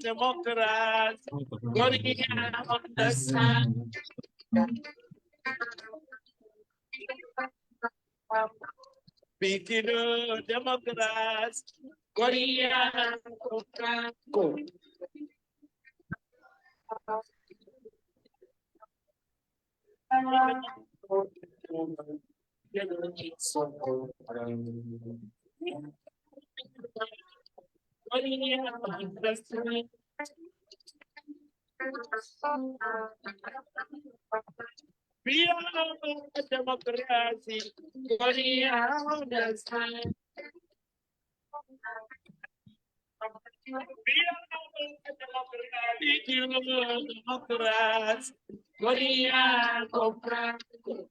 Democrats, Korea understand. Democrats, Korea understand. We are democracy. Korea understand. Democrats, Korea comprando.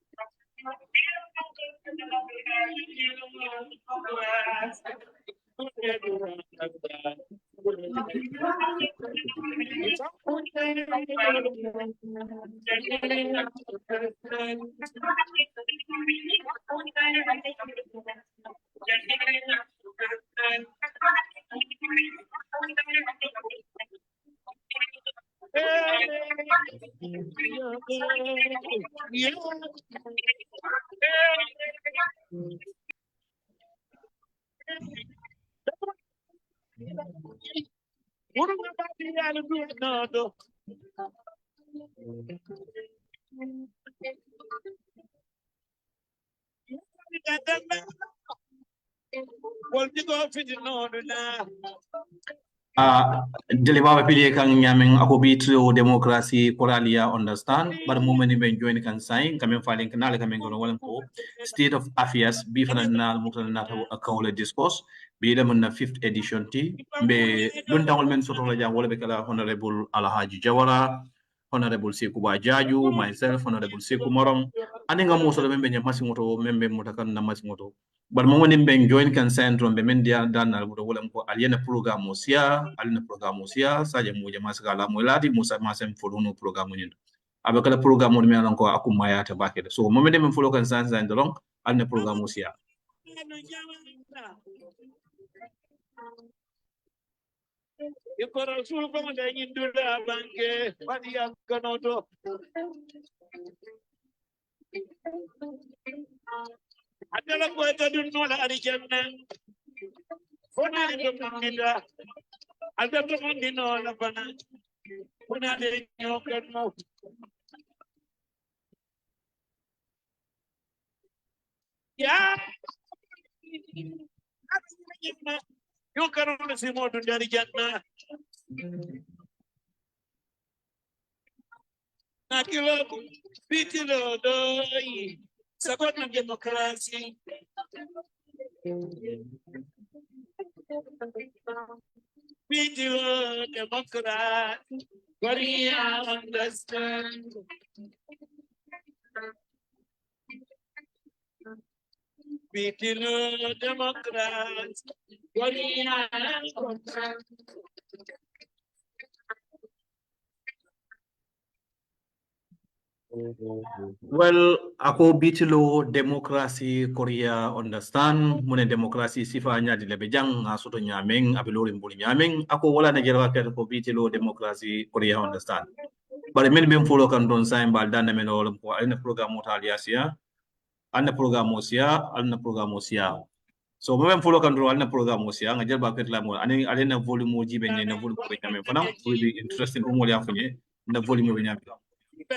Deliver pili kang nyaming ako bitro democracy koralia understand but moment ben join kan sign kami filing kanal kami ngono walan ko state of affairs bi fanal mutana na account discourse bi dem na 5th edition ti be don tawol men soto la jang wala be kala honorable Alhaji Jawara, honorable SAIKOU Jaju, myself honorable SAIKOU Marong ani nga mo so be nya masimoto membe mutakan na masimoto but moment ben join kan centrum be men dia dan na wala ko aliena programme alina programme saja mo jama sagala mo ladi musa masem fuluno programme ni abe kala programme mo men ko akuma ya ta bakede so moment men fulo kan san dolong alina programme sia Ikora sul kama da indula banke padia kanoto. Adala ko ita dun no la ari janna. Fona ni pamida. Ada to mon dino la bana. Fona de nyokan mo. Ya. Yo karo na si mo dun dari janna. Nakilo pitilo doi. Sakot ng demokrasi. Pitilo demokrasi. Korea understand. Pitilo demokrasi. Korea understand. Well, ako bitilo demokrasi Korea understand mune demokrasi sifanya di lebejang soto nyameng abilori mbuli nyameng ako wala na jera wakati ko bitilo demokrasi Korea understand. Bare men ben fulo kan don sain bal dan men wala ko alna program motaliya sia alna program sia so men fulo kan do alna program sia nga jera wakati la mo ani alena volume jibe ne na volume ko nyame fanam will be interesting ko mo ya funye na volume be nyame So,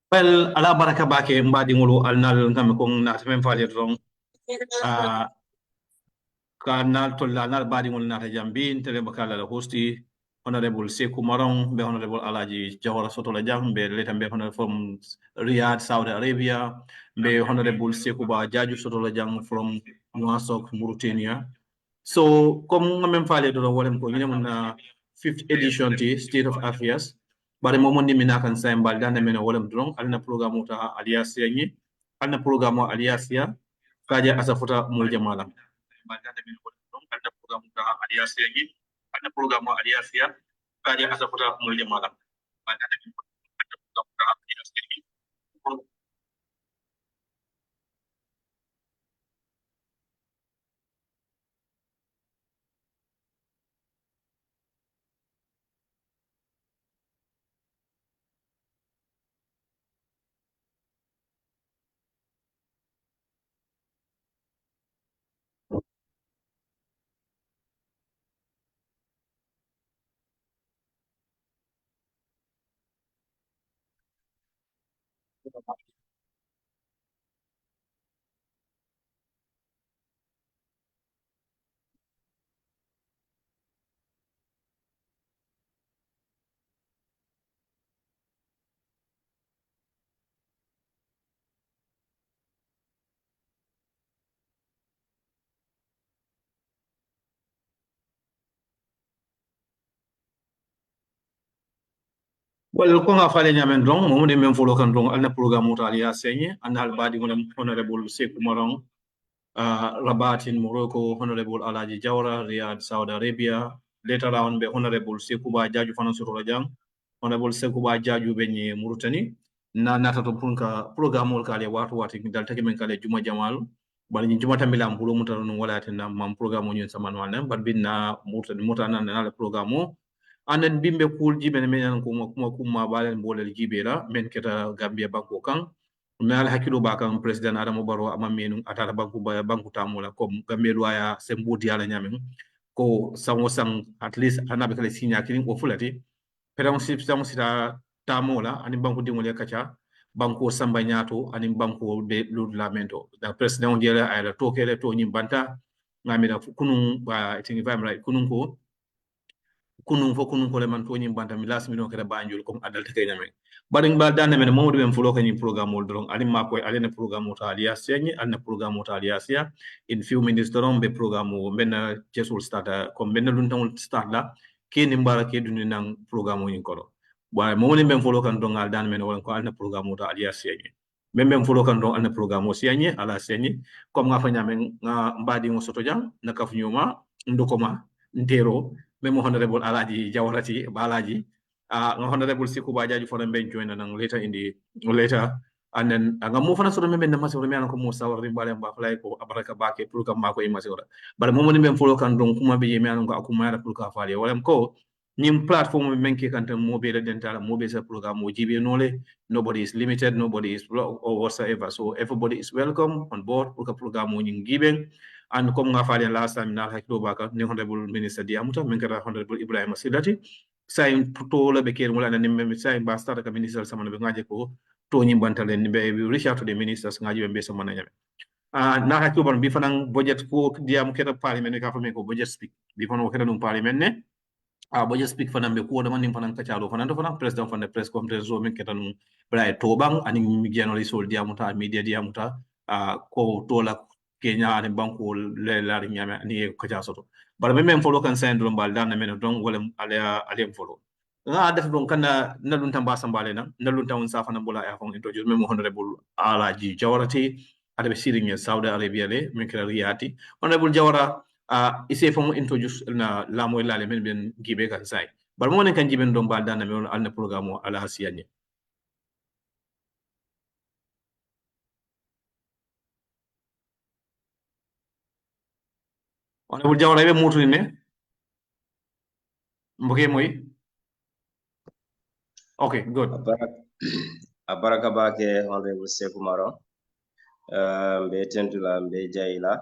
Well, ala baraka bake mbadi ngulu alnal ngam kong na semen falir rong ka nal tolla nal badi ngulu na jambin tele bakala la hosti honorable SAIKOU Marong be honorable ALAGI JAWARA soto la jang be letam be honorable from Riyadh Saudi Arabia be honorable SAIKOU ba jaju soto la jang from Nouakchott Mauritania. So comme ngam falir do wolem ko nyina na 5th edition ti State of Affairs bare mo mondi mina kan sa mbal dande mena wolem dron alna programme ta aliasia ni alna programme aliasia kaja asafuta mul jamala mbal dande mena wolem dron alna programme ta aliasia ni alna programme aliasia kaja asafuta mul jamala mbal dande mena alna programme ta aliasia ni Well, ko nga fale nyamen dron mo de men folo kan dron alna programme ta aliasia ni anal badi ngolem honorable SAIKOU Marong Rabat in Morocco, Honorable ALAGI JAWARA, Riyadh, Saudi Arabia. Later on, be Honorable SAIKOU ba Jaju Fanansuru Rajang, Honorable SAIKOU ba Jaju Benye Mauritanie. Na nata to punka programme kale watu wati dal take men kale juma jamal bal ni juma tambila ambulo mutaro no wala tan mam programme ñu sama wana bal binna mutana na programme anen bimbe kul jibe men kuma balen bolel jibela men keta Gambia banko kan mais hakilo ba kan president Adama Barrow amamenu atala banku tamola comme Gambia ya sembudi ala nyamen ko sango sang at least anabe kale sinya kilin o fulati pedon sang sita tamola ani banku dingole kacha banko samba nyato ani banko be lamento da president jela ay la tokele to nyimbanta ngamira kunun ba tingi fam right kunun ko le man to nyimbanta mi las mi no kala banjul comme adalta kay nyamen baring ba dane men modu men fulo kany programme ol dron ali ma koy ali ne programme ta aliasia ni al ne programme ta aliasia in few minutes dron be programme ben jesul start comme ben lun tan start la ke ni mbara ke duni nang programme ni ko ba mo ni men fulo kan dron al dane men wala ko al ne programme ta aliasia ni men fulo kan dron al ne programme sia ni ala sia ni comme nga fa nyamen nga mbadi ngo soto jang na kaf nyuma ndukoma ndero même honorable ALAGI JAWARA balaji nga honorable SAIKOU ba jaju fona ben join nang later in the later and then nga mo fana so men ma so me ko mo sawar ri mbale ba flay ko abaraka bake pour kam mako e masora bal mo ni ben folo kan donc kuma be me ko akuma ra pour ka faale wala ko nim platform men ke kan tan mo be dental mo be sa programme mo jibe nole nobody is limited, nobody is or whatsoever, so everybody is welcome on board pour ka programme mo ngi giben and comme nga faale last time na hakilo baka ni honorable minister di amuta men kata honorable Ibrahima Sidati say to la be ker mula na nimbe say ba start ka minister samana be ngaje ko to nyimbantale nimbe reach out to the ministers ngaje be samana nyame na ha kuban bi fanan budget ko diam keta parliament ka fami ko budget speak bi fanan keta dum parliament ne budget speak fanan be ko man nim fanan ka chalo fanan to fanan president fanan press conference zo min keta num bray to bang ani mi genoli sol diamuta media diamuta ko to la Kenya ani banko le la nyame ni ko jasoto bara men follow kan sen dum bal dan men don wala ale follow def don kana nalun tamba sambale na nalun tawon safa na bula ya fon introduce men honorable alaji jawarati ada be siring Saudi Arabia le min kala riyati honorable jawara ise fon introduce na la moy la le men ben gibe kan sai bar mo ne kan giben don bal dan men al na programme ala hasiyani honorable jawara be mutu ne mboke moy okay good abaraka bake honorable SAIKOU Maron mbe tentula mbe jayila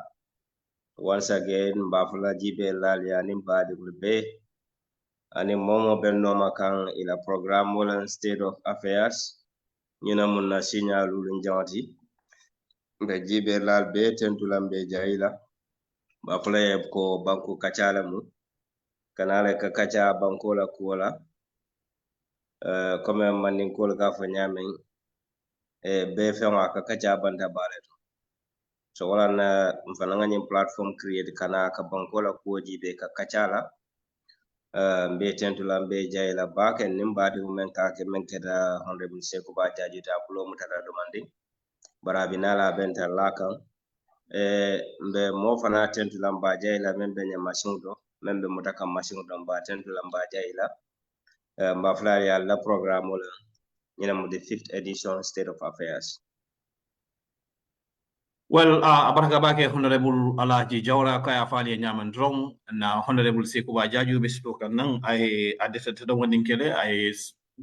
once again mbafula jibe lalia nimbadi be ani momo bennoma kan ila programme wala state of affairs ñina mun na signalu lu njawti mbe jibe lal be tentula mbe jayila mbafula ko banku kacala mu kanale ka kaca banko la kuola comme manin kol ka fa nyamen be fema ka kaca banta baleto so wala na mfana ngani platform create kana ka banko la kuoji be ka kacala mbe tentula mbe jayla baken nimbadi men ka ke men keda honorable SAIKOU ba jaji ta bulo mutara demanding barabi nala benta lakan mbe mo fana tentula mba jayla men be machine do men be mutaka machine do mba tentula mba jayla mba flari alla programme wala ñina mo the 5th edition state of affairs. Well, abaraka bake honorable alaji jawra kaya fali nyaman drong na honorable SAIKOU ba jaju be spoken nang ay adeta to wondin kele ay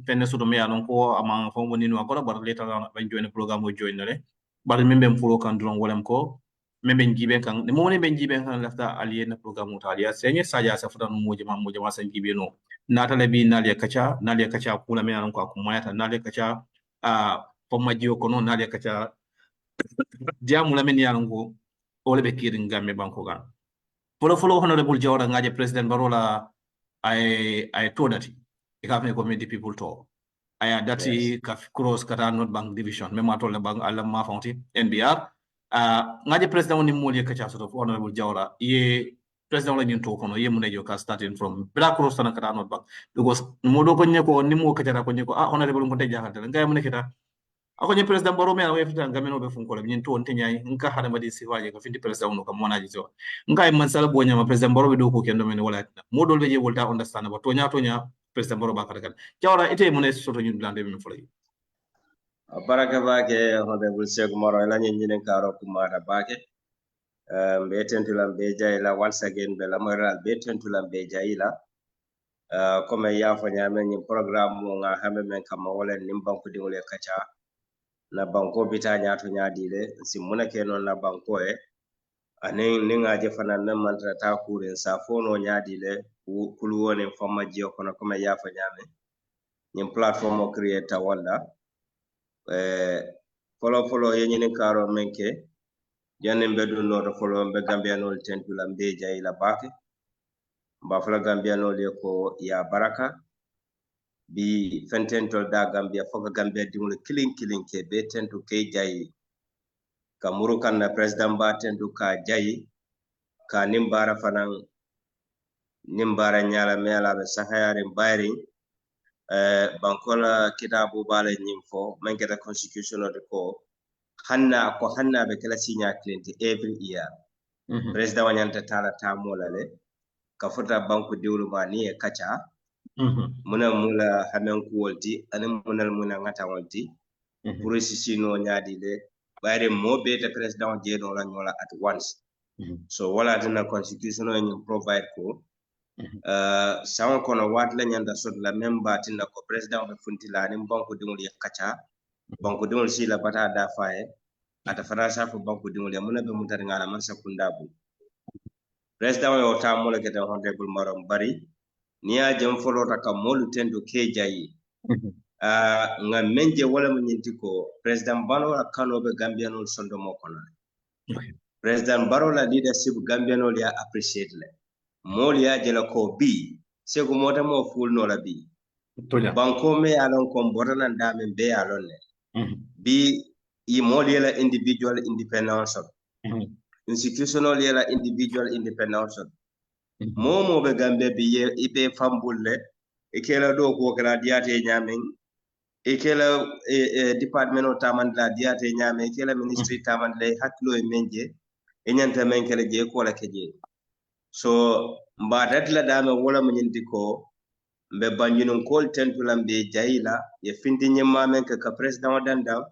penne sudo me anon ko amang fo woni no akora bar later on ban join programme o join le bar membe fulo kan drong wolem ko membe jibe kan ne mo ne ben jibe kan lafta aliye na programme ta aliya senye saja sa fudan mo jama san jibe no natale bi nalia kacha kula me anon ko akumaya nalia kacha pomma jiyo kono nalia kacha diamu la men yango ole be kirin gamme banko gan folo honorable jawra ngaje president barola ay todati e ka fe community people to aya dati ka cross kata not bank division même atole bank alam ma fonti NBR ngaje president woni moli ka cha so honorable jawra ye president la nyinto kono ye mun ka starting from black cross tan kata not bank because modo ko nyeko ni mo ka jara ko nyeko honorable ko te jaxal ngay mun kita ako ni president baro me awe fita ngameno be fun ko le nyin to onte nyaay nka hada madi sifaje ko findi president no kam monaji so nka e man sala bo nyama president baro be do ko kendo men wala modol be je wolta understand ba to nya president baro ba kala jawra ite mun e soto nyin blande men fulay baraka bake honorable SAIKOU Maron la nyin karo kumata bake mbe tentula mbe jayla once again be la moral be tentula mbe jayla comme ya fa nyame ni programme mo nga hambe men kam wala nim banko di wala kacha na banko bita nyato nyadile si muna ke non na banko anen ninga je fana na mantra ta kuren sa fono nyadile kulu woni fama jiyo kono comme ya fa nyame ni platform o create wala follow yenyin karo menke janen bedu no to follow be Gambia no tentula mbe jayla bake mbafla Gambia no le ko ya baraka bi fententol da Gambia foga Gambia dimul killing ke be tentu ke jayi kamuru kan na president ba tentu ka jayi ka nimbara fanan nimbara nyala mela be sahayari bayri bankola kitabu bale nyimfo mangeta constitution of the ko hanna be kala signa client every year president wanyanta tala tamola le ka futa banku diwlu ma ni e kacha muna mula hamen kuwolti anan muna ngata wolti pour sisino nyaadi le bare mo be te president je no la nyola at once so wala dina constitution ni provide ko sawa kono wat la nyanda sot la memba tinna ko president be funtila ni banku dimul kacha banku dimul si la bata da faye ata faransa ko banku dimul muna be mutar ngala man sakunda bu president yo ta mo la kete honorable Maron bari niya jam folota ka molu tendo ke jayi nga menje wala mo nyinti ko president Barrow kanobe Gambianol sondo mo kono president Barrow la leadership Gambianol ya appreciate le mol ya jela ko bi sego mota mo ful no la bi banko me alon ko mbotana ndame be alon ne bi i mol ya individual independence institutional ya individual independence momo be Gambia bi ye ibe fambulle e kela do ko kala diate nyamen e kela department o tamandla diate nyame e kela ministry tamandle haklo e menje e nyanta men kala je ko la keje so mbadat la dame wala mo nyindi ko mbe banjinun kol tentulam be jayila ye findi nyimma men ka president danda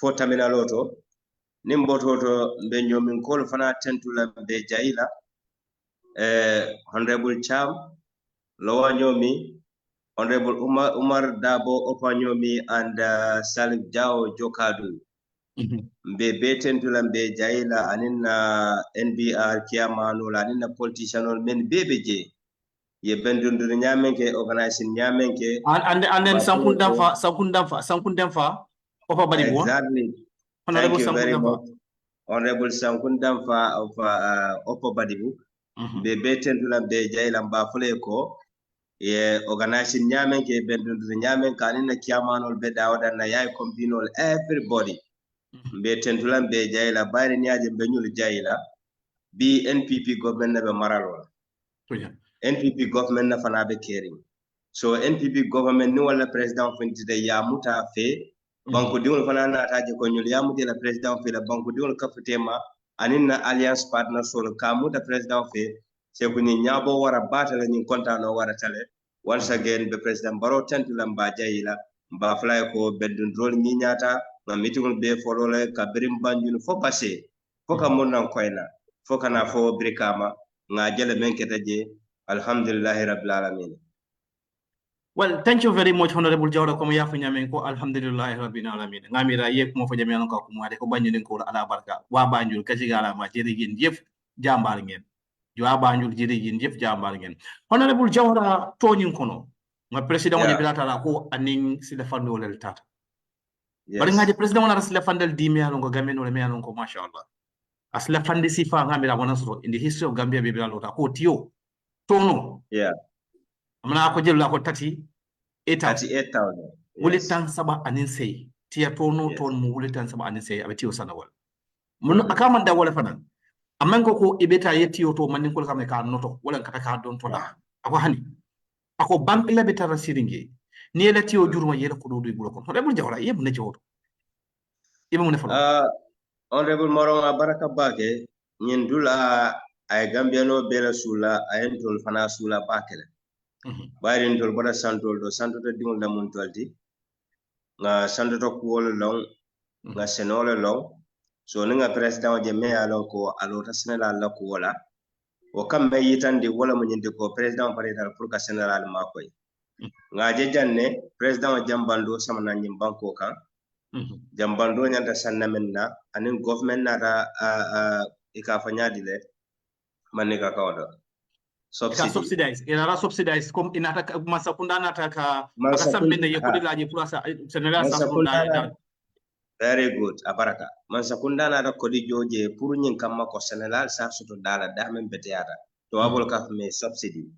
fo tamina loto nimboto mbe nyomin kol fana tentulam be jayila honorable Cham Lowa nyomi Honorable Umar Dabo Opanyomi and Salif Jao Jokadu. Mbe beten tulam be jaila anina NBR Kiamano anina politician men bebeje. Ye bendundu nyamenke organizing nyamenke. And then Sankundamfa Opa Badibo. Exactly. Honorable Thank you very Sankundamfa. much. Honorable Sankundamfa of Opa Badibu. Mbe beten tulam be jaila mbafule ko. Ye organizing nyamen ke bendundu nyamen kanina kiamanol be dawda na yay kombinol everybody be tentulam be jayla bayri nyaaje be nyul jayla bi NPP government na be maralo NPP government na fana be caring so NPP government ni wala president fintide ya muta fe banko diwol fana na taje ko nyul ya muta la president fe la banko diwol kafutema anina alliance partner sol ka muta president fe sekuni nyabo wara batala ni kontano wara tale once again the president Barrow tentulam ba jayila mba fly ko bedun rol ni nyata na meeting be folole ka birim banjun fo passé fo ka mon koyna fo kana fo brikama nga jele men ketaje alhamdulillah rabbil alamin. Well, thank you very much, Honorable Jawara. Como ya fanya menko, alhamdulillah rabbil alamin. Ngamira yek mo fanya menko ko mo ko banyu ko ala barka. Wa banjul kasi gala ma jeri gin yef jambar ngeen. Jwa banjul jeri gin yef jambar ngeen. Honorable Jawara toñin kono. Ma president woni bilatara ko aning sila fando lel tata. Bari ngaje president wona sila fandel di me alon ko gamen wala me alon ko mashallah. Asla fandi sifa ngamira wona so in the history of Gambia be bilalota ko tiyo tono. Yeah. Amna ko jella ko 38,000. Wuli tan saba anin sey tiya tono ton mu wuli tan saba anin sey abeti sanawal mun akama da wala fanan amman ko ibeta yetti to manin ko kamne ka noto wala kata ka don to da ako hani ako bank la betara siringe ni la tiyo juruma yela ko do bulo ko Honorable Jawara yeb na jowoto yeb mu ne falo Honorable Marong baraka bake nyin dula ay Gambiano bela sula ay tol fana sula bakele bayrin tol bada santol do santo dingol da mun tolti nga santo to ko long nga senole long so nga president je me alon ko alota senala la ko wala o kam me yitande wala mo nyinde ko president parital pour ka senala ma koy nga je janne president jambando samana nyim banko kan jambando nyanta sanna menna anin government nata ikafanya dile manika kawdo subsidize inara subsidize comme inata masakunda nata ka akasamene yekudi laji plasa senela sa very good abaraka masakunda nata kodi joje pour nyin kamma ko senelal sa soto dala damen beteata to abol ka me subsidy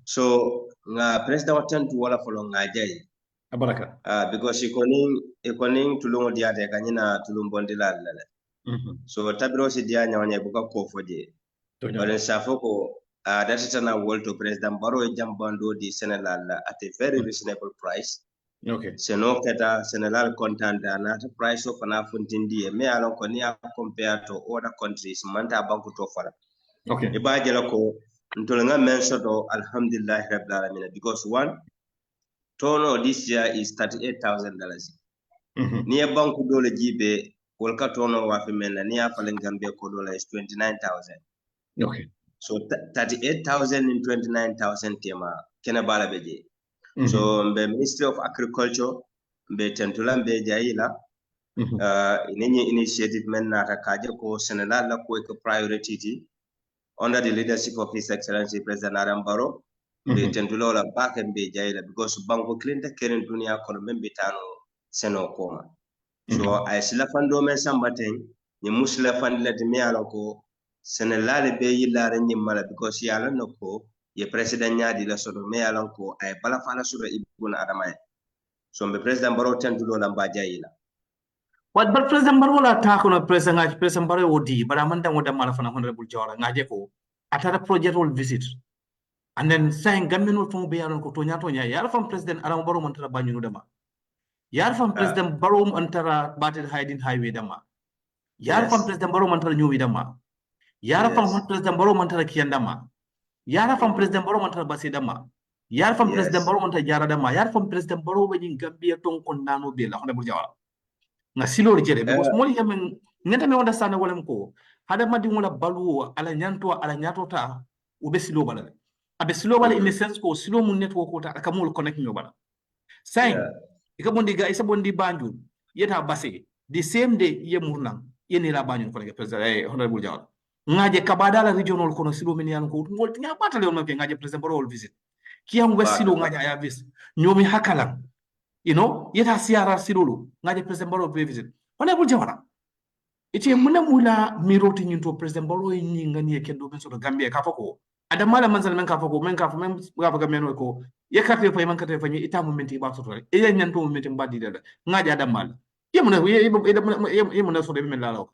so nga president tentu wala folo nga jay abaraka because ikoning tulungo diate kanyina tulumbondi lale so tabiro si dia nyawanya buka ko foje wala safoko that tana wolto president Barrow jambando di Senegal at a very reasonable price seno keta Senegal content na the price of an afuntindi me alon ko ni compare to other countries manta banku to fara e ba jela ko ntolanga men soto alhamdulillah rabbil alamin because one tono this year is $38,000 ni banku dole jibe wolka tono wa fi men ni afalen Gambia ko dole is $29,000 so 38,000 in 29,000 tema kena bala beje so mbe Ministry of Agriculture mbe tentula mbe jaila inenye initiative men na takaje ko Senegal la ko priority under the leadership of His Excellency President Adam Barrow be tentulo la baake be jayla because banko clinta keren dunia kono membe tano seno koma so ay sila fando men sambaten ni musla fandila de mi ala ko senelale be yillare nyimmala because yalla nokko ye president nyaadi la sodo me ala ko ay bala fala sura ibuna adamay so be president baro tentulo la ba jayila But President Baro la tako na President Baro odi, but amanda wada mala fana honorable Jawara ngaje ko atara project will visit. And then saying Gambian will from be aron ko tonya yar from President Aram Baro mantara banyu dama. Yar from President Baro mantara batted hiding highway dama. Yar from President Baro mantara new dama. Yar from President Baro mantara kiandama. Yar from President Baro mantara basi dama. Yar from President Baro mantara jara dama. Yar from President Baro when Gambia tong kondano be la honorable Jawara. Na silo jere because moli yamen ngata me understand wala mko hada madi wala balu ala nyanto ta ube silo bala abe silo bala in the sense ko silo mun network ko ta aka mol connect nyo bala saying ika bondi ga isa bondi banjul yeta base the same day ye murnang yeni la banjul ko president honorable Jawara ngaje kabadala regional kono silo men yan ko ngol tinya batale on ngaje president baro visit kiyam silo ngaje aya vis nyomi hakalam you know, yeta siara silulu ngaje president Baro be visit. Honorable Jawara. Iti muna mula miroti nyinto president Baro nyinga ni kendo benso do Gambia kafako. Adamala manzal men kafako men gafa men ko ye kafe fa man kate fa ni ita momenti ba so tore. E nyanto momenti mbadi dada. Ngaje adamala. Ye muna so de men lalo.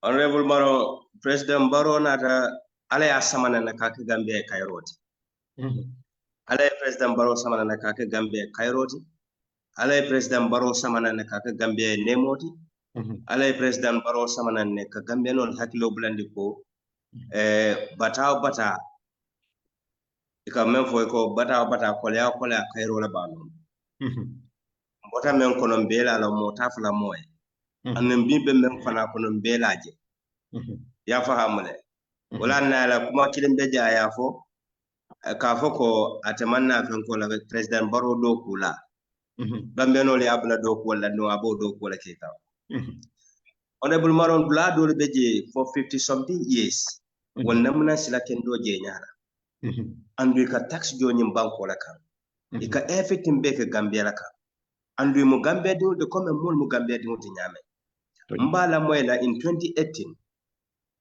Honorable Maro President Baro nata ala ya samana na kake Gambia kairoti. Alay President Baro samana na kake Gambia kairoti alay President Baro samana na kake Gambia nemoti alay President Baro samana ne ka Gambia non hakilo bulandi ko bata ika men fo ko bata ko ya kairo la banu bota men kono mbela la mota fala moy anen bimbe men fana kono mbelaje ya fahamule wala na la kuma kilimbe ja ya fo ka foko atamanna fen ko la president Baro do kula Gambia no le abla do ko la no abo do ko la keta honorable Maron bla do beje for 50 something years wonna muna sila ken do je nyara andu ka tax jo nyim banko la kan ika everything be ke Gambia la kan andu mo Gambia do de comme mo Gambia do ti nyame mbala moyla in 2018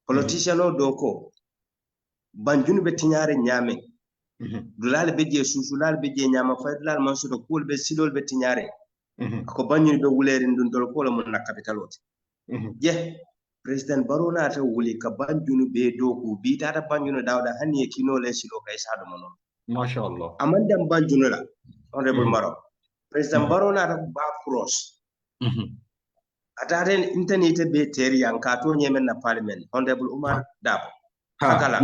politician do ko banjunu be tinyare nyame dulal be je susulal be je nyama fay dulal man so do kul be silol be tinyare ko banjunu be wuleri ndun dol ko la mon na capitaloti je president Baro na ta wuli ka banjunu be do ko bi tata banjunu dawda hani kino le silo kay sadu monon mashallah amandam banjunu la honorable Maro president Baro na ta ba cross ataren internet be teri yan ka to nyemen na parliament honorable Umar Dabo hakala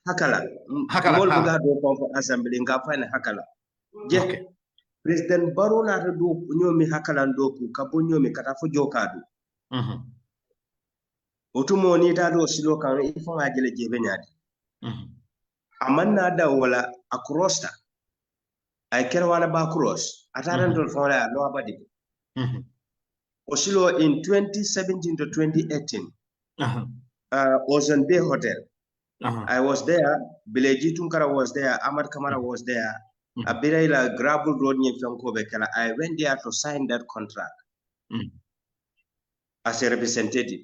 hakala mol buga do ko assembly nga fane hakala je president Baro na ta do nyomi hakala do ku ka bo nyomi kata fo jokadu otumo ni ta do silo kan ifo ngajele jebe nyaadi amanna da wala across ta ay kerwana ba cross ataren do fona no abadi osilo in 2017 to 2018 Ocean Bay Hotel. I was there. Bileji Tunkara was there. Ahmad Kamara was there. Abiraila gravel road near Fionko Bekela. I went there to sign that contract as a representative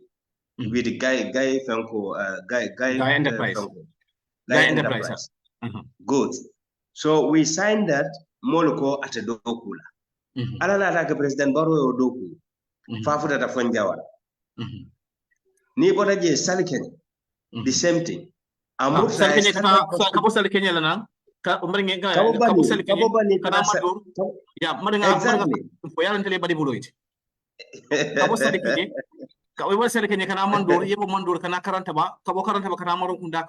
with the guy Fionko, guy Enterprise. Guy Enterprise. Good. So we signed that Moloko at a Dokula. Alana like President Baro Doku. Fafuta da Fonjawara. Ni bota je Saliken the same thing amur Saliken kabo Saliken la na ka umringe kabo Saliken kana madur ya madanga fo yalan tele badi buloit kabo Saliken ka we Saliken kana mandur yebo mandur kana karanta ba kana maron kunda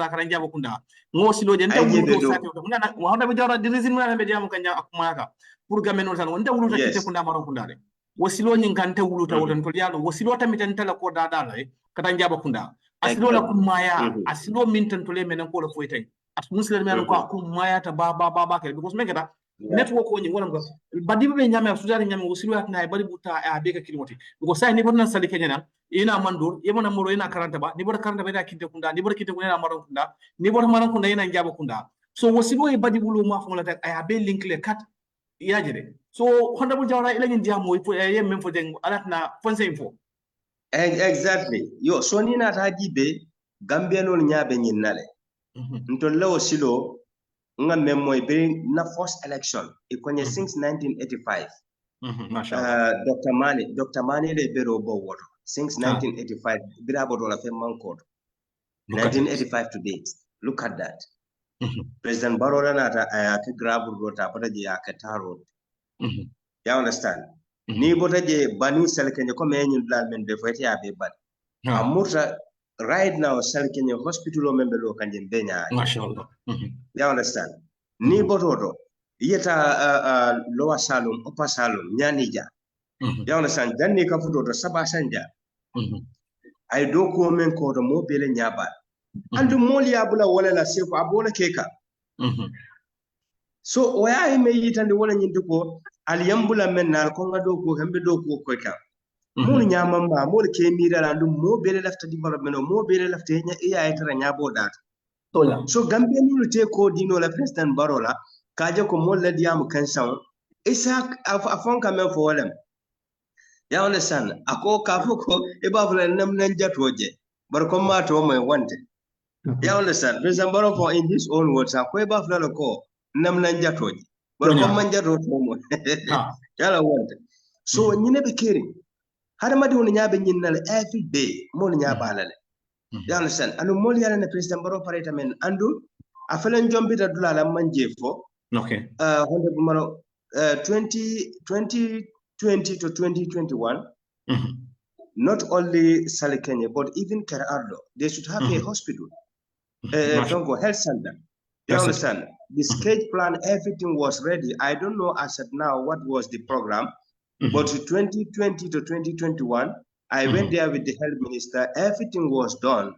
kana jabo kunda ngosi lo den tawu do sati ko na wa hada be jara dirizin ma be jamu kanya akuma ka pour gamen non tan wonta wuluta kite kunda maron kunda de wasilo nyin kan ta wuluta wodan to yalo wasilo tamiten tala ko dada la kata njaba kunda asilo la kumaya asilo mintan to le menen ko la foytay as muslim men ko kumaya ta ba ke because men kata network ko ni wala ko badi be nyame sudari nyame usilu atna bari buta a be ka kilimoti ko sai ni bonan sali kenyana ina mandur yemona moro ina karanta ba ni bor karanta be da kinte kunda ni bor kinte kunda maron kunda ni bor maron kunda ina njaba kunda so wosibo e badi bulu ma fonla tak ay be link le kat yajere so honorable Jawara ila ngi jamo pour yem même fo deng alatna fonse info exactly yo so ni na ta jibe Gambia non nyaabe nyinnale ntolle silo nga memoy be na first election e konye since 1985 Dr. Mani le bero bo woto since 1985 bira bo la fe manko 1985 to date look at that President Barrow na ta ayake gravel rota pata je akata road you understand ni bota je bani selkenye ko menyin blal men be fete ya be bad amuta right now selkenye hospital o membe lo kanje benya mashallah you understand ni bototo yeta lower salum upper salum nyanija you understand danni ka fudoto saba sanja ay do ko men ko to mo bele nyaba andu moli abula wala la seko abola keka so waya ay me yitande wala nyindi ko al yambula men nal ko ngado ko hembe do ko ka mo nyamamba mo ke mira andu mo bele lafta development mo bele lafta nya iya ay tara nyabo dat so Gambia ni te ko dino la President Barola kaje ko mo la diam kansan isa afon kamen fo walem ya understand ako ka ko e ba fula nam nan jatoje bar ko ma to mo wante ya understand President Baro for in his own words ko e ba fula ko nam nan jatoje bar ko man jato to mo ya la wante so nyine be keri hada madi woni nyaabe nyinnal every day mo nyaaba la you understand anu mo yala na President Baro pareta men andu afalen jombita dulala manje fo okay honorable Maro 2020 to 2021 not only Salekenya but even Kerardo they should have a hospital health center you understand the sketch plan everything was ready I don't know as of now what was the program but 2020 to 2021 I went there with the health minister everything was done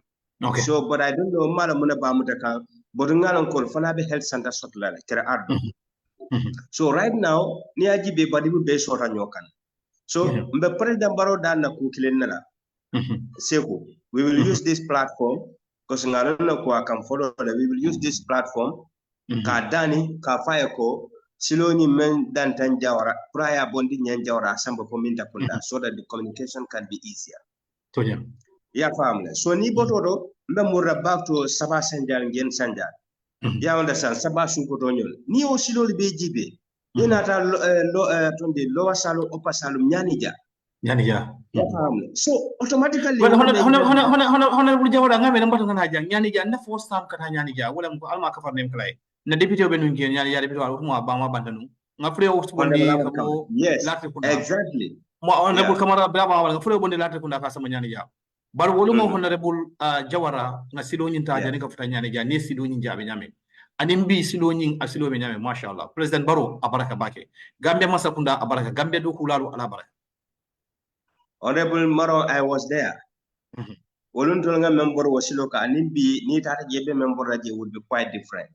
so but I don't know mala muna ba mutaka but ngalan ko fana be health center sotlala Kerardo so right now ni ajibe badibu be sota nyokan so mbe President Barrow dan na ku kilenna SAIKOU we will use this platform because ngalana ko akam follow we will use this platform ka dani ka faya ko siloni men dan tan Jawara prior bondi nyen Jawara samba ko minta kunda so that the communication can be easier ya famle so ni botodo mbe murra back to saba sanjal ngen sanjal ya understand saba su ko tonyol ni o siloli be jibe ina ta tonde lower salon upper salon nyanija ya famle so automatically hona bul Jawara ngame na mbato ngana jang nyanija na first time kata nyanija wala ko alma ka farnem klay na député be nun ngen ya député wala mo ba ma bandanu nga fure o bondi ko latte ko exactly mo honorable Camara brava wala fure bondi latte ko ka sama nyanija bar wolu mo honorable Jawara nga silo nyinta jani ka futa nyanija ne silo nyinja be nyame anim bi silo nyin asilo be nyame mashallah President Barrow abaraka bake Gambia masakunda abaraka Gambia do kulalu ala baraka Honorable Maro I was there wolun to nga member wasilo ka anim bi ni tata jebe member raje would be quite different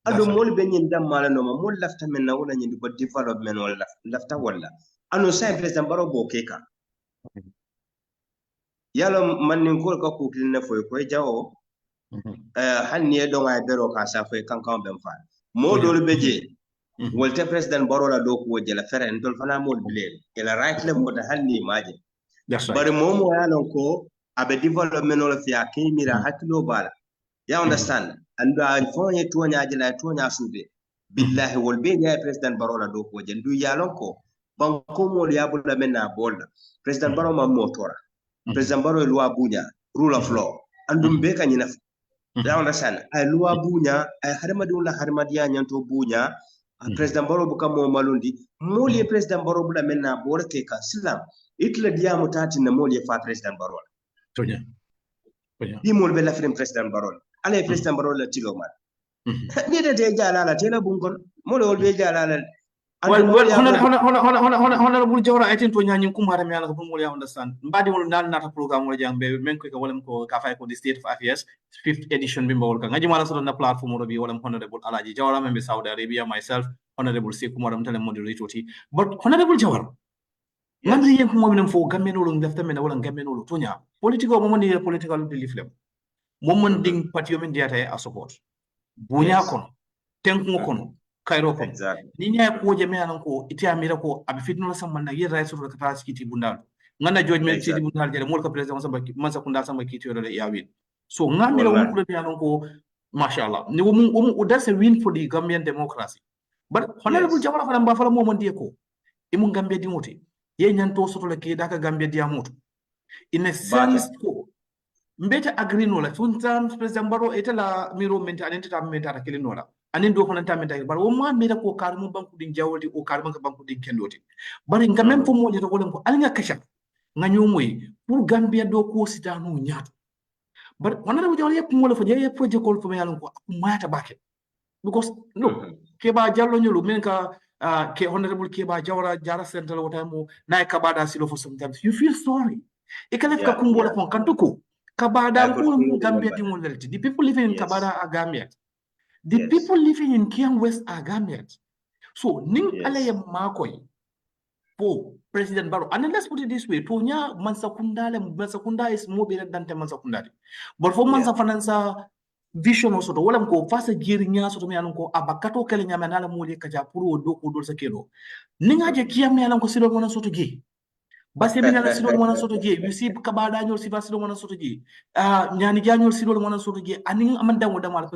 ado mol be nyin dam mala no mo lafta men na wala nyin ko development wala lafta wala anu sai President Barrow bo keka yalo mannin ko ka ku kilne fo ko jawo hanni do ngay bero ka sa fo kankan ben fa mo dol beje wolte President Barrow la do ko jela feren dol fana mo bilel ela right le mo da hanni maje bari mo yalo ko abe development wala fi akimira hakilo bala you understand and fonye tonya jela tonya sude billahi wol be ya President Barrow la do ko jendu yalo ko banko mo ya bula menna bol President Barrow ma motora President Barrow loi bunya rule of law andum be kanyina you understand ay loi bunya ay harmadu la harmadiya nyanto bunya President Barrow buka mo malundi moli President Barrow bula menna bol ke ka islam itla diya mutati na moli fa President Barrow di mol be la President Barrow ale President Barrow la tilo man ni de jala la tela bunkon moli wol be jala la honorable Jawara I think to nyanyin kumara me ala ko mo ya understand mbadi wol nan nata program wala jang be men ko wala ko ka fay ko the state of affairs 5th edition bi mbawol ka ngaji mala so na platform ro bi wala honorable Alaji Jawara membe Saudi Arabia myself Honorable SAIKOU Madam Tele moderator. But Honorable Jawara, Yes. Nandri yen kuma minen fo gamme no lefta men wala gamme no tonya political mo ni political belief lem mo ding parti men diata a support bunya Yes. kono tenku kono kairo kono Exactly. ni nya ko je me anan ko iti amira ko abi fitno sam man ye rais ro ka kiti bundal ngana judgment kiti bundal jere mo ka president samba man sakunda samba kiti ro ya win so ngamira mo ko be anan ko mashallah ni mo that's a win for the Gambian democracy but honorable Jawara fala mba fala mo mon die ko imu Gambia dingoti ye nyanto soto le ke daka Gambia diamoto in a sense ko mbeta agree no la sometimes president Barrow etala miro menta anenta menta akili no la anin do konanta menta bar wo ma meta ko karmu banku din jawdi o karmu banku din kendoti bari ngam fo mo to ko ko alnya kasha nganyo moy pour Gambia do ko sitanu nyato bar wanara mo jawle yep mo la fo je projet ko fo yalon ko mayata baket because look keba jallo nyolu men ka ke honorable Keba Jawara Jara Central watamu na kabada silo for sometimes you feel sorry ikalef ka kumbola fon kantuko kabada ko Gambia di molelti the people living in Kabada are Gambians the people living in Kiang West are Gambians so ning alaye makoy po President Barrow and let's put it this way tonya mansakunda is more better than mansakunda but for mansa finansa vision also wala ko fasa jiri nya so me ko abakato kele nya manala muli kaja puru do ko do sakelo ninga je kiyam me ko silo mona soto je basi be na silo mona soto je you see Kabada nyol si silo mona soto je nyani janyol silo mona soto je anin amanda mo dama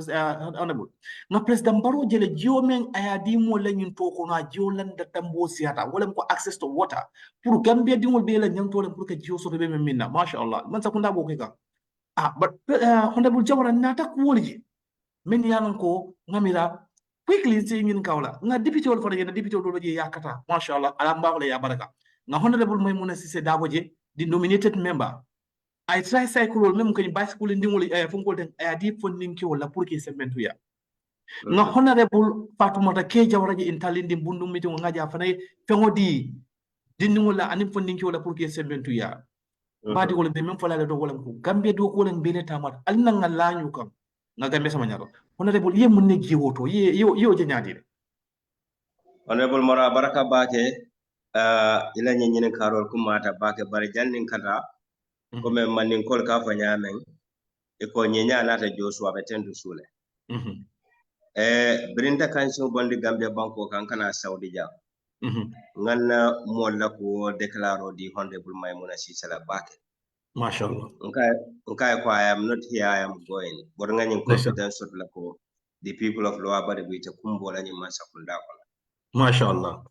honorable na President Barrow jele jio men aya di mo la nyun to ko na jio lan da tambo siata wala ko access to water pour Gambia di mo be la nyang to len pour que jio soto be men minna mashallah man sakunda bo ka but honorable Jawara nata kuwolji men yalan ko ngamira quickly singin kawla nga député wol fara député wol je yakata mashallah ala mbawle ya baraka nga honorable Maimouna Cissé Daboje the nominated member I try SAIKOU même ko bicycle ndingol funkol den di funding ki wala pour que sementu ya nga honorable Fatoumata Ke Jawara je intalindi bundu miti ngaja fanay fengodi dindingol la anim funding ki wala pour que sementu ya badi wala be men fala do wala ko Gambia do ko len bele tamat alna nga lañu kam nga Gambia sama ñaro honorable ye mun ne jiwoto yo je ñaadire honorable Mara baraka bake ila ñeñene karol ku mata bake bari jannin kata ko men manin kol ka fa ñamen e ko ñeña nata Joshua be tendu sule brinta kanso bondi Gambia banko kan kana Saudi ja nganna mo la ko declaro di honorable Maimouna Cissé la bake mashallah okay ko I am not here I am going but ngani confidence of la ko the people of Lower Bari te kumbo la nyima sakunda ko mashallah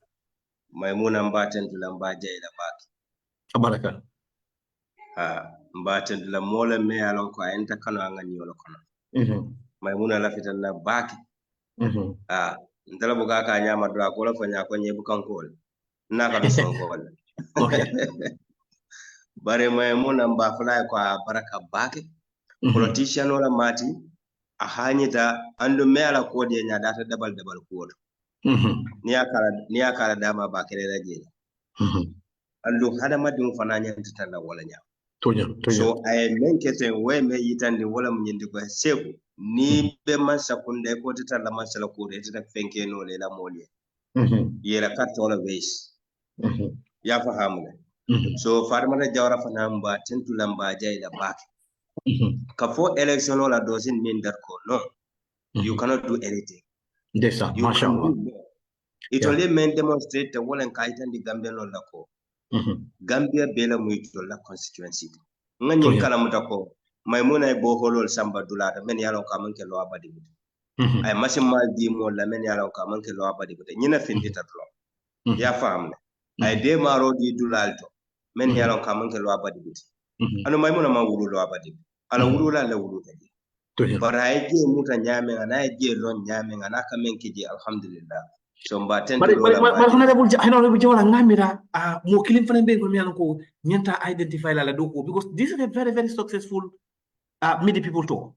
Maimouna mbaten dula mbaje la bake baraka mbaten dula mola me alon ko enta kanu ngani wala kono Maimouna la fitan na bake ndala buga ka nyama do ko la fanya ko nyebu kankol naka do sonkol bare Maimouna mba fly ko baraka bake politician wala mati a hanyita andu me ala ko de nya data dabal ko ni akara dama ba kere raje andu hadama dum fana nya titanda wala nya tonya so ay menkete we me yitande wala mu nyindi ko SAIKOU ni be man sakunde ko titanda man sala ko de tita fenke no le la moliye yela carte wala wees ya fahamule so Fatoumata Jawara fana mba tentu lamba jay la bak ka fo election wala dosin min dar ko no you cannot do anything desa mashallah it only men demonstrate the wala kaitandi Gambia no la ko Gambia bela muy la constituency ngani kala mutako Maimouna bo holol samba dulata men yalo ka manke lo abadi ay massimal di mo la men yalo ka manke lo abadi ñina findi tatlo ya famne ay de maro di dulalto men yalo ka manke lo abadi anu Maimouna ma wulu lo abadi ala wulu la wulu tadi bara ay je muta nyame ana je lon nyame ana ka menke je alhamdulillah so mbaten but honorable Jawara ngamira mo kilim fana be ko mi ko nyanta identify la doko because this is a very very successful many people talk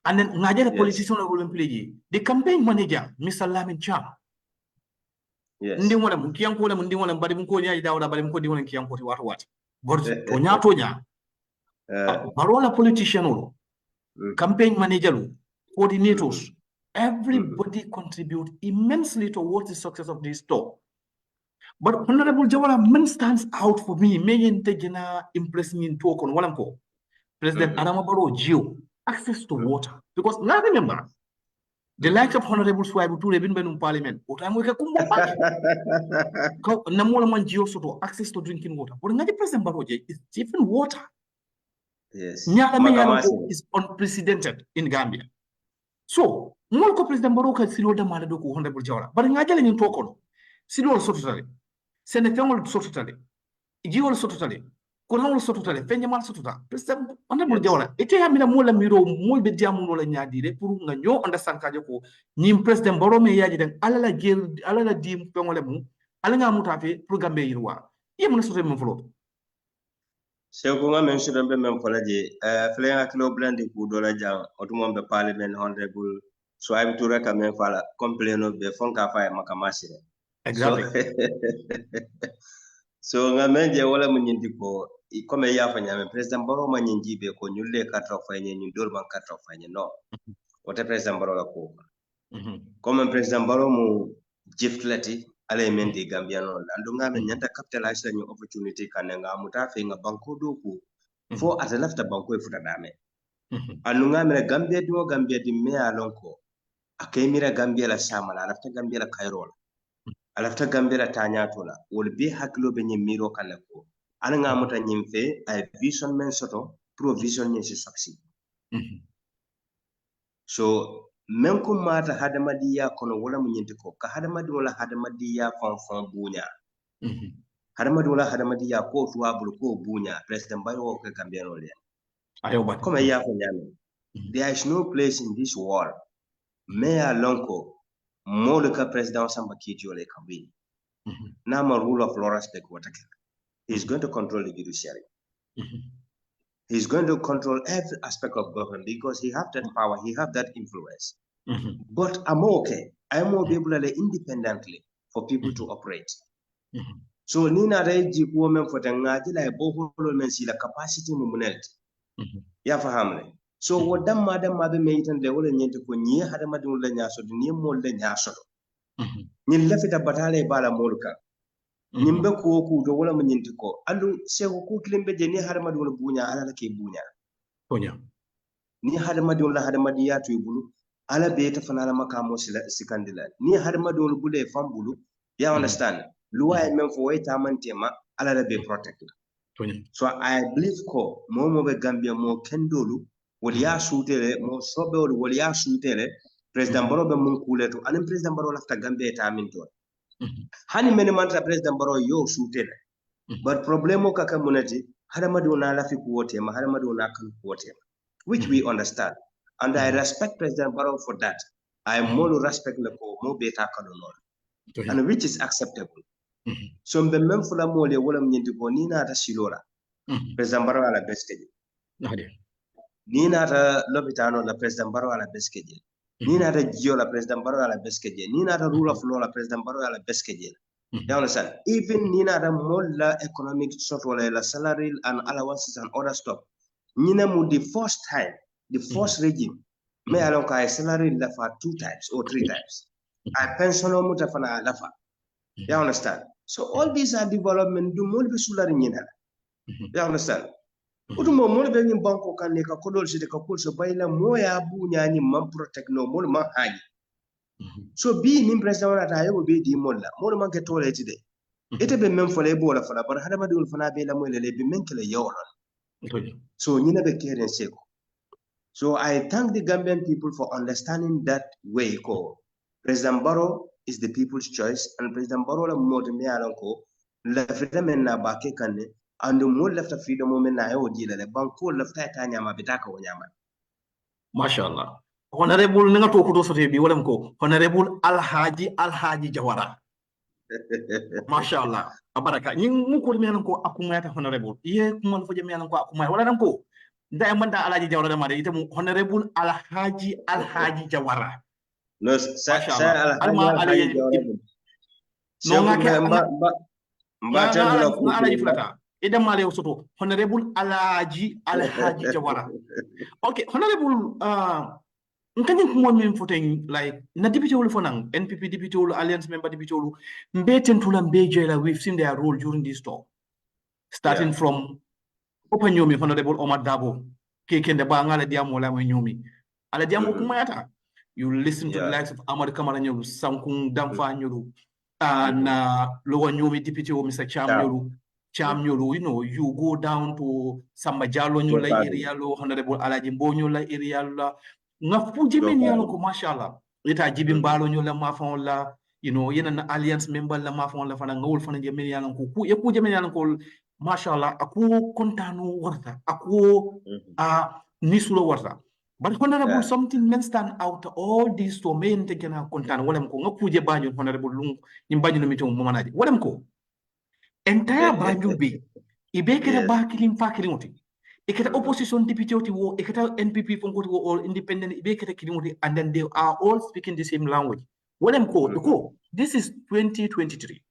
and then ngajere politician role in play the campaign manager Mr. Lamin Cham ndi wala mu kiyan ko la ndi wala bari mu ko nyaay dawda bari mu ko di wala kiyan ko ti wat bor to nya barola politician campaign manager coordinators Everybody contribute immensely towards the success of this store. But Honorable Jawara man stands out for me. Mayen Tejina impressing in talk on Walanko. President Adama Barrow Geo, access to water. Because now remember, the likes of Honorable Swaibu to Rebin Benum Parliament, what I'm going to Namola man Geo Soto, access to drinking water. But now the President Barrow is different water. Yes. Nyalame is unprecedented in Gambia. So, Molko President Barrow can silo da Maladoku Honorable Jawara. But in Ajal in Tokono, Silo Sototale, Senefang Sototale, Gio Sototale, Kurang Sototale, Fenjamal Sotota, President Honorable Jawara. Ete Hamina Mola Miro, Mulbe Diamunola Nyadi, Purunga, no understand Kajoko, Nim President Barrow me Yaji, Alala Gil, Alala Dim Pongolemu, Alanga Mutafe, Pugambe Irwa. Yemen Sotem Flow. SAIKOU nga men sudan be men fola je flenga kilo blandi ku dola jang otumon be parliament honorable so I to recommend fala complain of be fonka fa makamasi Exactly. So nga men je wala mun nyindi ko comme ya fa nyame president Barrow ma nyindi be ko nyulle katro fa nyi dol man katro fa nyi no wote president Barrow la ko comme president Barrow mu jiftlati ale men de Gambia no andu nga men nyanta capitalize la new opportunity kan nga muta fe nga banko do ko fo ata lafta banko e futa dame andu nga men Gambia di me alonko akemira Gambia la samala lafta Gambia la Cairo alafta Gambia la tanyato la wol be haklo be nyimiro kan ko an nga muta nyimfe ay vision men soto provision ni si succeed so men ko mata hadamadiya kono wala mu nyinti ko ka hadamadi wala hadamadiya fon bunya hadamadi wala hadamadiya ko tuwa bul ko bunya president Barrow ko Gambia no le Ayo ba. comme ya ko nyame there is no place in this world me alonko mole ka president Samba Kiti ole kabi na ma rule of law respect wataka he is going to control the judiciary he's going to control every aspect of government because he have that power, he have that influence. But I'm okay. I'm more able to independently for people to operate. So Nina Reji woman for the Ngajila Boholo men see the capacity mumunelt. Ya fahamle. So what them madam made and the whole nyente ko nyi hada madu lenya so ni mo lenya so. Ni lefita batale bala molka. Nimbe ko ku do wala nyente ko alu SAIKOU kilimbe je ni hada madu bunya ala ke bunya. Tonya. Ni hada madu la hada madiya to bulu ala be ta fanala makamo sikandila. Ni hada madu bule fambulu. Ya understand? Luwa men fo wayta mantema ala be protected. So I believe ko mo be Gambia mo kendolu wali ya sutere mo sobe wali ya sutere president Barrow be mun kuleto anin president Barrow lafta Gambia ta minto hani men manta president Barrow yo sutere but problemo kaka munati hada madu na lafi ku wote ma hada madu na kan ku wote which we understand and I respect president Barrow for that. I more respect le ko mo beta kanono and which is acceptable. So mbe memfula mole wala mnyindi ko ni na ata silora president Barrow ala beskeje ni na ata lopitano la president Barrow ala beskeje ni na ata jio la president Barrow ala beskeje ni na ata rule of law la president Barrow ala beskeje you understand even ni na ata molla economic sort wala la salary and allowances and other stuff ni na mu the first time the first regime me alon ka salary la fa 2 times or 3 times I pensiono mutafana lafa you understand. So all these are development do more be sulari nyina. You understand? Utu mo be nyim banko kan ne ka kodol site ka kul so bayla moya bu nyani man protect no mo man haji. So bi nim president wala ta yebo be di molla mo man ke tole ti de. Ite be men fole bo la fala bar hada ma dul fana be la moy le be men kele yawlon. So nyina be keren SAIKOU. So I thank the Gambian people for understanding that way ko President Barrow is the people's choice, and President Barrow la mo de me alonko la freedom na ba ke kanne and mo left a freedom moment na yo di le banko left ta nyama bitaka wo nyama. Mashallah. Honorable nga to ko do sote bi wala ko Honorable Alhaji Jawara. Mashallah. Abaraka. Ni mu ko me alonko akuma ta honorable. Ye kuma fo je me alonko akuma wala nanko. Da manda Alhaji Jawara da ma de ite mu Honorable Alhaji Jawara. No, sa Alhaji Jawara. Ida male soto Honorable Alhaji Jawara. Okay, Honorable Nkanye kuma min foten like na deputy wolu fonang NPP deputy wolu alliance member deputy wolu mbe tentula mbe jela we've seen their role during this talk starting from open nyomi honorable Omar Dabo kekende ba ngala diamo la nyomi ala diamo kuma yata you listen to the likes of Ahmad Kamara Nyolu Sankung Damfa Nyolu and lower nyomi deputy o Mr. Cham Nyolu you know you go down to Samba Jalo Nyola area lo honorable Alaji Nyola area la nga fuje men yalo ko mashallah eta jibim balo nyola mafon la you know yena na alliance member la mafon la fana ngawul fana je men yalo ko ku e ku je men yalo ko mashallah aku kontanu warta aku nisulo warta but honorable something men stand out all these to men te gena kontanu wala ko nga fuje banyu honorable lung ni banyu no mito mo manaji wala ko entire banyu be ibe kere ba kilim fa kilimoti ekata opposition deputy wo ekata NPP fonko wo all independent ekata kilimoti and then they are all speaking the same language walem ko this is 2023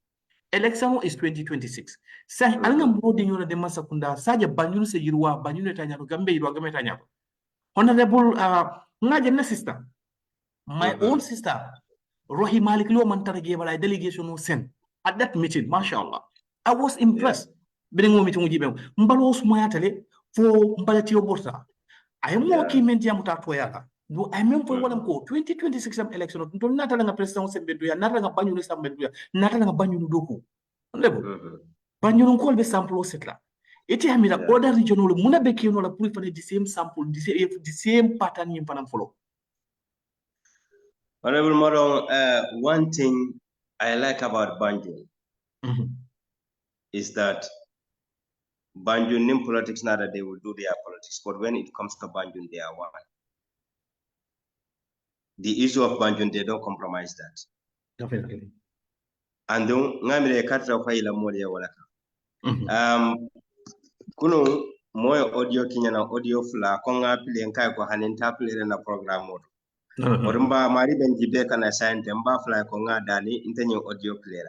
election is 2026 sa alanga mbodi nyona de masakunda saja banyulu se yirwa banyulu tanyaro gambe yirwa gambe tanyaro honorable ngaje na sister my own sister Rohi Malik lo man tarage bala delegation no sen at that meeting mashallah I was impressed benengo meeting jibe mbalo sumaya tale fo mbalati oborta ay mo ki menti amuta to yala do ay mem fo walam ko 2026 election to nata nga president sembe do ya nata nga banyulu sembe do ya nata nga banyulu doko lebo banyulu ko be sample setla eti hamira other regional muna be kino la pour faire the same sample the same pattern yim panam follow. Honorable Marong, one thing I like about Banjul is that Banjul in politics, not that they will do their politics, but when it comes to Banjul, they are one. The issue of Banjul, they don't compromise that. Definitely. And don't ngamire katra kwa ila moja walaka. Kuno moyo audio kinya na audio fla konga pili nkai kwa haninta pili na program modo. Orumba mari benjibe kana science mba fla konga dani intenyo audio player.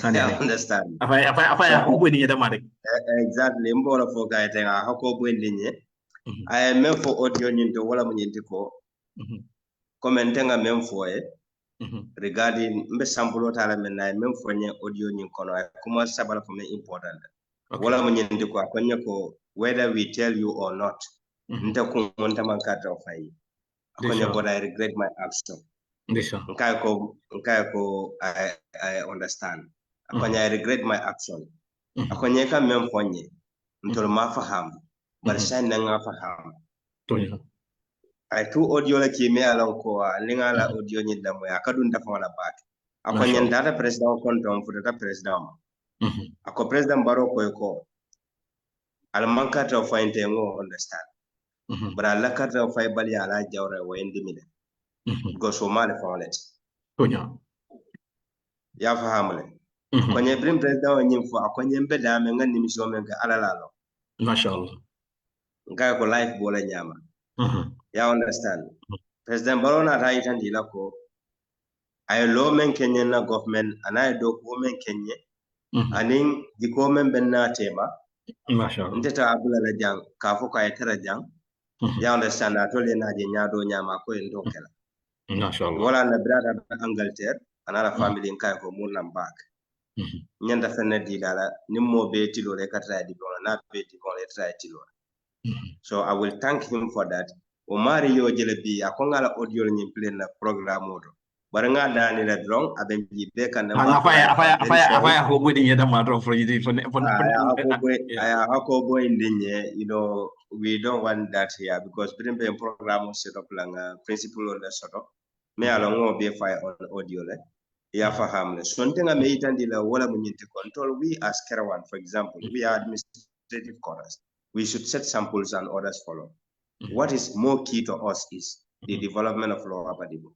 I understand. Apa ubweni yada mare. Exactly. Mbola for guy tenga hako ubweni nye. I am meant for audio nyinto wala mnyintiko. Commentenga meant for regarding mbe sample tala mena I meant for nye audio nyinkono. I kuma sabala for me important. Wala mnyintiko akonye ko whether we tell you or not. Nita kumonta mankata ofai. Akonye but I regret my action. Nkayako I understand. Akonye I regret my action. Akonye ka memfonye. Ntolo mafaham. Barishan nga faham. I two audio la kime alonko linga la audio nyida mo akadunda fona back. Akonye ndata president kontom futata president. Ako president Baroko yoko. Almankata of fine tengo understand. But I like of five bali ala jawra wa indimide. Go Somali for it. Ya fahamle. Kwenye brim president wa nyimfo akonye mbeda amenga nimisho menga alalalo. Mashallah. Ngai ko life bola nyama. Ya understand. President Barona right and ilako. Ay law men Kenya na government anay do women Kenya. Aning di komen benna tema. Mashallah. Nteta abula la jang kafo ka etera jang. Ya understand atole na je nyado nyama ko ndokela. Mashallah. Wala na brother Angleterre anala family nkai ko munam back. Nyanda fenne di dala nimmo be tilo le katra di bona na be di bona try tilo. So I will thank him for that. Omari yo jelebi akongala audio ni play na program modo. Baranga dani la drong abenji be kan na apa ko bodi nyada madro for you for ako boy ndinye you know we don't want that here because brimbe program set up lang principle on the sort of me alongo be fire on audio le ya fahamle sontenga me itandi la wala munyinte control we as Kerawan for example we are administrative quarters we should set samples and others follow. What is more key to us is the development of Lower Badibo.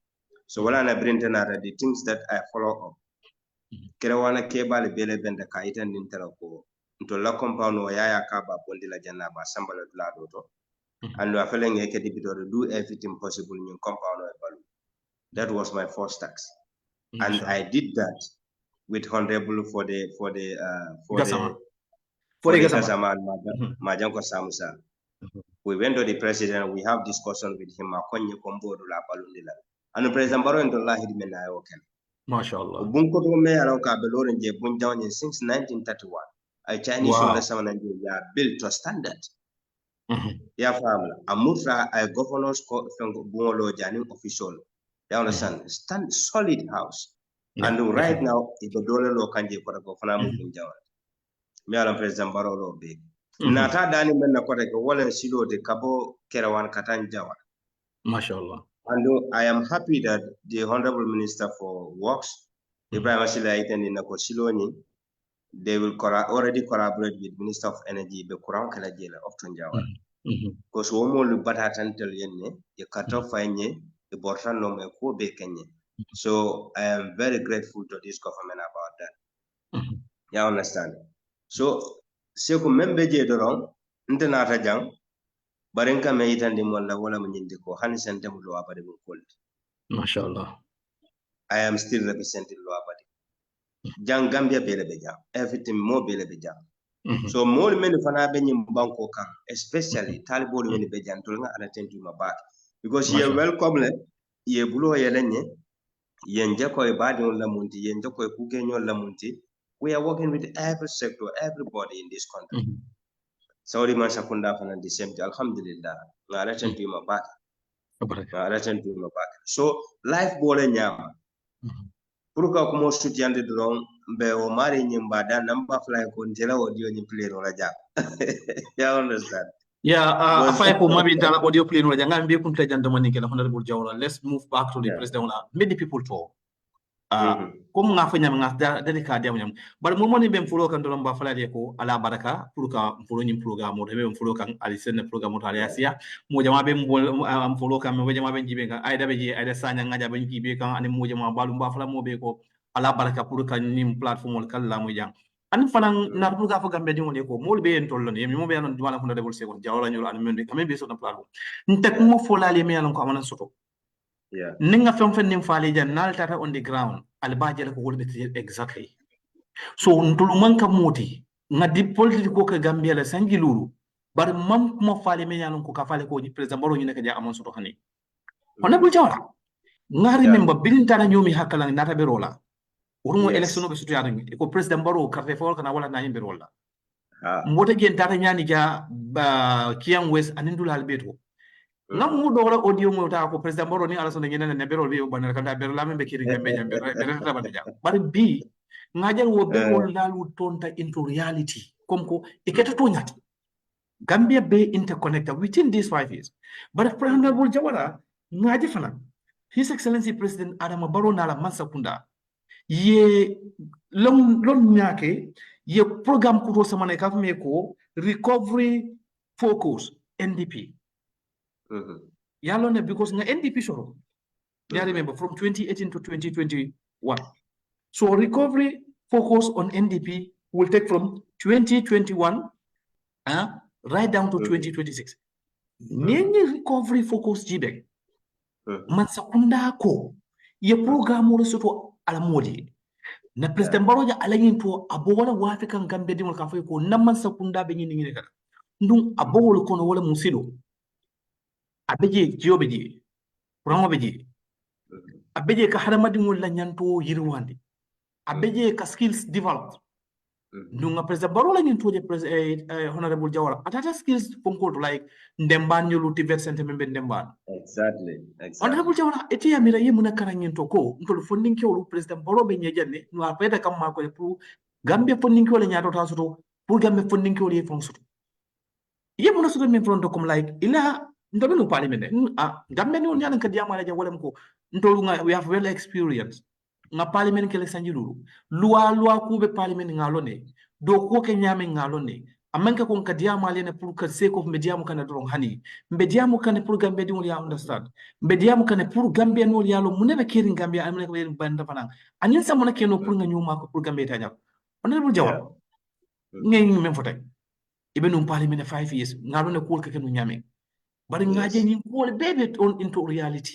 So when I bring the things that I follow up, Kerawana Kebal Bele Benda Kaitan Ninterako, into La Compound or Yaya Kaba Bondila Janaba, Sambala Ladoto, and we are feeling a to do everything possible in your compound or balloon. That was my first tax. And I did that with honorable for the Gazaman Majanko Samusa. We went to the president, we have discussion with him, and the president Baron to Allah Hidmena Oken. MashaAllah. Bunko me Aroka Belorin Je Bundown since 1931. A Chinese ya built to standard. Ya family. Amutra a governor's Bungolo Janin official. You understand? Stand solid house. And right now, if the dollar low kanje for the governor moving down. Me alam president Barolo big. Nata Dani Menakota Wallen Silo de Cabo Kerawan Katan Jawara. MashaAllah. And I am happy that the Honorable Minister for Works, Ibrahim Asila Iten in Nakosiloni, they will already collaborate with Minister of Energy, the Kurang Kalajela of Tunjawa. Because Womo Batatan Teliene, the Katofine, the Bortano Meko Bekenye. So I am very grateful to this government about that. You understand? So, Seku Membeje Dorong, Internata Jang, Barenka Meitan de Mola Wala Mundiko, Hanis and Temulu Abadi called. MashaAllah. I am still representing Loabadi. Jang Gambia Belebeja, everything more Belebeja. So more men fana benyim banko kan, especially Talibol when Bejan Tulanga and attend to my back. Because ye welcome ye bulo yelenye, yen jako e badi on lamunti, yen jako e kugenyo lamunti. We are working with every sector, everybody in this country. Saudi man sakunda fana the same thing. Alhamdulillah. I attend to my back. I attend to my back. So life bole nyama. Puruka kumo suti ande drone be o mari nyimba da namba fly ko njela audio ni play no raja. You understand? Yeah, SAIKOU maybe the audio play no raja. Ngambi kuntle jando manike na Honorable Jawara. Let's move back to the president. Many people talk. Comme nga fa ñam nga dedika dem ñam bar mo moni bem fulo kan do lamba fala de ko ala baraka pour ka fulo ñim programme mo be fulo kan ali sen programme to aliasia mo jama be am fulo kan mo jama be jibe kan ay dabe ji ay da sanya nga jabe jibe kan ani mo jama balu mba fala mo be ko ala baraka pour ka ñim plateforme kal la mo jang an fanan na pour ka fa gambe di mo de ko mo be en tollon yemi mo be non dwala ko debol se ko jawra ñu an mende kam be so na plateforme ntek mo fola le mi alon ko amana soto. Ninga fen nim faale jan nal tata on the ground albajel ko wolbe exactly so ntulu manka moti ngadi politiko ka Gambia la sangi lulu bar mam mo faale me yanon ko ka faale ko president baro ñu nek ja amon soto hani Honorable Jawara ngari memba bilintana ñomi hakalang nata be rola urmo election be sutu yarangi ko president baro carte fort kana wala na yimbe rola mbota gen tata ñani ja kiyam west anindul albeto ngam mu do audio mo ta ko president baro ni ala so ngene ne berol be banal kan da berol lambe kiri gambe jambe be ta bande jam bari bi ngajal wo berol lalu tonta into reality comme ko iketa to nyati Gambia be interconnected within these 5 years but Honorable Jawara ngaji fana His Excellency President Adama Barrow nala mansakunda ye long nyake ye programme ko samane ka me ko recovery focus NDP. Yalone because nga NDP soro. I remember from 2018 to 2021. So recovery focus on NDP will take from 2021 right down to 2026. Nini recovery focus jibe. Mansakunda ko ye program mo soto alamodi. Na President Barrow ja alayin to abola wafi kan Gambia dimol kan ko na mansakunda be nyini ngene kala. Ndum abowol kono wala musido. Abeje jiobeje kuramo beje abeje ka haramadi ngol la nyanto yirwande abeje ka skills developed nunga president Barrow la nyanto je Honorable Jawara atata skills fonko like ndemban nyolu tivet center membe ndemban exactly Honorable Jawara eti ya mira yemuna kana nyanto ko ntol funding ko president Barrow be nyejanne no apeta kam ma ko pour Gambia funding ko le nyato tasoto pour Gambia funding ko le fonsoto yemuna so men fronto comme like ila ndolo no parliament Gambia ni on ka diama la jawalem ko ndolu nga we have well experience nga parliament ke le sanjulu loi ku be parliament ngalone do ko ke nyame ngalone amanka ko ka diama le ne pour que sake of mediamu kana dron hani mediamu kana pour Gambia di on ya understand mediamu kana pour Gambia no yalo munebe keri Gambia amene ko banda fana anin samona ke no pour nga nyuma ko pour Gambia ta nyako Honorable Jawara ngay men fotay ibe no parliament 5 years ngalone ko ke no nyame but ngaje call baby on into reality.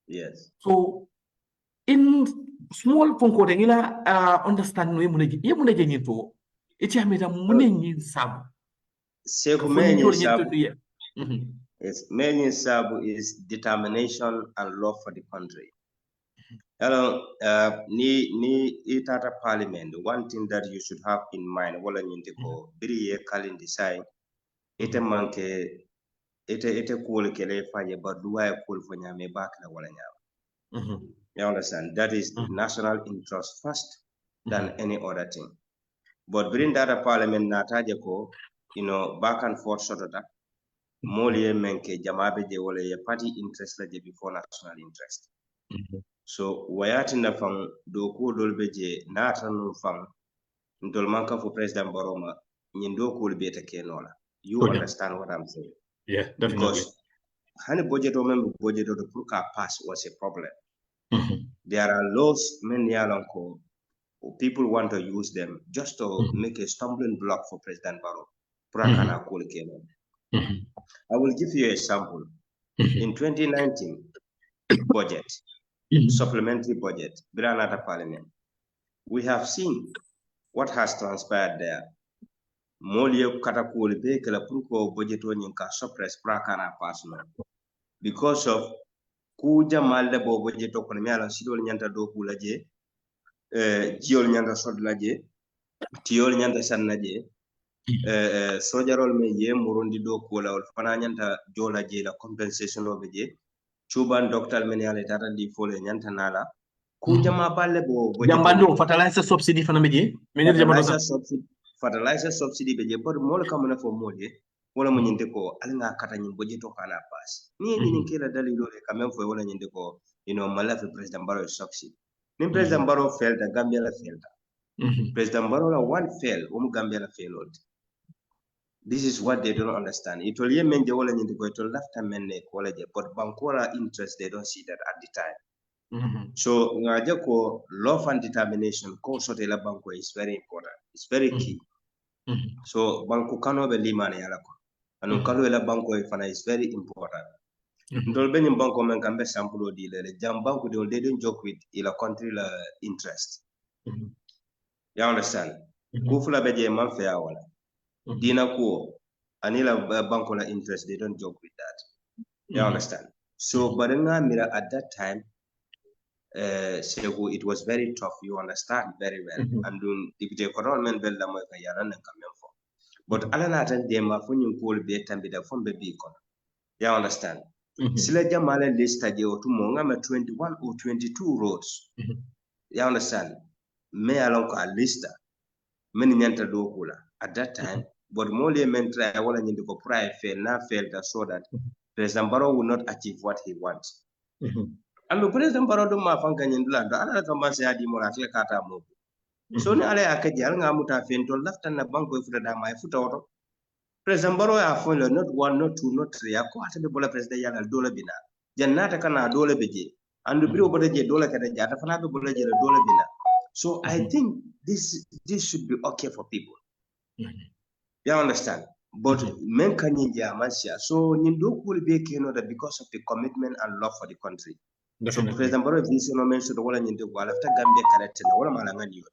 Yes. So in small ponko de ngila understand no yemune je nyito eti ameta mune nyin sab Seku menyi sab Its main sabu is determination and love for the country. Hello, ni itata parliament. One thing that you should have in mind, wala nyindiko biri ye kalin decide. Ite manke ite cool kele fanye, but do I cool for nyame back na wala nyama. You understand? That is national interest first than any other thing. But within that parliament nataje ko, back and forth sort of that. Moliye menke jamabe je wala ye party interest la je before national interest. So wayati na fang do ko dolbe je nata no fang ndol manka for President Baroma nyindo ko beta kenola. You understand what I'm saying? Yeah, definitely. Because honey budget or member budget of the Pruka pass was a problem. There are laws many along people want to use them just to make a stumbling block for President Barrow. I will give you a sample. In 2019 budget, supplementary budget, Granada Parliament, we have seen what has transpired there. Molia katakuli be kala pruko budget nyinka suppress prakana personal because of kuja malde bo budget ko nyala sidol nyanta do kulaje jiol nyanta sodlaje tiol nyanta sannaje sojarol me ye murundi do kula wal fana nyanta jola je la compensation obeje chuban doctor men yale tata di fole nyanta nala kuja ma balle bo budget jambando fertilizer subsidy fana meje fertilizer subsidy beje but mol kamuna fo molye wala mo nyinde ko alanga kata nyin budget to kana pass ni ni kila dalilo le kamem fo wala nyinde ko malafi President Barrow succeed ni President Barrow failed the Gambia la failed President Barrow la one fail Gambia la failed. This is what they don't understand. It will yemen je wala nyinde ko to left men ne ko la je but bankola interest they don't see that at the time. So ngaje ko love and determination ko sote la banko is very important. It's very key. So banko kano be limane yala ko anu kalo la banko fana is very important. Ndol benyum banko men kambe sample di le jam banko they don't joke with ila country la interest. You understand? Kufula beje man fe awala dina ko anila banko la interest they don't joke with that. You understand? So but mira at that time SAIKOU, it was very tough, you understand very well. And if the government bel la moy ka yaran kamem fo. But alana tan de ma fo nyum ko be tambi da fo be bi kon. You understand? Sila jamale list je o tumo ngama 21 or 22 roads. You understand? Me alon ko a lista men nyanta do kula at that time but mole men try wala nyindi ko pray fail na fail that so that President Barrow will not achieve what he wants. And the President Barrow do ma fanka nyindla do ala ka ma se adi mo la kata mo. So ni ala akaji ala ngamuta fento lafta na banko futa da mai futa oto. President Barrow ya fonlo not one not two not three ko ata be bola president yana dola bina. Jannata kana dola beje. And the biro bola je dola kada jata fana be bola je dola bina. So I think this should be okay for people. You understand? But men can mansia. So Nindo will be that because of the commitment and love for the country. So President Barrow vision no mention the wala Nindo wala after Gambia connected na wala malangani.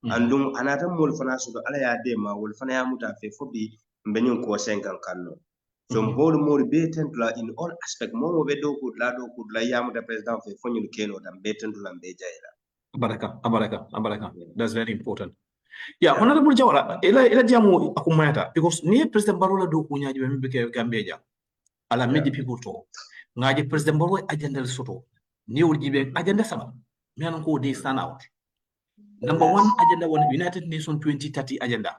And another mol fana so ala ya dema wol fana ya muta fe fobi mbenyo ko senkan kanno. So mbol more beten in all aspect mo be do la ya muta president fe fonyu keno dam beten to lambe jaila. Abaraka. That's very important. Yeah, Honorable Jawara, ila jamu akumayata because ni President Barrow la do kunya jibe mbeke Gambia ja. Ala many people to. Ngaje President Barrow agenda soto. Ni ujibe agenda sama. Me anko they stand out. Number one agenda one United Nations 2030 agenda.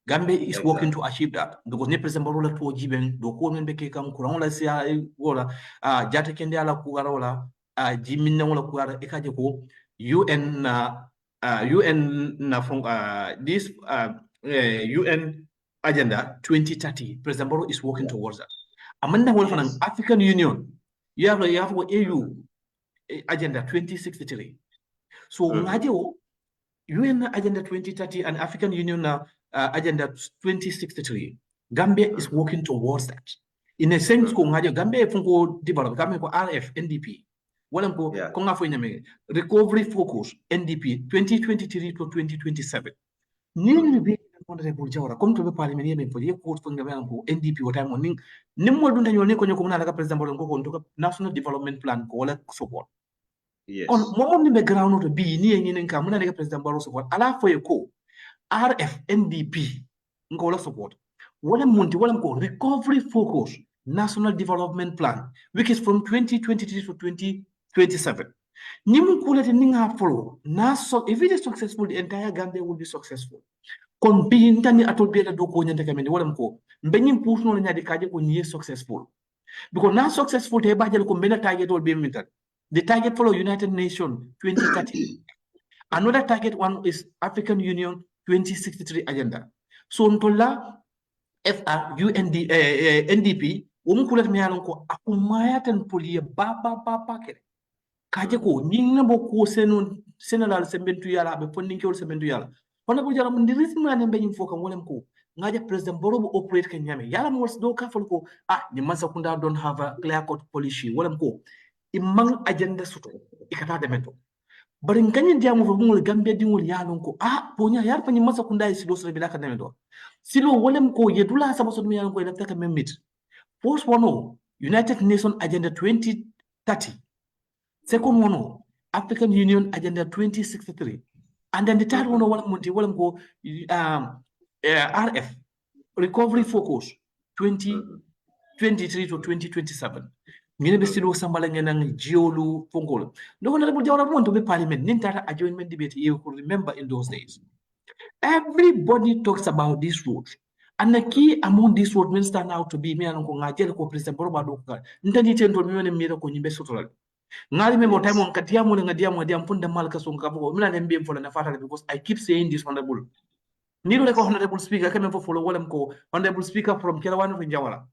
Gambia is working to achieve that because ni President Barrow la to jibe do ko mbeke kam kurang la sia wala jata kende ala kugara wala jiminna wala kugara ekaje ko UN from this UN agenda 2030. President Barrow is working towards that. Amanda Wolfan, African Union, you have AU agenda 2063. So UN agenda 2030 and African Union agenda 2063. Gambia is working towards that. In a sense, Gambia funko develop Gambia ko RF NDP. Recovery focus NDP 2023 to 2027. honorable Jawara comme to be parliament yemen for ye court for ngam ko NDP wata mo ning nimmo dun dañol ne ko ñoko na la president bolon ko to national development plan ko wala support Yes. on momom ni be ground to bi ni ngin ka mun na president baro support ala foye ko RF NDP ngola support wala munti wala ko recovery focus national development plan which is from 2023 to 2027 nimu kulete ninga follow if it is successful the entire Gambia will be successful kon bi ntani atol bi la do ko nyante kamende wala ko mbenyim push no nyaade kaje ko niye successful because now successful te bajel ko mbena target will be mintal the target follow United Nations 2030 another target one is African Union 2063 agenda so ntola NDP womu kulet mi yalon ko akumaya tan poliye ba kere kaje ko nyinna bo ko senal sembentu yala be pondin kewol sembentu yala wona ko jaram ndi risma ne be foka wolem ko ngaja president borobo operate kan nyame yala mo do ka fol ko ni masakunda don't have a clear cut policy wolem ko imang agenda suto ikata demento bari ngani diamu fo ngol Gambia dingol yalon ko ponya yar fa ni masakunda silo sere bi laka demento silo wolem ko yedula sabo so mi yalon ko lafta ka memit first one United Nations agenda 2030 second one, African Union Agenda 2063. And then the third one, RF, Recovery Focus 2023 to 2027. Mine be silo sambala ngenang jiolu fongol. No one want to be parliament. Nintara adjournment debate you could remember in those days. Everybody talks about this road. And the key among these road means stand out to be me and Ngajel ko President Boroba Doka. Ntani tendo mione mira ko nyimbe sotoral. Ngali member time on katiamu ngadiamu punda malka so ngabo mina nembe mfola na fatale because I keep saying this honorable nilo leko honorable speaker kama mfo follow wala mko honorable speaker from Kelawan from Jawara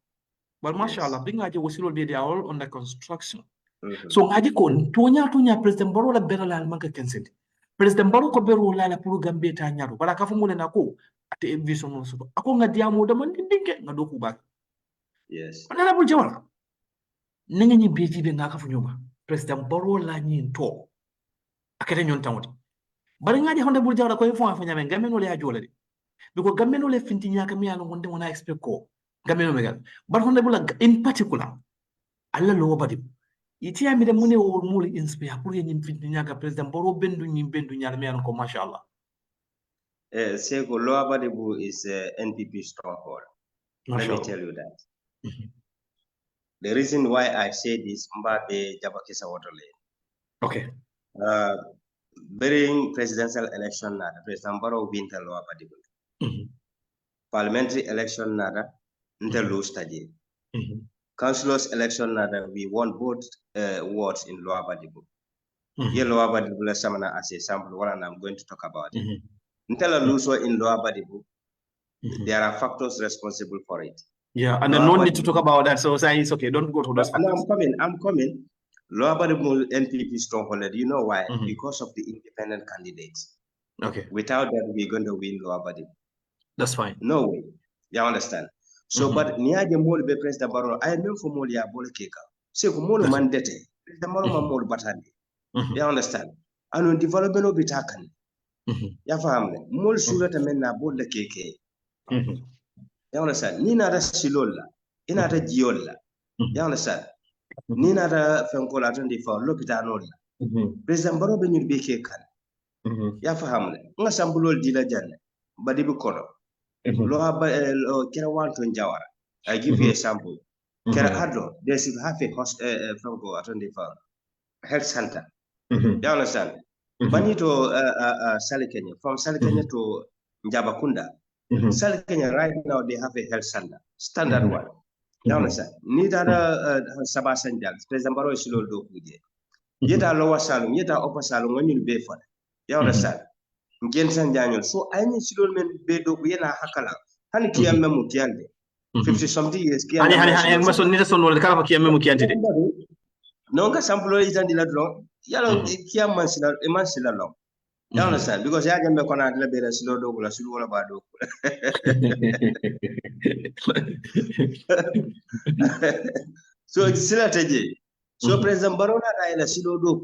but mashallah binga je wasilo they are all under construction so ngaji ko tonya president baro la berala manka consent president baro ko bero la pour Gambia ta nyaro bala ka fumule na ko ate vision no so ako ngadiamu da man dinge ngadoku ba yes honorable Jawara ninga ni beji be ngaka fu nyoma President Baro la nyinto akete nyon tawti bari ngaji honorable Jawara ko fo afanya men gamen wala ajola de because gamen wala finti nyaka mi yalo ngonde wona expect ko gamen megal but honorable in particular alla lo badi iti ami de mune o muli inspire pour yim finti nyaka president Baro bendu nyal mi yalo ko mashallah SAIKOU Lower Badibu is NPP stronghold. Let me tell you that. The reason why I say this, Mbabe Jabakisa Waterlane. Okay. During presidential election, President Barrow win the Lower Badibu. Parliamentary election, the low study. Councillors election, we won both wards in Lower Badibu. Here, Lower Badibu, Samana as a sample, one, and I'm going to talk about it. Until a loser in Lower Badibu, there are factors responsible for it. Yeah, and then no need to talk about that. So it's okay. Don't go to those factors. I'm coming. Lower Badibu NPP stronghold. You know why? Because of the independent candidates. Okay. Without that, we're going to win Lower Badibu. That's fine. No way. You understand? So, but niaje mole be President Barrow. I am for mole ya bole keka. Say for mole mandate. President Barrow mole batandi. You understand? And development of bitakan. Ya fahamne. Mole surata men na bole keke. You understand? Ni nada silola, inada giola. You understand? Ni nada fenkola tandi fa lopitanola. President Barrow be nyur beke kan. Ya fahamle. Nga sambulol dila janne. Badibu kono. Lo kera wanto Jawara. I give you a sample. Kera adlo, they should have a fenko atandi fa health center. You understand? Banito Salikenya, from Salikenya to Njabakunda. Kenya right now they have a health center, standard one. You understand? Neither Sabasanjal, President Barrow is low do kuje. Yeta lower salon, yeta upper salon when you pay for it. You understand? Jensen Daniel. So I need to men bedo yena hakala. Hani kiyame mutiande. 50 something years kiyame. Hani maso nita sono le kala kiyame mutiande. Nonga sample itandi la dron. Yalo kiyama sila long. You understand? Because I can make on a better slow dog, a slow bado. So it's still a strategy. So President Barona is a slow dog.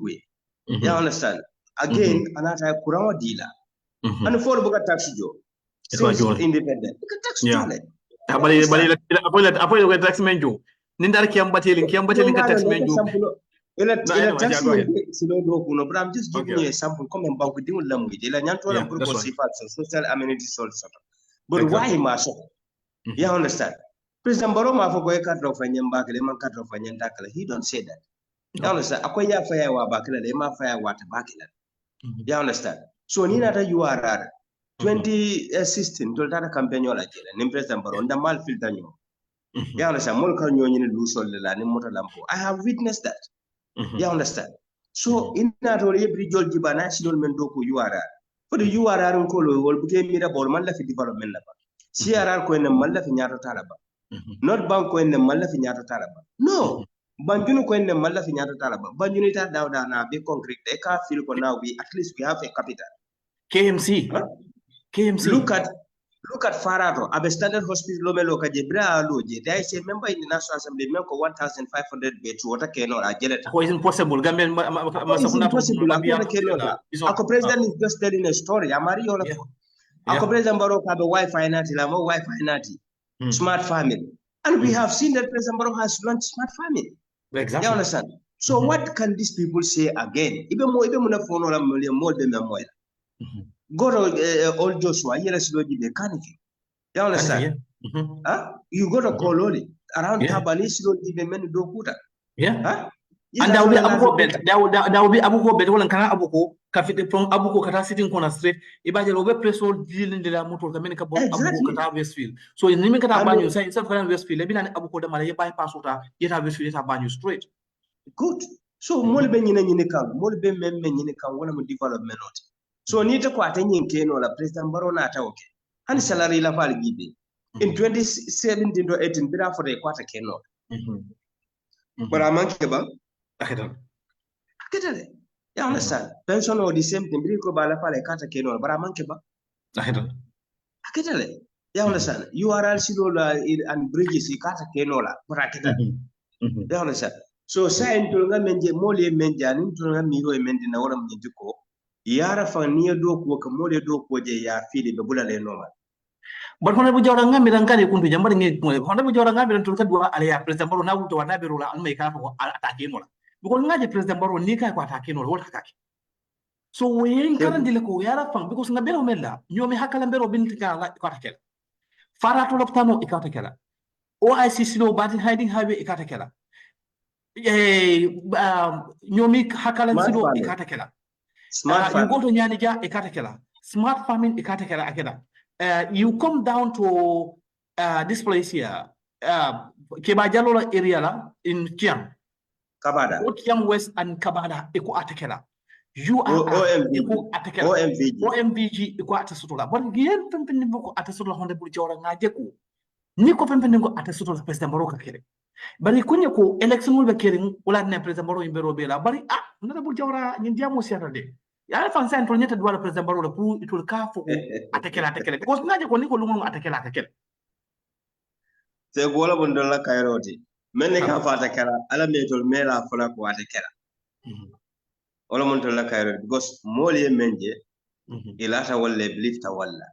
You understand? Again, another Kurama dealer. And the follow book taxi job. since independent ka tax tole Apoi tax menjo nindar kiam batelin ka tax menjo ila tax silo do kuno but I'm just giving you a sample come and bank dingu lamu ila nyanto la burko sifat social amenity social but why ma so you understand President Barrow ma foko e kadro fanya mbakale man kadro fanya ndakala he don't say that you understand akwai ya faya wa bakala le ma faya wa tabakala you understand so ni na ta URR 2016 to tata campaign wala jela ni President Barrow nda mal filter nyo you understand mol kan nyo ni lu sol la ni moto lampo I have witnessed that you understand so inna to re bridge jibana sidol men do ko URR for the URR ko lo wol buke mira bor man la fi development la ba CRR ko en man la fi nyaato tala ba not bank ko en man la fi nyaato tala ba no banjunu ko en man la fi nyaato tala ba banjunu ta dawda na be concrete e ka feel ko now we at least we have a capital KMC look at Farato abe standard hospital lo melo ka jebra loje there is a member in the National Assembly member 1500 bed water keno a jeleta ko is impossible Gambia ako president is just telling a story amari yola ako president Barrow ka be Wi-Fi nati la mo Wi-Fi nati smart farming and we have seen that President Barrow has launched smart farming exactly you understand so what can these people say again ibe mo na fono la mo de memoir go to old Joshua here is loji be kaniki you understand you go to Kololi around Tabanis loji be men do kuta and there will be abuko belt there will be abuko belt wala kana abuko kafite from abuko kata sitting corner straight ibaje lo be preso deal de la motor kamen ka abuko kata Westfield so ni men kata banyu sai self kana Westfield be na abuko de mala ye bypass uta yeta Westfield yeta banyu straight good so mol be nyine kan mol be memme nyine kan wala mo development not so ni ta ko atanyin keno la President Barrow na ta okay and salary la fal gibe in 2017 to 18 bira for the quarter keno but amanke ba aketale you understand pension or the same thing biko bala pale kata keno bara manke ba aketale you understand URL silola and bridges kata keno la bara aketale you understand so sai ntolga menje mole menje ani ntolga miro menje na wala mje ko yara fa niya do ko ka mole do ko je ya fili be bulale normal but hono bu jawra ngambi dan kane kuntu jambar ngi hono bu jawra ngambi dan tulka duwa ala ya President Barrow na wuto wana be rola almay ka ko attaque no la because ngaje President Barrow ni kay ko attaque no wala hakaki so wen kan dile ko yara fam because ngabe o mella nyomi hakala mbero bintika la ko attaque farato loptano ikata kala OIC sino bati hiding highway ikata kala nyomi hakala sino ikata kala smart you go to Nyanija ikata kala smart farming ikata kala akeda you come down to this place here Kebajalola area la in Kiam Kabada Kiam West and Kabada iko atakela you are iko atakela OMVG iko atasutola but yen pempeni boko atasutola honde buri jawra ngaje ko ni ko pempeni ngo atasutola President Barrow ka kere bari kunye ko election will be kering wala ne President Barrow imbero bela bari ndana buri jawra nyin diamo siata de ya fa sen to nyeta duwala President Barrow pour itul ka foko atakela because ngaje ko ni ko lungu atakela se gola bondola kayroti men ka fata kala ala metol mela fala ko wata kala wala mon tola kayroti because mole menje ilata walle lifta walla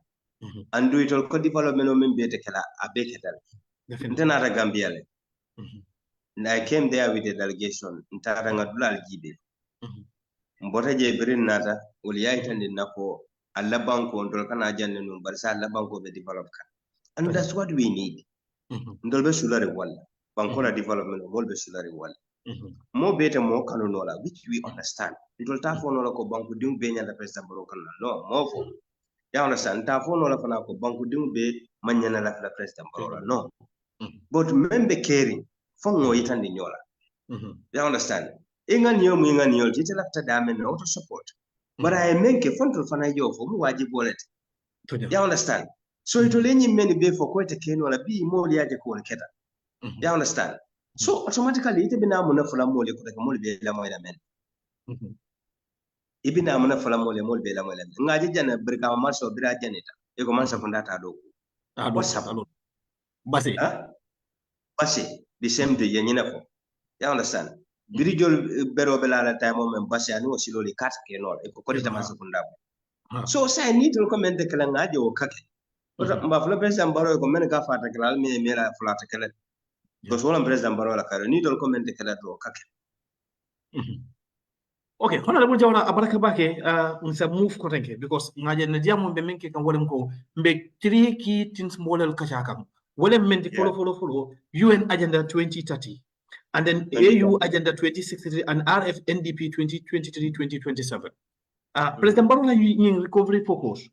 andu itol ko development o men bete kala abeketal ntana ta Gambia le I came there with a delegation ntara ngadulal jibe mbota je birin nata wal yaitan nako alla banko ndol kana janne num barsa alla banko be develop kan and that's what we need ndol be sulare walla banko la development mol be sulare walla mo beta mo kanu nola which we understand ndol ta fo nola ko banko dum be nyanda President Barrow kan no mo fo ya understand ta fo nola fana ko banko dum be manyana la President Barrow no but membe caring fo ngo yitande nyola you understand ingan yol tite lafta dame no to support but I menke fonto fana yo fo mu waji bolet you understand so ito lenyi meni be fo ko te ken wala bi mo liaje ko keta you understand so automatically ite bina mo na fula mo le ko te mo be la mo la men ibina mo na fula mo be la mo la ngaji jana brika ma so bira janita e ko man sa fondata do what's up basi the same day yenyina fo you understand birijol bero bela la time men basi ani o siloli kata ke no e ko kodita man sakunda so say ni to comment kala ngaje o kake But for President Barrow, comment ka fata kala me mera flata kala. Because one President Barrow la kala ni dol comment kala do kake. Okay, honorable Jawara abaraka bake nsa move ko tanke because ngaje na diamo be menke kan wolem ko be 3 key things model kachakam. Wolem men di follow UN Agenda 2030 and then AU Agenda 2063 and RF NDP 2023-2027. President Barola in recovery focus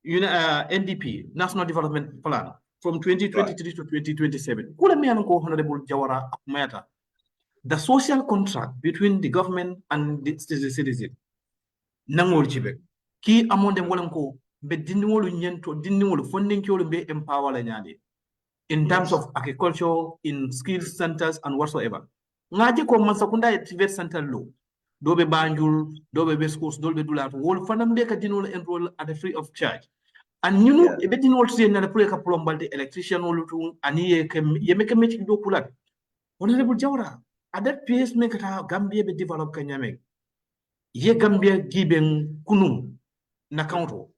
NDP National Development Plan from 2023 to 2027. Kula me anko honorable Jawara matter. The social contract between the government and the citizen. Nangol chibe. Ki amonde molanko be dinwolu nyento dinwolu funding kyolu be empower la nyade. In terms of agriculture, in skills centers and whatsoever. Ngaji ko masakunda activate center law. Dobe banjul, dobe be schools, dobe dulat. Wol fanam be ka dinwolu enroll at a free of charge. And you know, ebe dinwolu say na pure ka plombalde electrician wolu tu ani ye make me do kulat. Honorable Jawara. At that place, make Gambia be develop Kanyame. Ye Gambia giben kunum na counto.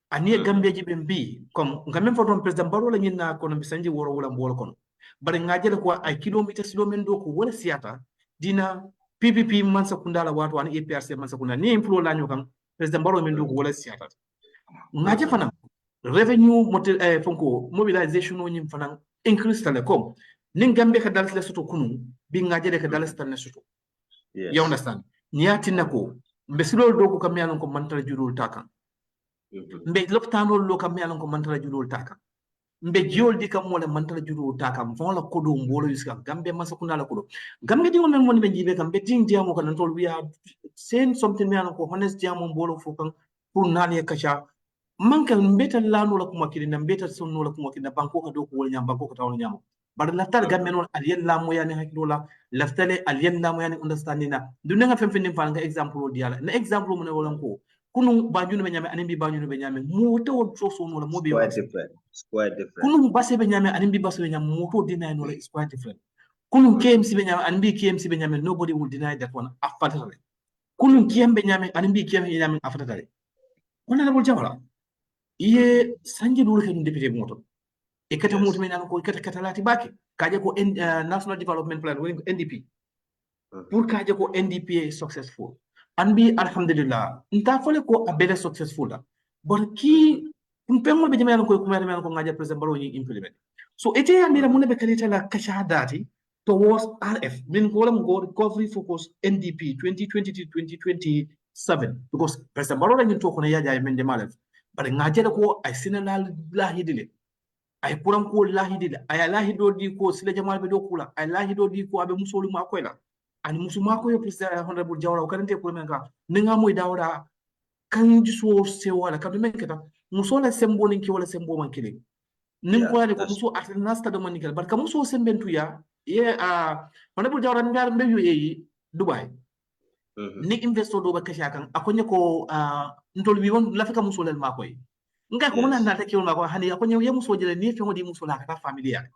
And ye Gambia giben B. Come, Gamen for President Barola na kono bisanji woro wala mbolo kono. But in Najela kwa I kilometers lomendo ku wala siata dina PPP mansa kundala watu an APRC mansa kundala ni inflow lanyo kan President Barola mendo ku wala siata. Ngaje fana revenue fonko mobilization no nyim fana increase telecom. Ning Gambia ka dalas le soto kunu bi ngaje de ka dalas tan soto. You understand? Niati nako mbesilo do ko kamyalon ko mantara jurul takan. Mbe loptano lo kamyalon ko mantara jurul takan. Mbe jiol di kam wala mantara jurul takan fon la kodo mbolo yuska Gambia masakuna la kodo. Gambia di won mon be jibe kam be ting diamo kan tol we are saying something me ko honest diamo mbolo fokan pour nali kacha manka mbeta lanu la kuma kidina mbeta sonno la kuma kidina banko ka do ko wala nyam banko ka taw nyam. But laftar gamen on alien la mo yani hakilola laftale alien la mo yani understanding na dunga femfenim fa nga example diala na example mo ne wala ko kunu banjunu be nyame animbi banjunu be nyame moto won so so no la mo be quite different kunu basse be nyame animbi basse be nyame moto deny no is quite different kunu KMC be nyame animbi KMC be nyame nobody will deny that one after kunu KM be nyame animbi KM be nyame after that honorable Jawara iye sanji dulu ke député moto e kata moto men ko kata katalati baki kaje ko National Development Plan woni NDP pour kaje ko NDP successful anbi alhamdulillah nta fole ko abele successful da but ki mpengol be jame ko kuma men ko ngaje president baro ni implement so ete andira mun be kalita la kashadati towards RF min ko lam go recovery focus NDP 2020-2027 because president baro ni to ko na yaja men de but ngaje ko ay sinala la hidile ay kuram ko lahidi ay lahido di ko sila jamal be do kula ay lahido di ko abe musolu ma ko la ani musuma ko yo president honorable Jawara ko rente ko men ka ninga moy dawra kan jiso se wala kam men keta musola sembo nin ki wala sembo man kile nin ko ko muso atnasta do man kile barka muso sembentu ya ye honorable Jawara ngar be yo yi Dubai ni investor do ba kasha kan akonye ko ntol bi won la fika musolel ma koy nga ko na nata kiwon ma ko hani akonye ye muso jele ni fe ngodi muso la ka familia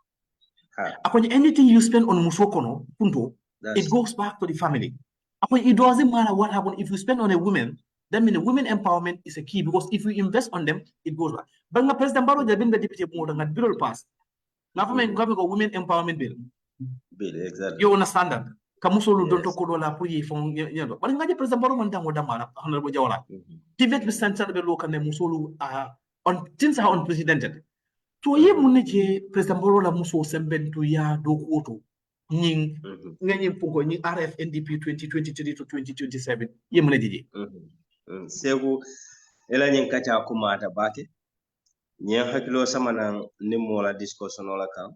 akonye anything you spend on muso kono punto it goes back to the family akonye it doesn't matter what happen if you spend on a woman that means women empowerment is a key because if you invest on them it goes back but nga president Baro de bin the deputy mo nga bill pass na fa men ko women empowerment bill exactly you understand that kamusolu don to ko la pour yi fon yelo bari ngaje president Baro man tango damala honorable Jawara pivot be center be lo kan musolu on things are unprecedented to ye munje president Baro la muso sembentu ya do koto ning ngani pongo ni RF NDP 2023 to 2027 ye munje segu ela nyen kacha kuma ta bake nyen hakilo samana ni mola discussion ola kam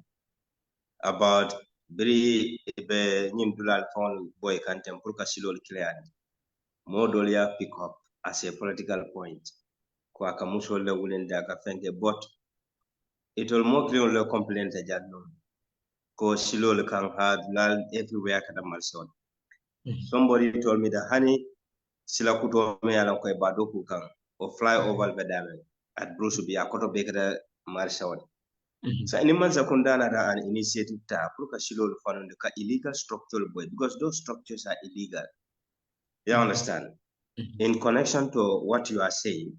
about bri be nyim dulal phone boy kantem pour ka silol clear modol ya pick up as a political point kwa kamuso le wulen da ka fenge but it will more clear le complaint ja jadno ko silol kan had lal everywhere kada malson somebody told me that honey sila kuto me ala ko ba do ku kan o fly over bedame at bruce bi akoto be kada malson sa ni man sakundana da an initiative ta pour ka silol fanonde ka illegal structural boy because those structures are illegal. You understand? In connection to what you are saying,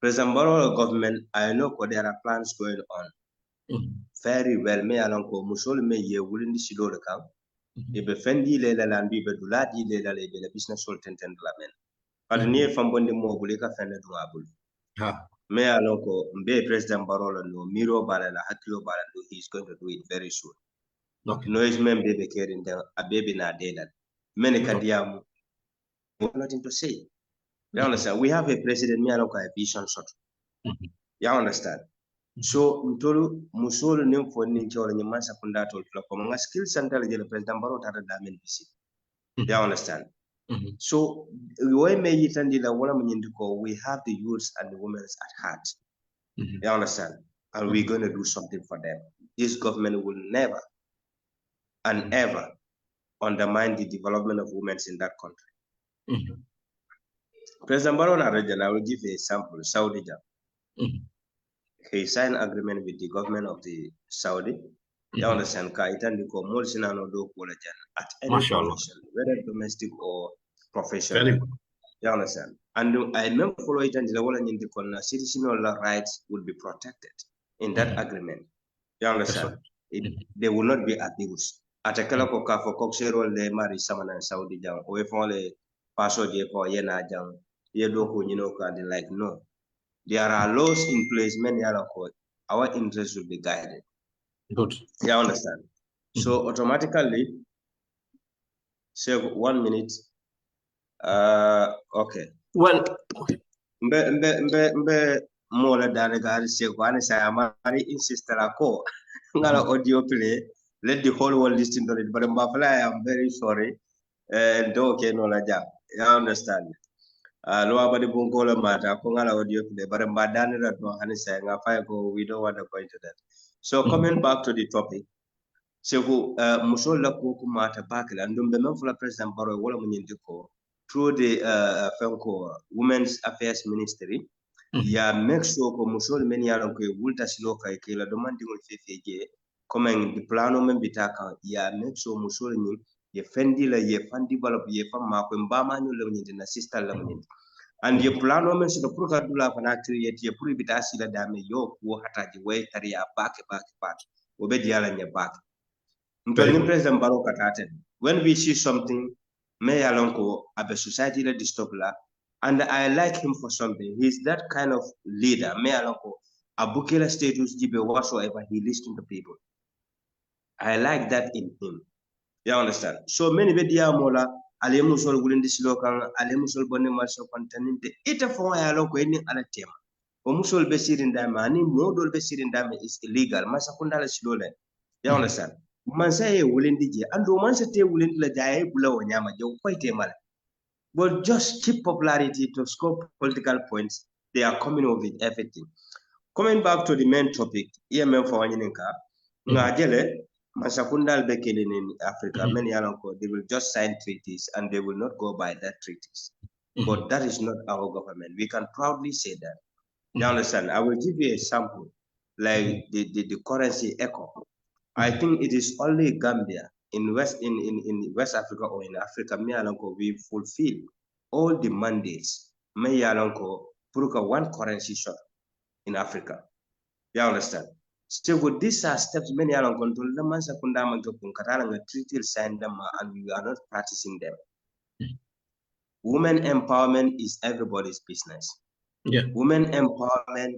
President Barrow government, I know there are plans going on. Very well, me along ko musol me ye wulin di sido kam. Ebe fendi le la lambi be duladi le la business sol tenten la men. But ni fambondi mo bulika fende du abul. Me along ko mbe President Barrow no miro bala la hakilo bala do he's going to do it very soon. No is mem bebe caring them a baby na dead. Many kadiamu nothing to say. You understand? We have a president me along a vision sort. You understand? So mtolu musolo nem for ninjolo ni mansa kundato la ko skill center le president Barrow tata damen bisi. You understand? So we may yitandi la wala munyindiko, we have the youths and the women at heart. You understand? And we're going to do something for them. This government will never and ever undermine the development of women in that country. President Barrow, I will give you a sample. Saudi. He signed agreement with the government of the Saudi. You understand? At any condition, whether domestic or professional. You understand? And I remember following the citizenship rights will be protected in that agreement. You understand? They will not be abused. At a kalako for coxero le mari samana Saudi jam, or if only password ye for yena jam, ye do you know, like no. There are laws in place, many other court. Our interests will be guided. Good. You understand? So automatically, say 1 minute. Okay. Well, mbe more than God say one say amari insist ko ngala audio play. Let the whole world listen to it. But I am very sorry. And okay, no la jam. You understand? Lo abadi bungola mata ko ngala audio play. But mbadani that no hani say ngafai ko we don't want to go into that. So coming back to the topic. So musol la ko mata bakla ndum be memfula President Barrow wala munyindiko through the Women's Affairs Ministry. Ya make sure ko musol men yaron ko wulta silo kay ke la demanding on fefeje comme di plano men bitaka ya make sure musol ni ye fendi la ye fandi develop ye fam ko mbama ñu la ñu na sister la ñu and ye plano men so pour ka dula fana create ye pour bitasi la dame yo ko hataji way tariya back o be diala nya back mtoni President Barrow katate when we see something may alonko abe society la disturb la. And I like him for something. He's that kind of leader. Me alonko abukela status jibe whatsoever he listens to people. I like that in him. You understand? So many media mola alemusol gulindi silokan alemusol bonne maso kontaninte ita fo alonko eni ala tema. Omusol besirin dama ani modol besirin dama is illegal. Masa kundala silole. You understand? Mansa ye wulindi je ando mansa te wulindi la jaye bula wanyama je ko temala. But just cheap popularity to score political points, they are coming up with everything. Coming back to the main topic, EMM for Wanyininka, Ngajele, Masakundal Bekele in Africa, many they will just sign treaties and they will not go by that treaties. But that is not our government. We can proudly say that. You understand? I will give you a sample, like the currency echo. I think it is only Gambia in West Africa or in Africa, we fulfill all the mandates. Puruka one currency shot in Africa. You understand? So with these are steps many alonko to the mansa kundama to treaty sign them and we are not practicing them. Women empowerment is everybody's business. Yeah. Women empowerment,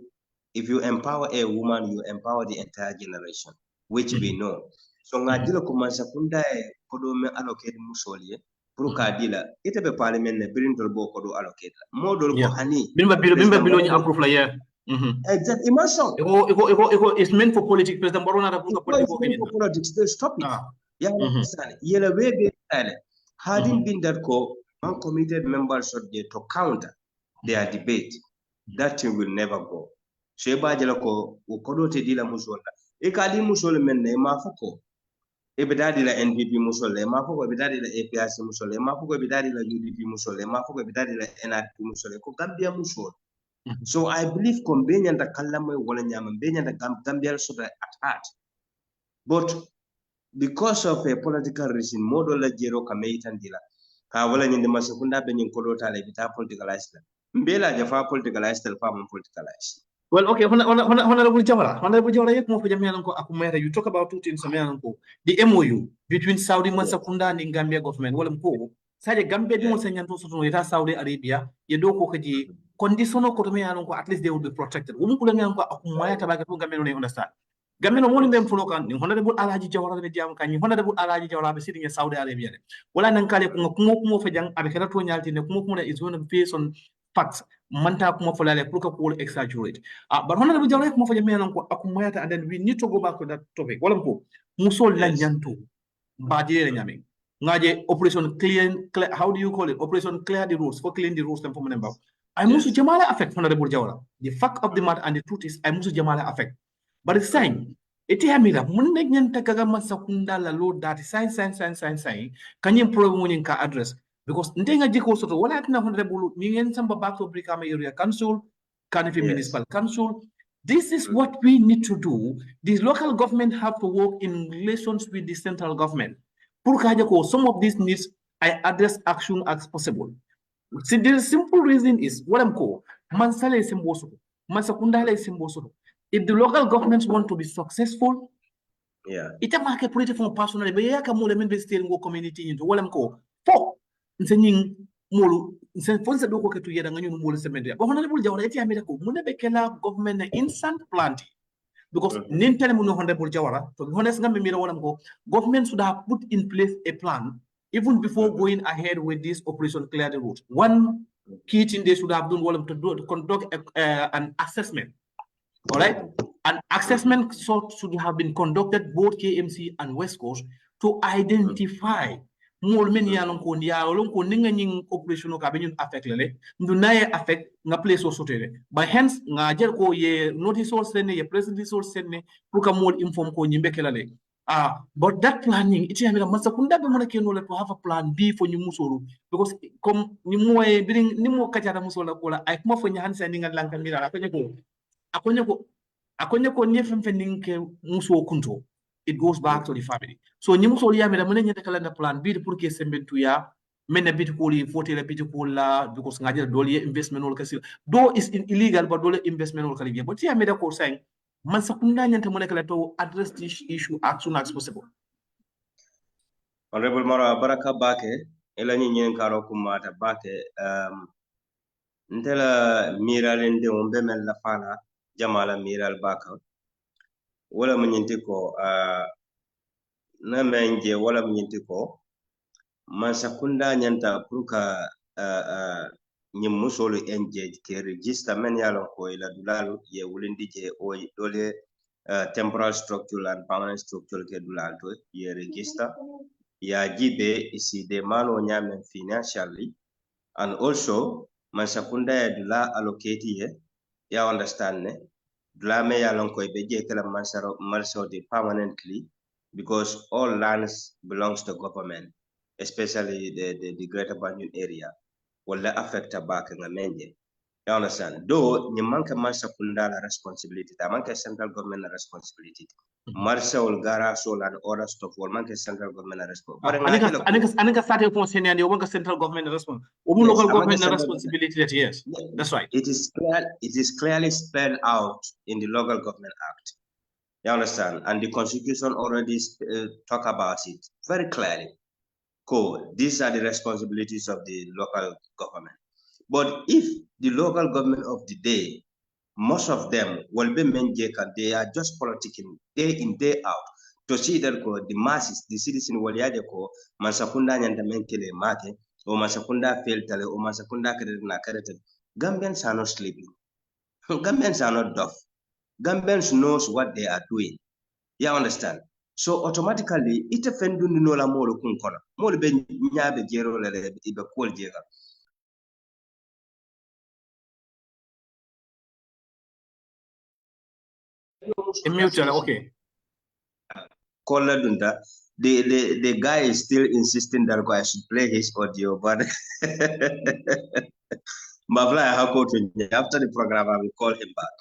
if you empower a woman, you empower the entire generation, which we know. So ngajilo kumansa kunda kodo me allocate musoli puruka dila ite be parliament ne birindol bo kodo allocate modol ko hani bimba bilo ni approve la yeah exactly imagine it's meant for politics. President Barrow na politics they stop it yeah understand yela way be hadn't been that ko uncommitted members of the to counter their debate that thing will never go so ba jela ko kodo te dila musola e kadi musole men ne mafuko ebidadi la NPP musole mafuko ebidadi la APRC musole mafuko ebidadi la UDP musole mafuko ebidadi la NRP musole ko Gambia musole. So I believe kombenya nda kalama wala nyama mbenya nda Gambia so at heart, but because of a political reason model la jero kameitandila ka wala nyinde masakunda be nyin kodo tale bita politicalize la mbela jafa politicalized tel fam politicalized. Well, okay, Honorable Jawara, you talk about two things. The MOU between Saudi Mansakunda and Gambia government. Well, Saudi Gambia Saudi Arabia, you don't conditional at least they will be protected. Understand. Gamino woni dem fulo kan ni honorable alaji jawara de jam kan ni honorable alaji jawara be sitting in Saudi Arabia wala nan kale ko fe jang abe kala to nyalti ne ko is going to face on facts manta ko fo lale pour ko exaggerate but honorable jawara ko fo jam melan ko akumata and then we need to go back to that topic wala ko musol la nyanto baje le nyame ngaje operation clear, how do you call it, operation clear the roads for clean the roads them for menemba I musu jamala affect honorable jawara the fact of the matter and the truth is I musu jamala affect. But it's saying, iti hamira, munnek nyan tagaga masakunda la load that sign, can you improve ka address? Because ntenga jiko soto, wala atina honorable, nyen samba back to Brikama area council, Kanifi municipal council. This is what we need to do. These local government have to work in relations with the central government. Purkajako, some of these needs, I address action as possible. See, the simple reason is, what I'm called, mansale simboso, mansakundale simboso. If the local governments want to be successful, it's a market political personally, but yeah, come on, steering community into what I'm called. For sending Molu, send funds that look to get a new Molu cemetery. But honorable Jawara, Munabekela government instant planting. Because Nintel Muno Honorable Jawara, to be honest, government should have put in place a plan even before going ahead with this operation clear the route. One key thing they should have done was to conduct an assessment. All right, an assessment should have been conducted both KMC and West Coast to identify more many along ya along operation ka benyun affect lele ndunaye affect nga place so sotere by hence nga jel ko ye notice or sene ye president or sene pour ka more inform ko nyimbe kelale but that planning it yamira masakunda be mona keno to have a plan B for musoro because comme ni moy biring ni mo katiata musola kola ay kuma fo nyahan sene nga lanka mira ko nyako akonyako nyefemfeninke muso kunto it goes back to the family so nyimuso ya mera mene nyete kala plan bi pour que sembentu ya mena bit ko li fote la bit ko la because ngaje dole investment wol kasi do is illegal but dole investment wol kali but ya meda ko saying man sakunda nyante mo kala to address this issue as soon as possible. Honorable Mara Baraka Bake ela nyen karo kumata Bake ntela miralende ombe mel la fala jamala miral baka wala munyinti ko na menje wala munyinti ko man sakunda nyanta pruka nyim musolo engage ke register men yalon ko ila dulalu ye wulindi je o dole temporal structure and permanent structure ke dulal to ye register ya jibe isi de malo nyamen financially and also man sakunda ya dula allocate ye ya understand ne Dlame yalon koy beje kala marsao permanently because all lands belongs to government, especially the greater Banjul area. Will affect a back in a menje. You understand? Though you manka marsa kundala responsibility, the manka central government responsibility. Marsa will gara sol and other stuff will manka central government responsibility. I think starting from saying you want central government responsibility. Local government responsibility that yes. That's right. It is clearly spelled out in the Local Government Act. You understand? And the Constitution already talk about it very clearly. Cool. These are the responsibilities of the local government. But if the local government of the day, most of them will be menjeka, they are just politicking day in, day out. To see that the masses, the citizens will yadeko, masakunda nyanda menkele make, or masakunda filtale, or masakunda karete. Gambians are not sleeping. Gambians are not deaf. Gambians knows what they are doing. You understand? So automatically, it offendu no la molo kunkona. Molo be nyabe jero le ibe kol jega. Okay. Caller Dunda. The guy is still insisting that I should play his audio, but after the program, I will call him back.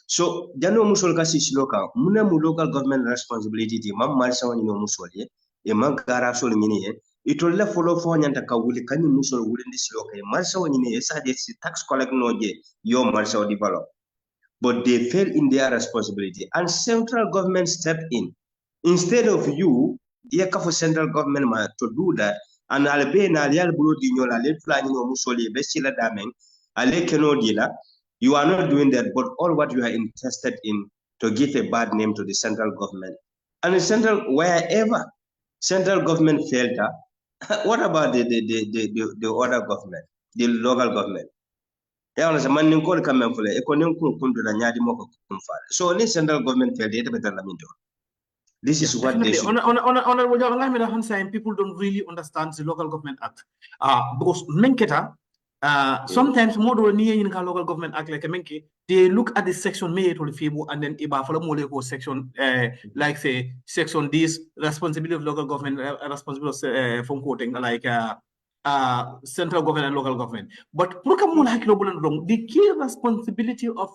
So, Jano Musol Kasi Siloka, Munamu local government responsibility, Mam Marsa, Musoli, a Mankara Solini, itolla follow fo nyanta ka wuli kani musol wuli ndi silo kay marsa woni ne esa de tax collect noje yo marsa develop but they fail in their responsibility and central government step in instead of you for central government ma to do that and albe na alial bulo di nyola le plan no musoli be sila damen ale keno dila you are not doing that but all what you are interested in to give a bad name to the central government and the central wherever central government failed what about the other government the local government yeah man nin ko kam men fule e ko nin ko kundu da nyaadi moko kum faale so ni central government failed it better laminto. This is what they should. People don't really understand the local government act. Because menketa, sometimes more than in local government act like menke, they look at the section made to the fable and then iba follow more section like say section this responsibility of local government responsibility from quoting like central government and local government. But the key responsibility of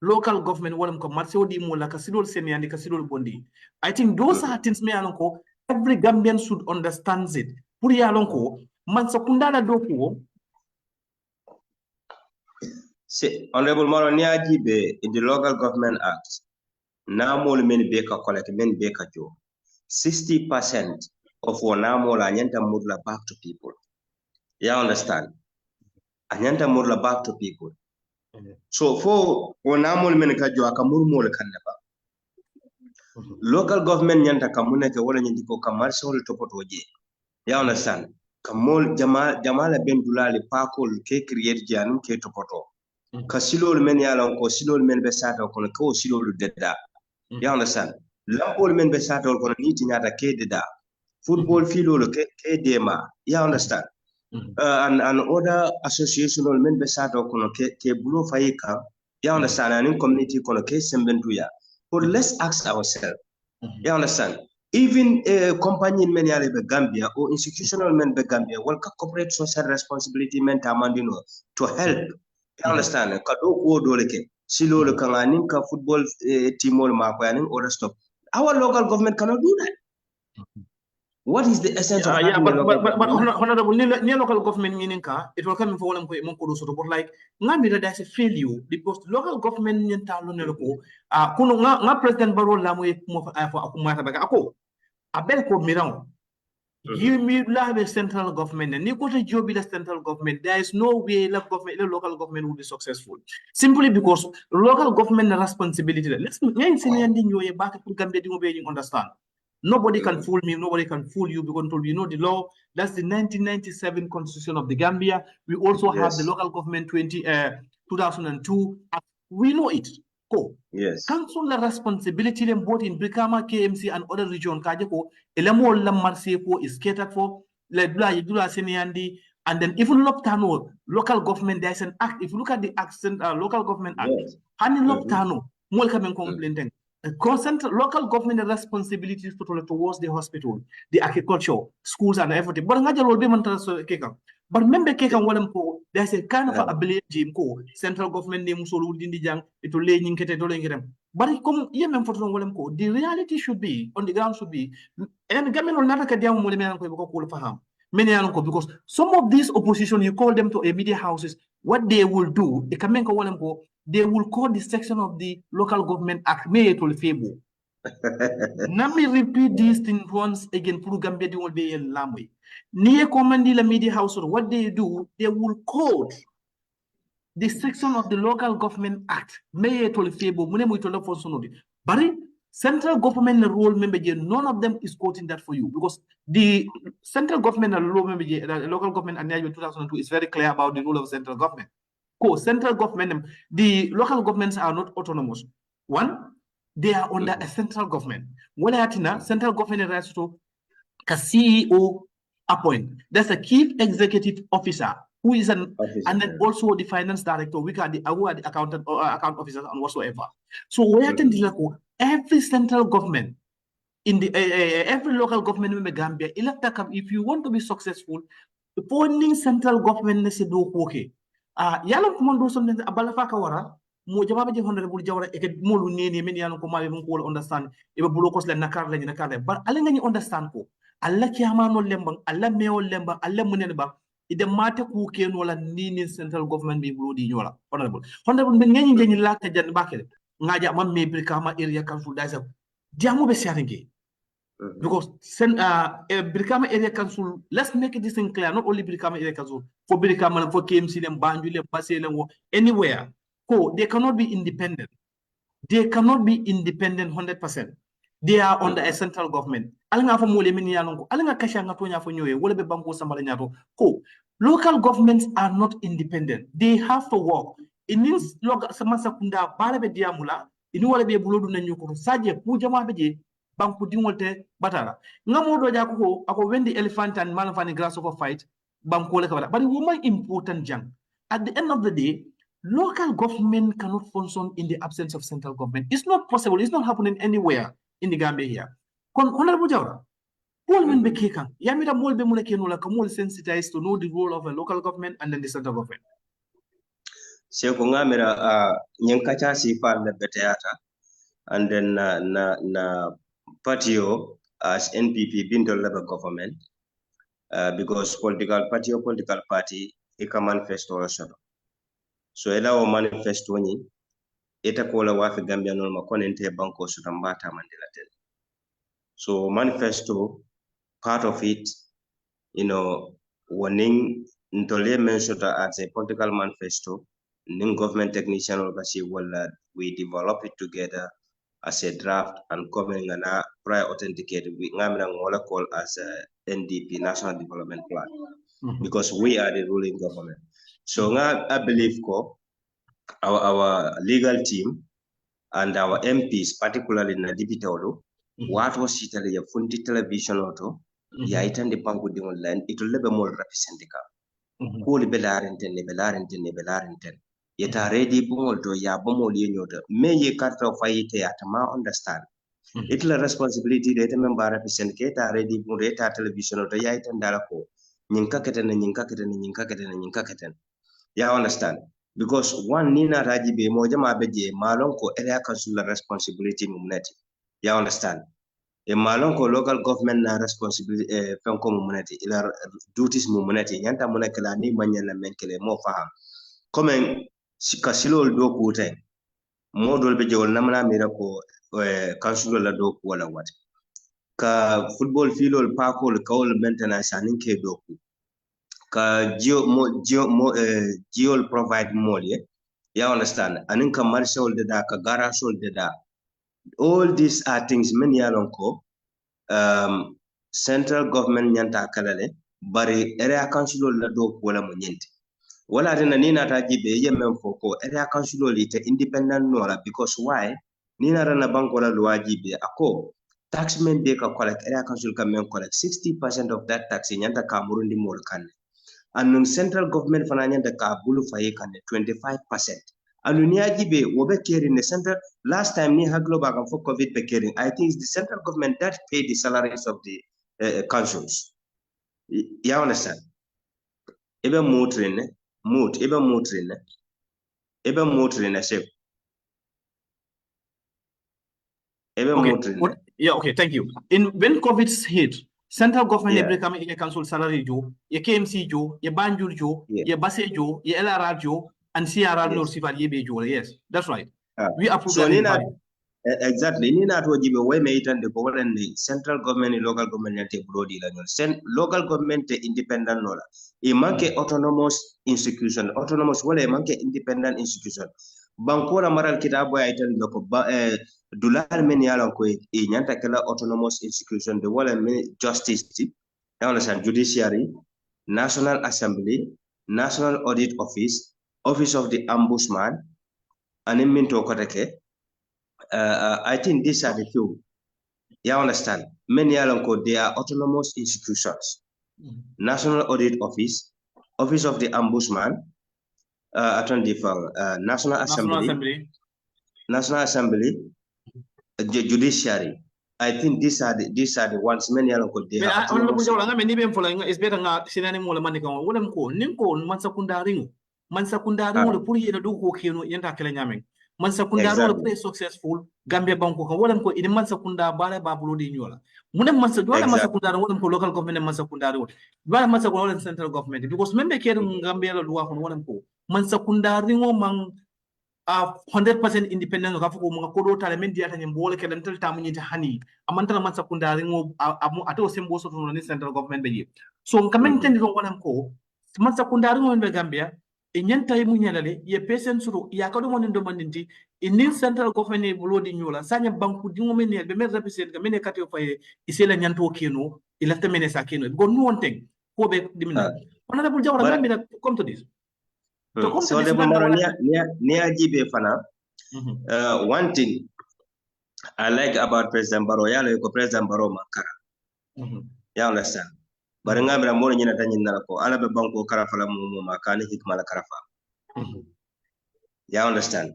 local government walam ko marché di mo la kasidol seniandi kasidol bondi. I think those are things me alonko every Gambian should understand it. Puri alonko man sakundala doko. See, Honorable Maroniaji be in the local government act. Now more men beka collect men beka jo. 60% of Wanamo anyanta murla back to people. You understand? Anyanta murla back to people. So for Wanamo men kajo akamur mole kanaba. Local government nyanta kamune ke wala nyindiko commercial topotoje. You understand? Kamol jamala ben dulali pakol ke create janum ke topoto. Kasilol men yalan ko silol men be sata ko ko silol dedda. You understand? Lampol men be sata ko ni tinyata ke dedda. Football filo ke dema. You understand? And other associational men be sata ko ke bulo fayika. You understand? And in community ko ke sembentuya. But let's ask ourselves. You understand? Even a company in many areas Gambia or institutional men be Gambia, what corporate social responsibility men tamandino to help. You understand? Kado ko doleke. Silo le kanganin ka football team or mapayanin or stop. Our local government cannot do that. What is the essence of but honorable near local government meaning it will come for one but like ngami there's a failure because local government nyanta lo neloko kuno nga president baro lamu mo for akumata baga ako abel ko mirang you have a central government and you go to job the central government there is no way the local government will be successful simply because local government responsibility let's back to Gambia understand. Nobody can fool me, nobody can fool you because we know the law. That's the 1997 Constitution of the Gambia. We also have the local government 2002. We know it. Cool. Yes. Council the responsibility them both in Brikama, KMC, and other region. Kajako, Elamo Lamarsepo is catered for, and then even Loptano, local government, there's an act. If you look at the accent, local government act, Hani Loptano, Molkamen complaining. Local government responsibilities towards the hospital, the agriculture, schools, and everything. But remember, there's a kind of ability central government name it will lay but the reality should be on the ground should be and government will never get down because some of these opposition you call them to a media houses, what they will do, they will call this section of the local government act made to favor. Let me repeat these things once again. Puru Gambia will be in Lamwe. Near command the media house, what they do, they will code the section of the local government act made to favor. But central government role member, none of them is quoting that for you because the central government role member, the local government and 2002 is very clear about the role of central government. Central government, the local governments are not autonomous. One, they are under a central government. Central government has to a CEO appoint. That's a chief executive officer who is and then also the finance director, who are the accountant or account officers and whatsoever. So every central government in the every local government in Gambia, if you want to be successful, appointing central government is okay. Yala kumondo something abalafa kawara mo jamabe je honorable jawara e ke molu neni men yalla ko mabe ko understand e be bulo ko slen nakar lañu nakar but ale nga ñu understand ko alla kiamano lembang alla meo lembang alla munen ba ide mate ku keno la nini central government bi blodi nyola honorable ben ngani ngani la ka jan bakele ngaja mam me brikama area council daisa jamu be sharingi because brikama area council, let's make this thing clear, not only brikama area council, for brikama, for KMC them banjul them pasel anywhere they cannot be independent. They cannot be independent 100%. They are under a central government. Alinga fo mole mini yanongo. Alinga kasha nga tonya fo nyoye. Wole be banko sambale nyato. Local governments are not independent. They have to work. It means local samasa kunda bale be diamula. Inu wale be bulodu na nyukuru. Saje kujama beje banku dingolte batara. Nga modo jako ako when the elephant and malafani grasshopper fight banko le kabala. But it was important jang. At the end of the day, local government cannot function in the absence of central government. It's not possible. It's not happening anywhere in the Gambia here. Honorable Jawara, Yamira Molbe Mulekenola, Kamul sensitized to know the role of a local government and then the central government. Sekungamira Nyankacha Sifar the Beteata, and then na patio as NPP been to Labour government because political party ika manifesto also. So ela o manifesto ni eta kola wafi Gambia no makonente banko sutambata mandela tel. So manifesto, part of it, warning ntole mentioned as a political manifesto, ning government technician we develop it together as a draft and coming and prior authenticated we call as a NDP National Development Plan because we are the ruling government. So I believe our legal team and our MPs, particularly in the Dibitolo, what was Italy a funti television auto, Yaitan the Pangu de online, it will never more representative. Holy Belarenten. Yet a ready bomolto ya bomoliota, may ye cut off at ma understand. It's a responsibility that a member represent a ready mureta television auto Yaitan Dalaco, Ninkaketen and Ninkaketen and Ninkaketen and Ninkaketen. Ya understand? Because one Nina Rajibe Mojama Beje, Malonko area council responsibility mumneti. You understand? A Malonko local government na responsibility Fanko Mumuneti, ila duties Mumuneti, Yanta Munakala ni Manyana Menkele, more faham. Comment Casilo do Kute, Model Bejo Namana Miracle, council la do wala what. Ka football field parko, Kaul maintenance and Inke doku. Ka geo provide more, you understand? And in commercial data, ka garage data. All these are things many alonko central government nyanta kalale bari area council la do wala mo nyenti wala tena nina tajibe yemem foko area council ite independent nora because why nina rana banko la luajibe ako taxmen be ka collect area council ka men collect 60% of that tax nyanta ka murundi mol kan and central government fana nyanta ka bulu faye kan 25%. Aluniajibe wobe in the center last time ni haglo baga for COVID be caring. I think it's the central government that paid the salaries of the councils. You understand? Ebe motrine chef. Yeah, okay, thank you. When COVID hit, central government become a council salary jo, ye KMC jo, ye Banjul jo, ye Basse jo, ye LRR jo, and CRR no Sifar Yebe jo. Yes, that's right. We approve so that. Exactly. Nina to give away mate and the government, the central government, the local government, the brody, local government, independent nola. A monkey autonomous institution, autonomous wala a monkey independent institution. Bankora maral kitabo ay tan loko dular men yala ko e nyanta kala autonomous institution the wala justice you understand judiciary, national assembly, national audit office, office of the ombudsman, and minto kotake. I think these are the few. You understand? Many alonko they are autonomous institutions. National Audit Office, Office of the Ombudsman, National Assembly, the Judiciary. I think these are the ones many alonko they are autonomous. It's better not sinani mo lamani kan wala ko ninko mansakundari mo puri ina do ko kino yenta kala nyameng man secondary wala play successful Gambia banko kan wala ko ini man secondary bala babulo di nyola mune man secondary man secondary wala ko local government man secondary wala man secondary wala central government because membe ke Gambia la luwa kon wala ko man secondary ngo man 100% independent ka fuko mga kodo tale men diata nyem wala ke dan tel tamu nyita hani amantala man secondary ngo amu ato sembo so no ni central government be so kamen tendi ron wala ko man secondary ngo be Gambia e nyanta mu nyalale ye pesen suru ya ka do mon ndo mandinti in central government e bulodi nyola sanya banku di ngomen ne be mer represent ga mene katio faye isela nyanto keno ilata mene sa keno go no one thing ko be dimina honorable Jawara ngambina come to this so the near GB fana one thing I like about President Barrow ya like President Barrow makara you understand but ngambira mo nyina tanyin na ko ala be banko kara fala mo makani hikmala karafa you understand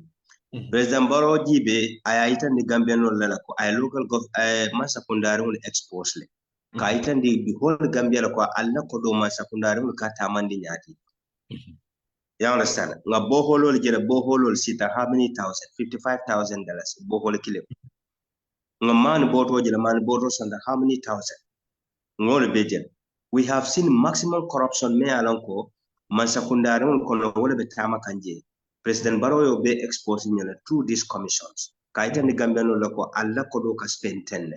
President Barrow GB ayaita ni Gambia no la ko ay local ma secondary on expose le ka ita ndi the whole Gambia la ko alla ko do ma secondary ka tamandi nyati you understand nga boholol jere boholol sita how many thousand $55,000 bohol kilo nga man boto jere man boto sanda how many thousand ngol bejen we have seen maximum corruption me alanko man secondary on kono wala be tama kanje President Barrow yo be exposing you to these commissions kaita ni Gambia no lako alla ko do ka spend 10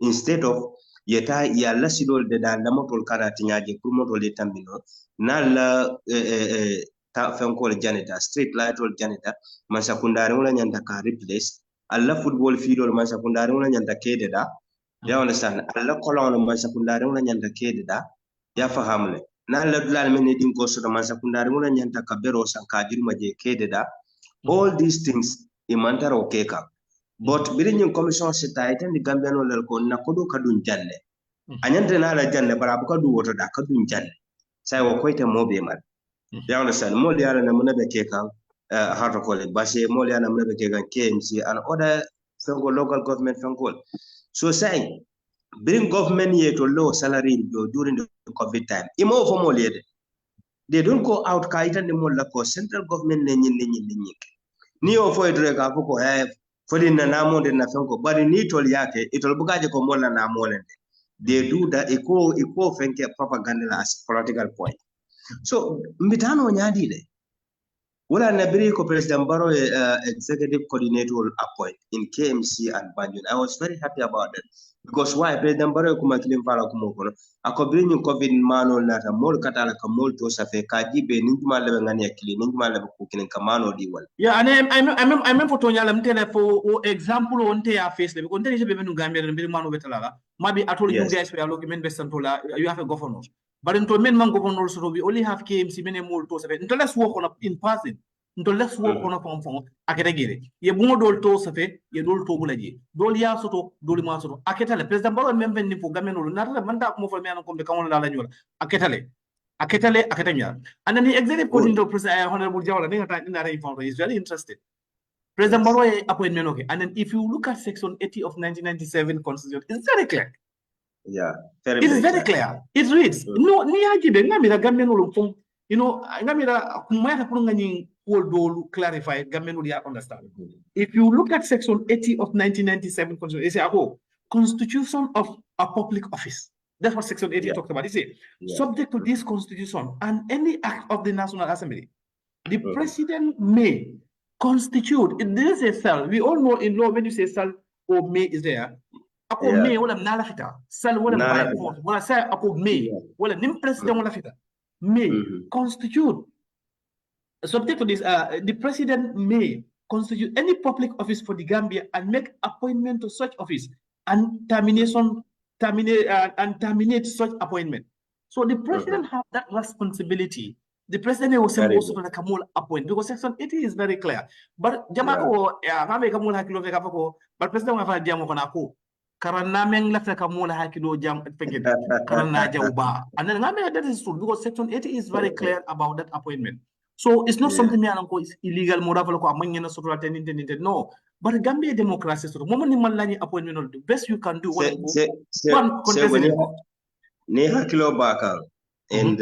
instead of yeta ya la sidol de da lamotol karati nyaaje pour motol de tambino na la ta fenkol janita street light or janita man secondary wala nyanta ka replace alla football field man secondary wala nyanta kede da you understand alla kolon man secondary wala nyanta kede da ya fahamle na la dulal men din ko so man secondary wala nyanta ka bero san ka dirma je kede da all these things imantara okeka but birin commission sita ita ni Gambia no lel ko na kodo kadun janne anyante na la janne bara bu kadu woto da kadun janne sai wo koyte mobe mal you understand mo li ala na mun be kekan how to call it base mo li ala mun be kekan KMC and other local government call so say bring government here to low salary during the COVID time imo fo mo li they don't go out kaita ni mo la ko central government ne nyin ni o fo edre ka ko foli na namo de na fenko bari ni tol yake itol bugaje ko mo la namo le they do that equal fenke propaganda as political point so mbitano nyadi le wala na biri ko President Barrow executive coordinator appoint in KMC and Banjul. I was very happy about that because why President Barrow kuma kilim fala kuma kono akobiri ni COVID mano nata mol katala ka mol to safe kaji be ninjuma lebe ngani akili ninjuma lebe ko kinin kamano diwal yeah and I'm for tonyala mtele for example on te ya face le because nte be benu Gambia be mano betala maybe at all you guys we are looking men besantola you have a governor but into men man governor so we only have KMC many mol to safe into let's work on in person into let's work on a form akete gere ye bungo dol to safe ye dol to bulaji dol ya soto dol ma soto aketa le President Barrow men ni fo gameno na manda mo fo me an ko be kamon la la nyola aketa nya and then the executive coordinator President Honorable Jawara ninga informed is very interested President Barrow appointment okay and then if you look at section 80 of 1997 constitution it's very clear very clear it reads no ni ajibe ngamira gameno from you know ngamira kumaya ko ngani all do clarify gameno dia understand if you look at section 80 of 1997 constitution it say constitution of a public office. That's what section 80 talked about. It says, subject to this constitution and any act of the National Assembly, the president may constitute, there is a cell. We all know in law when you say cell or may is there. Ako may wala nala fita. Cell wala by force. Wala say ako may wala nim president wala fita. May constitute. Subject to this, the president may constitute any public office for the Gambia and make appointment to such office and terminate such appointment. So the president have that responsibility. The president was supposed to Kamul appoint because section 80 is very clear. But Jamako, Kamul Hakilo Vekafako, but President of Jamokonako, Karanameng left a Kamul Hakilo Jam Karana Jauba. And then that is true because section 80 is very clear about that appointment. So it's not something is illegal, no. But Gambia democracy, so the moment you malani appointment, the best you can do. Neha kilo baka and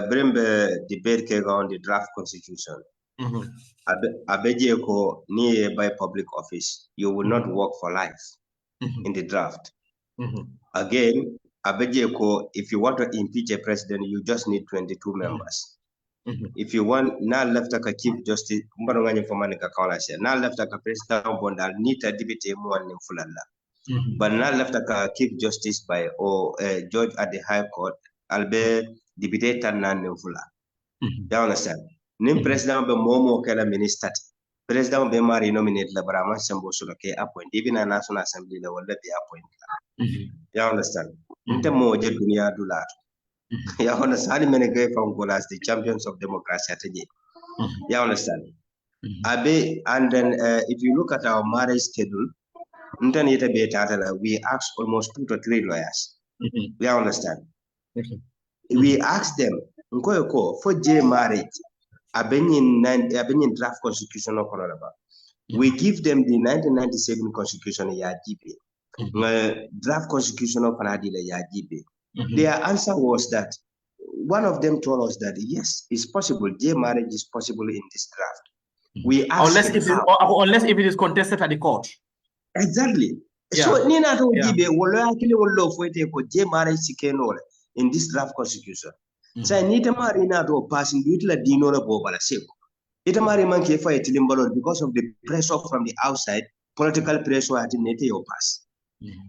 bring the debate on the draft constitution. Abeje ko ni by public office, you will not work for life in the draft. Again, abeje ko if you want to impeach a president, you just need 22 members. If you want now left a chief justice, now left a president bondal need a deputy one in Fulanda. But now left a chief justice by or judge at the high court, Albert deputy Tanan in Fula. You understand? Nim president be momo kala minister. President be mari nominate la brahman sambo solo ke appoint. Even a national assembly level be appoint. You understand? Inte mo je dunia dulat. You understand? Many guys from Gola as the champions of democracy. You understand? Abe, and then if you look at our marriage schedule, we ask almost 2 to 3 lawyers. You understand? We ask them, for J marriage, Abenin draft constitution of Canada. We give them the 1997 constitution draft constitution of Canada. Their answer was that one of them told us that yes, it's possible. Gay marriage is possible in this draft. We asked unless if it is contested at the court. Exactly. Yeah. So Nina to Gibe will actually love for gay marriage in this draft constitution. So I need a marina to pass in the dino bobala seko. It a mariman ke for a tilimbalon because of the pressure from the outside, political pressure at the pass.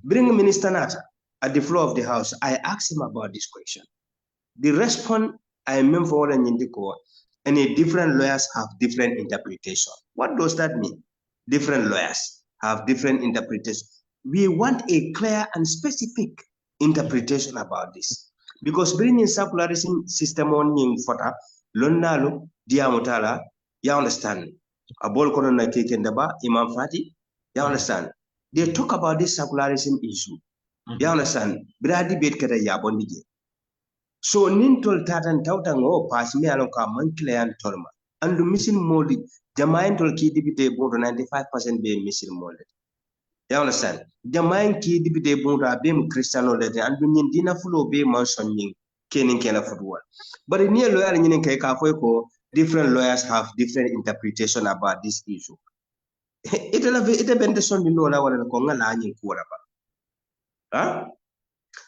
Bring Minister Nata at the floor of the house. I asked him about this question. The response I remember for in the court, and different lawyers have different interpretation. What does that mean? Different lawyers have different interpretation. We want a clear and specific interpretation about this. Because bringing secularism system on in fota, lonalo, diamotala, you understand. A ball corona cake and daba, Imam Fati, you understand. They talk about this secularism issue. You understand? Brady debate kata ya bondije. So nintol tatan tautang o pass me along ka monthly and tolma. And the missing molded, Jamain tol ki debate board 95% be missing molded. You understand? Jamain ki debate board a beam Christian letter and the dinner full of be mentioning kening kena football. But in near lawyer in Kekafoko, different lawyers have different interpretation about this issue. It a bendeson in Lola or Konga Lani Kuraba.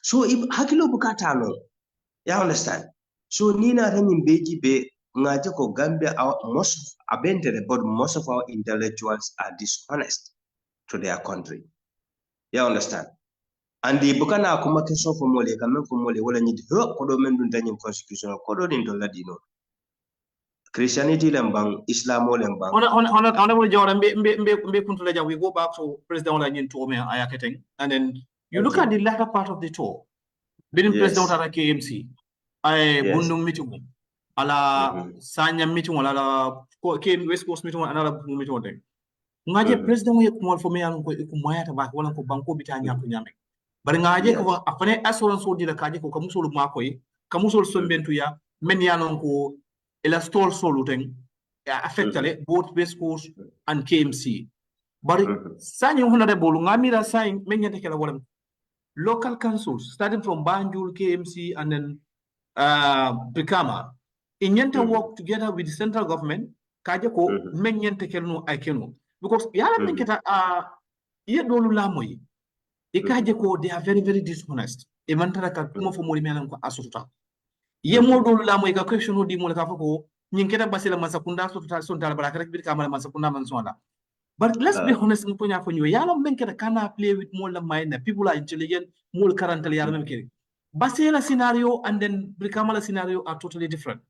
So if Hakilo Bukatano, you understand? So Nina Renin Beji Be Ngajako Gambia, most abented, but most of our intellectuals are dishonest to their country. You understand? And the Bukana Kumakeso for Mole, Kamen for Mole, will need her Kodomen constitutional Kodo in Doladino. Christianity Lembang, Islam Lembang. Honorable Jordan, we go back to President Olayin Tome Ayakating, and then you look at the latter part of the tour. Being President of KMC, I Bundum meeting, ala Sanya meeting, ala West Coast meeting, another meeting. Ngaje President we come for me and Kumaya back one of Banco Bitania Punyame. But Ngaje over a funny assurance would the Kaji Kamusul Makoi, Kamusul Sumbentuya, Menianonko. Ela stole soluting affected both West Coast and KMC. But signing honorable Ngamira sign many local councils, starting from Banjul, KMC, and then Brikama. Inyenta work together with the central government, Kajako, Menyente Kelno Aikeno. Because Yala Menketa Yedolu Lamoy, Ikajako, they are very, very dishonest. Evantaka Kuma for Moriman Asuta. Yemodo la mo question di mo ka fako nyinketa basila masakunda so dal baraka rek bir kamala masakunda mansona. But let's be honest mponya for you yalo menketa kana play with more la mind people are intelligent more currently yalo menkeri basila scenario and then bir kamala scenario are totally different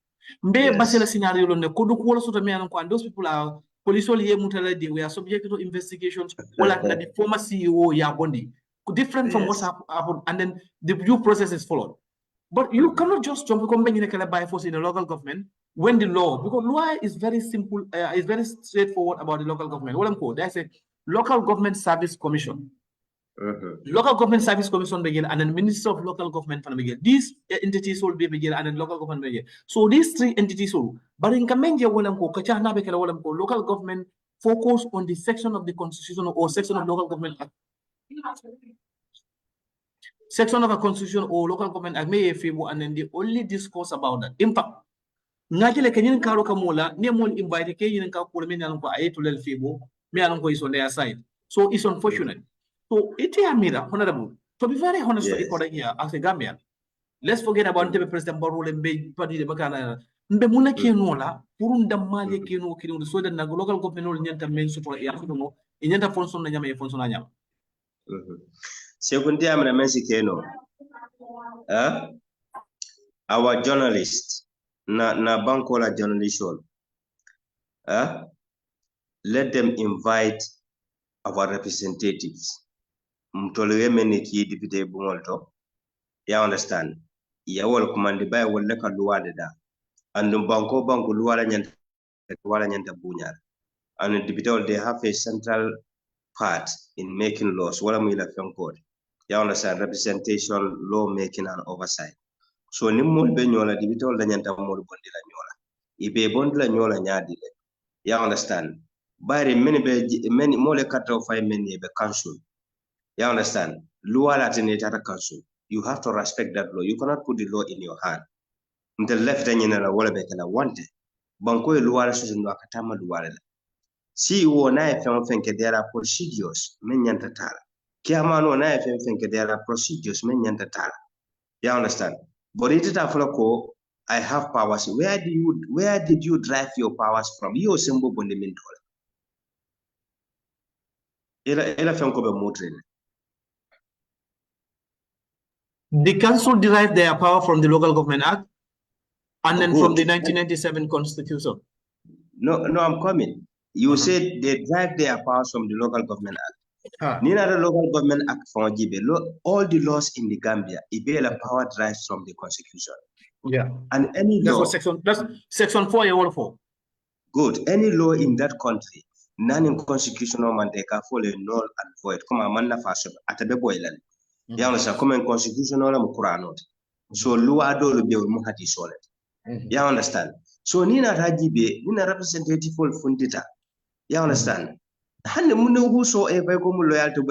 mbe basila scenario lo ne ko du ko so to me ko and those people are police all ye mutala they were subject to investigations wala na the former CEO ya bondi different from what happened and then the due process is followed. But you cannot just jump by force in the local government when the law, because law is very simple, is very straightforward about the local government. What I'm called, there's a local government service commission. Local government service commission begin, and then Minister of Local Government begin. These entities will be begin, and then local government begin. So these three entities will. But in Kamenja, local government focus on the section of the constitution or section of local government act. Section of a constitution or local government act may favor, and then they only discuss about that. In fact, ngajele kenyin karo kamola ne mol invite kenyin ka ko men nan ko ayeto lel fibo me anan ko is on their side. So it's unfortunate. So it amira honorable. To be very honest for the here as a Gambian, let's forget about the President Barrow and Bay Party the Bacana. Mbe muna kenola purunda mali keno kino so that na local government nyanta men so for ya no inyanta fonso na nyama e fonso na nyama. Sekundi amna mensi keno. Our journalists na bankola journalism. Let them invite our representatives. Mtolere meni ki deputy bungolto. Ya understand? Ya wal kumandi bay wal leka luwade da. And banko luwala nyanta bunyar. And the deputy they have a central part in making laws. Wala mu ila code. Ya understand? Representation, law making and oversight. So ni mol be nyola deputy da nyanta mol bondi la nyola. Ibe bondi la nyola nyadile. Ya understand? Bari many more cut off 5 many be council. You understand? Law at council. You have to respect that law. You cannot put the law in your hand. The left and general wala be kala wanted. Banko law so no akatama law. See na FM fenke there are procedures menyanta tala. Kiama no na FM fenke there are procedures menyanta tala. You understand? But it is afloko I have powers. Where did you drive your powers from? You sembo bondi mentor. Ela fenko be motre. The council derived their power from the Local Government Act and then from the 1997 Constitution. No, I'm coming. You said they drive their powers from the Local Government Act. Nina the Local Government Act from Jibe. All the laws in the Gambia, Ibela power drives from the Constitution. Yeah. And any law. That's section 4 or 4. Good. Any law in that country, none in constitutional mandate can follow null and void. Come on, manna fashion at a boilan. You understand? Come in constitutional Mukuranot. So Luado will be Muhati solid. You understand? So Nina Rajibe, Nina representative for Fundita. You understand? Whosoever loyal to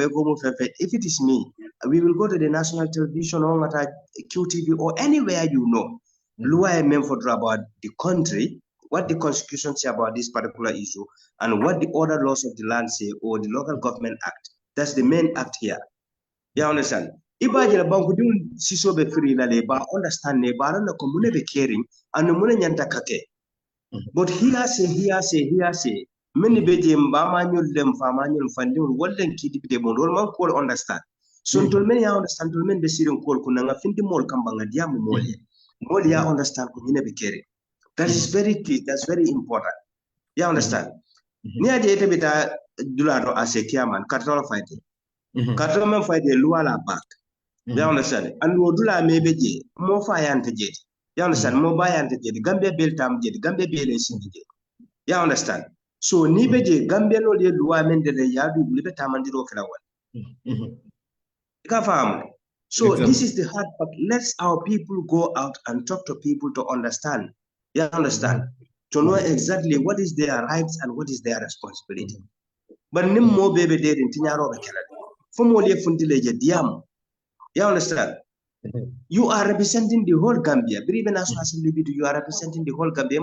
if it is me, we will go to the national television or at QTV or anywhere you know. Lua meant for about the country, what the constitution say about this particular issue, and what the other laws of the land say or the Local Government Act. That's the main act here. You understand? Ibaje la banku dun siso be free la leba understand ne ba na ko mune be caring and mune nyanta kake. But here say many be je mba manual dem fa manual funding wallen ki dipite bon rol man ko understand. So tol men ya understand tol men be sirin ko kunanga findi mol kamba ngadia mo mol ya understand ko mune be caring. That is very key, that's very important. You understand? Ni aje ite bita dulado as a chairman katolo fighting. Katolo fight the luala back. You understand? And Wodula maybe more fire and jet. You understand? More buy and jet. Gambia built jet. Gambia built jet. You understand? So Nibeje, Gambia no de Luamen de Yadu, Libertamandiro Flower. So this is the hard part. Let's our people go out and talk to people to understand. You understand? To know exactly what is their rights and what is their responsibility. But Nimmo baby did in Tinyaro Fomolia Fundileja Diam. You understand? You are representing the whole Gambia. Even as you are representing the whole Gambia.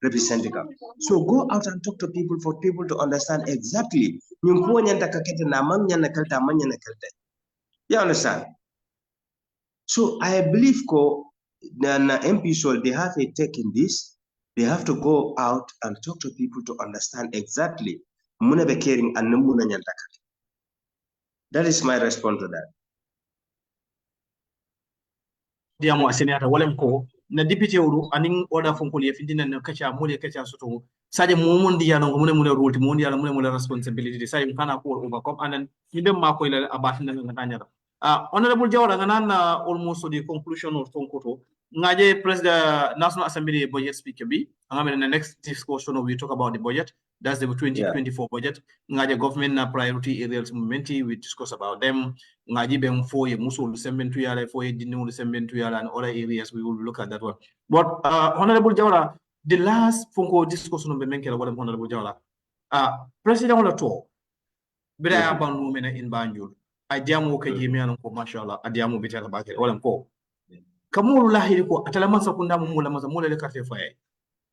Representing. So go out and talk to people for people to understand exactly. You understand? So I believe the MP they have a take in this. They have to go out and talk to people to understand exactly. That is my response to that. Diamo asenata walem ko na député odu aning oda fonkol ye findina na kacha mole kacha soto saje momon di yano mune role mon yalla mune responsibility sai kana ko overcome and then ma ko ila about na nganya honorable Jawara ngana almost the conclusion of fonkoto ngaje president National Assembly budget speaker bi ngam na next discussion we talk about the budget. That's the 2024 budget. Ngaje government na priority areas momenti we discuss about them. Ngaji bem for ye musul sembentu yala for ye dinu sembentu yala and other areas we will look at that one. But honorable Jawara, the last funko discussion be menkela wala honorable Jawara. President wala to bida ya ban mena in Banjul. Adiamu ke jimi anon ko mashallah adiamu bitala bakere wala ko. kamolu lahiri ko atala masa kunda mo mula masa mula le carte faye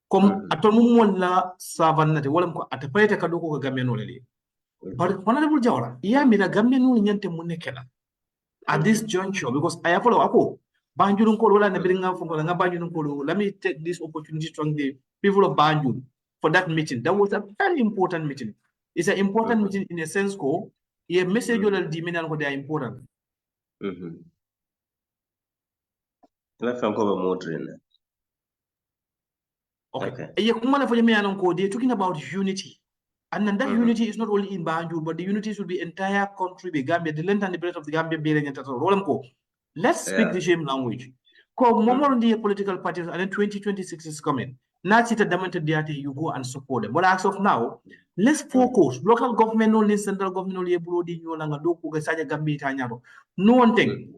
comme atol mo molla savannate wala ko atapayta kado ko Gambia no le but honorable Jawara iya mira Gambia no nyante mo nekela at this juncture because I follow ako Banjul ko wala na biringa fo nga Banjul ko let me take this opportunity to thank the people of Banjul for that meeting. That was a very important meeting. It's an important meeting in a sense ko a message or the meaning ko they are important. Okay. They're talking about unity. And then that unity is not only in Banjul, but the unity should be entire country, the Gambia, the length and the breadth of the Gambia. Let's speak the same language. Because the political parties, and then 2026 is coming. Not sit at the you go and support them. But as of now, let's focus. Local government only, central government only, no one thing.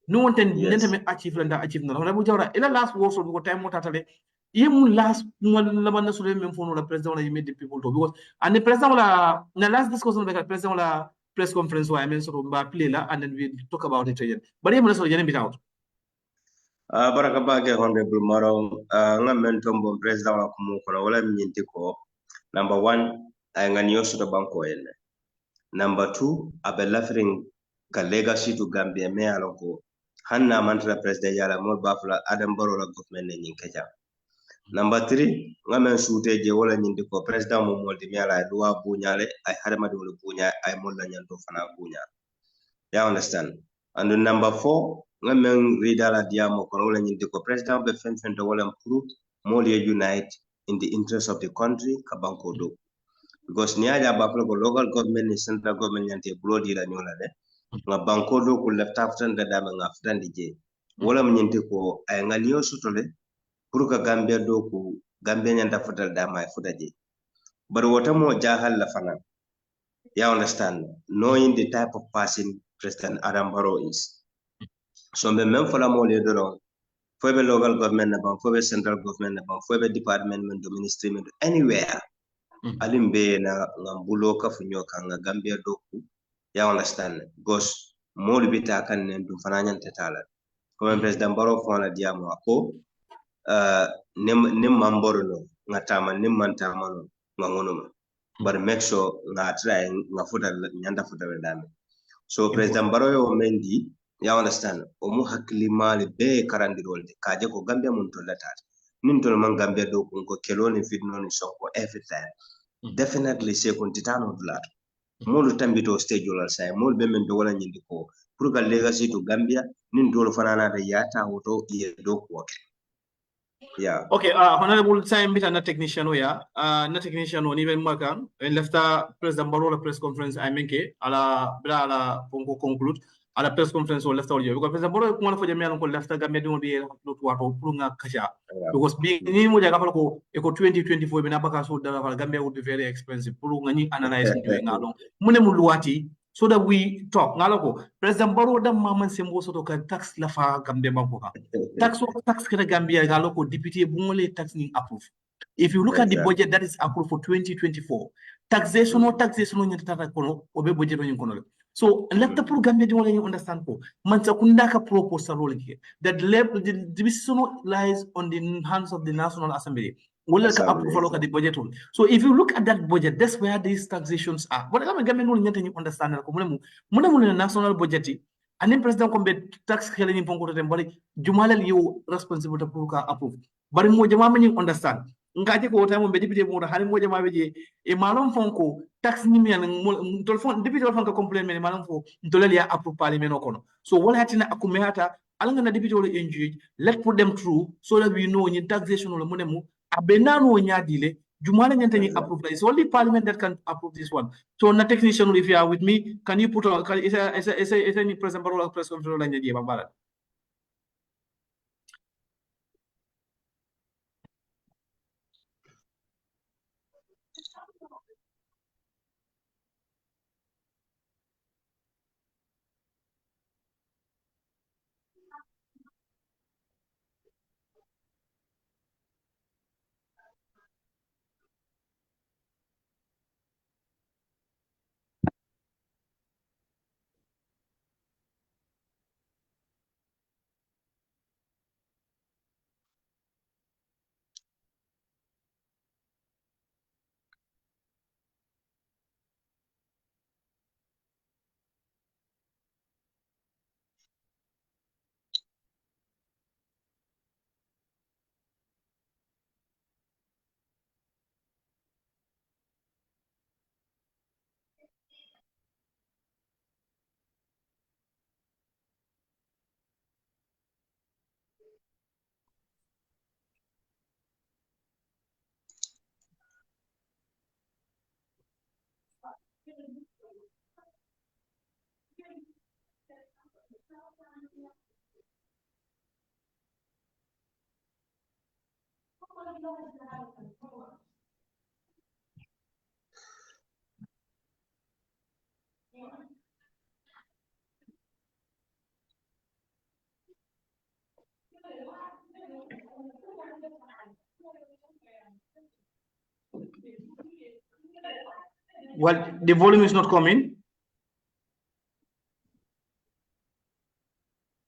No one thing, achieve and achieve. The last words of the time, even last one so men phone the president you made the people to because and the president la the last discussion with the president la press conference where I mean so play la and then we talk about it again but even so you bit out baraka bake honorable Marong nga men tombo president la kumu kono wala nyinti ko number 1 ay nga nyoso to banko ene number 2 abe lafring ka legacy to Gambia me aloko hanna mantra president yala mo bafla Adam Barrow la government ni nkeja number 3 nga men sute je wala nyindi ko president mo moldi mi ala loi buñale ay harma do buña ay mo la nyanto fana buña ya understand and number 4 nga men ridala diamo ko wala nyindi ko president be fen fen to wala pour mol unite in the interest of the country ka banko do because niaja ba ko local government ni central government nyante bloody la nyola de nga banko do ko left after da dama ngaftandi je wala nyindi ko ay nga niyo sutole pour que Gambia do ko Gambia nyanta fotal dama e fotaje but wata mo jahal la fana you understand knowing the type of person President Adam Barrow is so me même fala mo le do fo be local government na ban fo be central government na ban fo be department men do ministry men anywhere alimbe na ngambulo ka funyo kan Gambia do ko you understand because mo bita kan ne dum fana nyanta tala comme President Barrow fo na diamo ko nim mamboro no ngatama nim mantama no ngangono but make sure nga try nga futa nyanda futa dame so President Barrow yo mendi you understand o mu hakli mali be karandirolde kaje ko Gambia mun to latat nin to man Gambia do ko keloni fitno ni sonko every time definitely se kon titano dulat molu tambito stage wala say mol be men do wala nyindi ko pour que legacy to Gambia nin do fanana da yata woto e do ko yeah. Okay, honorable time bit na technician ya. Na technician on even makan. En lefta president Barrow la press conference I menke ala bla ala pongo conclude ala press conference o lefta audio because president Barrow ko la fo jamian ko lefta Gambia do be lot wato pour nga kacha because being ni mo jaga ko e ko 2024 be na baka so da Gambia would be very expensive pour nga ni analyze ni nga long mune mu luati so that we talk ngalako president Barrow da maman sembo so to ka tax la fa Gambia banko ka tax kata Gambia galoko deputy bungole tax ni approve if you look at the budget that is approved for 2024 taxation nyata tata kono obe budget on kono so let the pro Gambia do you understand ko man sakunda ka proposal lolike that the decision lies on the hands of the National Assembly will approve the budget. So if you look at that budget, that's where these taxations are. But I'm going to understand the national budget. And then president come tax heleni ponko to bari jumalal you responsible to approve. But mo jama men understand. Ngati ko time be député mo hali mo jama be e malon fonko tax ni mi an tol fon député fonko complain men malon fo dolal ya approve parliament kono. So what hatina akumehata alanga na député will engage, let's put them through so that we know in taxation or money abenano nyadile jumala nyantani approve. It's only parliament that can approve this one. So na technician if you are with me, can you put is any president Barrow press conference line dia bambara. Well, the volume is not coming.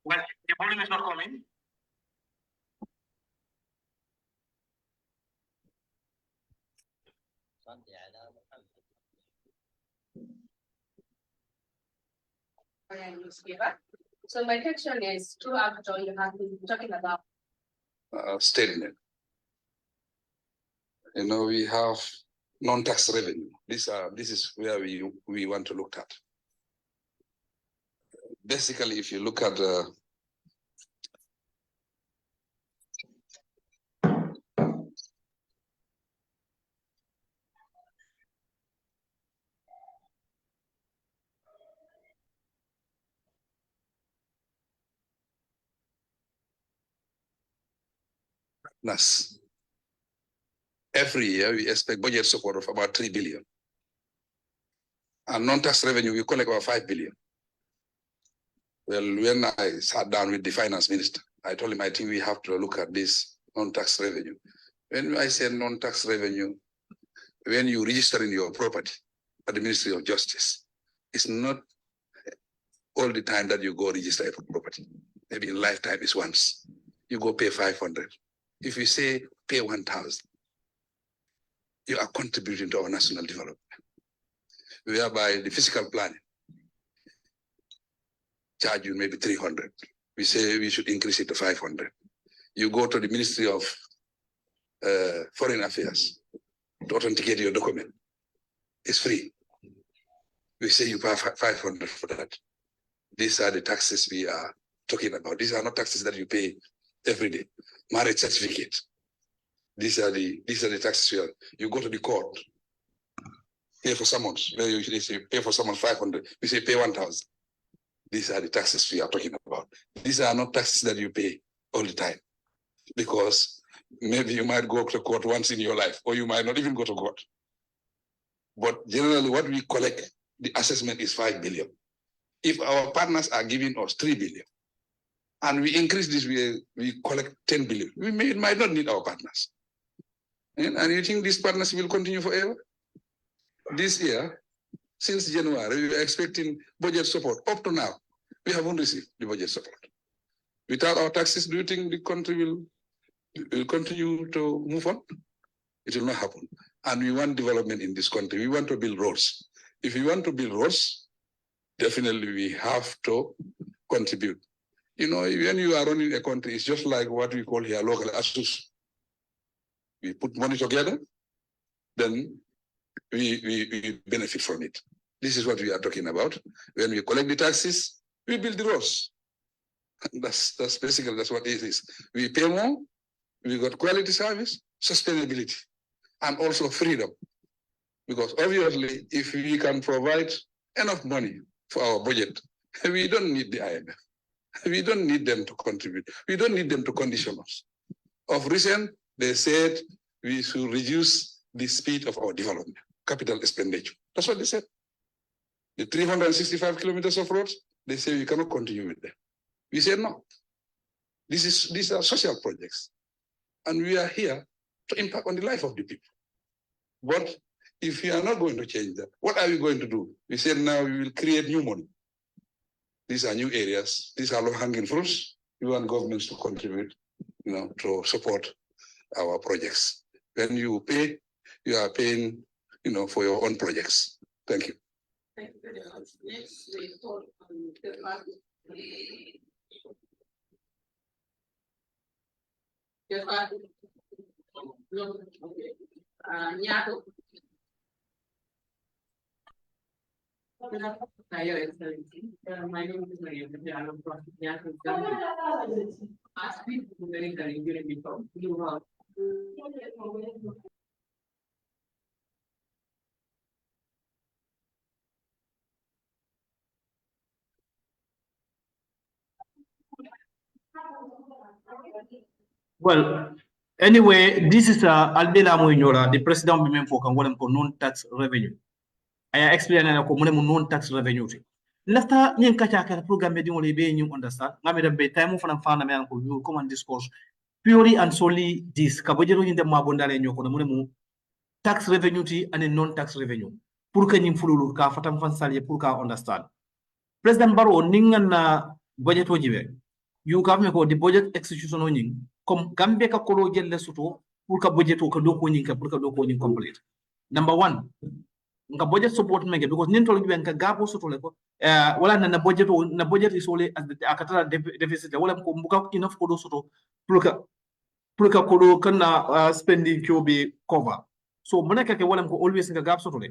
Well, the volume is not coming. So my question is, throughout you have been talking about statement. You know, we have non-tax revenue. This is where we want to look at. Basically, if you look at NAS. Every year, we expect budget support of about 3 billion. And non-tax revenue, we collect about 5 billion. Well, when I sat down with the finance minister, I told him, I think we have to look at this non-tax revenue. When I said non-tax revenue, when you register in your property at the Ministry of Justice, it's not all the time that you go register your property. Maybe in lifetime is once. You go pay 500. If you say pay 1,000, you are contributing to our national development. Whereby the fiscal planning charge you maybe 300. We say we should increase it to 500. You go to the Ministry of Foreign Affairs to authenticate your document. It's free. We say you pay 500 for that. These are the taxes we are talking about. These are not taxes that you pay every day. Marriage certificate. These are the taxes you are. You go to the court, pay for summons. Where you usually say pay for summons 500. We say pay 1,000. These are the taxes we are talking about. These are not taxes that you pay all the time, because maybe you might go to court once in your life, or you might not even go to court. But generally, what we collect, the assessment is 5 billion. If our partners are giving us 3 billion, and we increase this, we collect 10 billion, might not need our partners. And you think these partners will continue forever? This year, since January, we were expecting budget support. Up to now, we haven't received the budget support. Without our taxes, do you think the country will continue to move on? It will not happen. And we want development in this country. We want to build roads. If we want to build roads, definitely we have to contribute. You know, when you are running a country, it's just like what we call here local asus. We put money together, then we benefit from it. This is what we are talking about. When we collect the taxes, we build the roads. That's basically what it is. We pay more, we got quality service, sustainability, and also freedom. Because obviously, if we can provide enough money for our budget, we don't need the IMF. We don't need them to contribute. We don't need them to condition us. Of recent, they said we should reduce the speed of our development, capital expenditure. That's what they said. The 365 kilometers of roads, they say we cannot continue with them. We said no. These are social projects. And we are here to impact on the life of the people. But if we are not going to change that, what are we going to do? We said now we will create new money. These are new areas. These are low-hanging fruits. We want governments to contribute, to support our projects. When you pay, you are paying, for your own projects. Thank you. Thank you very much. Next, we call on the party. The party. Okay. Nyato. Your Excellency, my name is Maria. I am from Nyato, Gambia. I speak very clearly before you have. Well, anyway, this is Albela Moinora, the president of the for non-tax revenue. I explain ko non-tax revenue. Lafta nyen kacha ka program be dingole be you understand. Ngame da be time fana fana me ko you come and discourse purely and solely this ka bojero nyinde mabondale nyoko na mu tax revenue ti and non-tax revenue. Pour que nyim fululu ka fatam fan salye pour ka understand. President Barrow ningan na budget wajibe. You have me ko the budget execution oning comme Gambia ka kolo jelle soto pour ka budget ko do ko nyinka pour ka do ko nyin complete. Number 1, nga budget support mege because nin tolo ben ka gabo soto le ko wala na budget is only as the akatara deficit wala ko mbuka enough ko do soto pour ka ko do kana spending ko be cover. So monaka ke wala ko always nga gab soto le.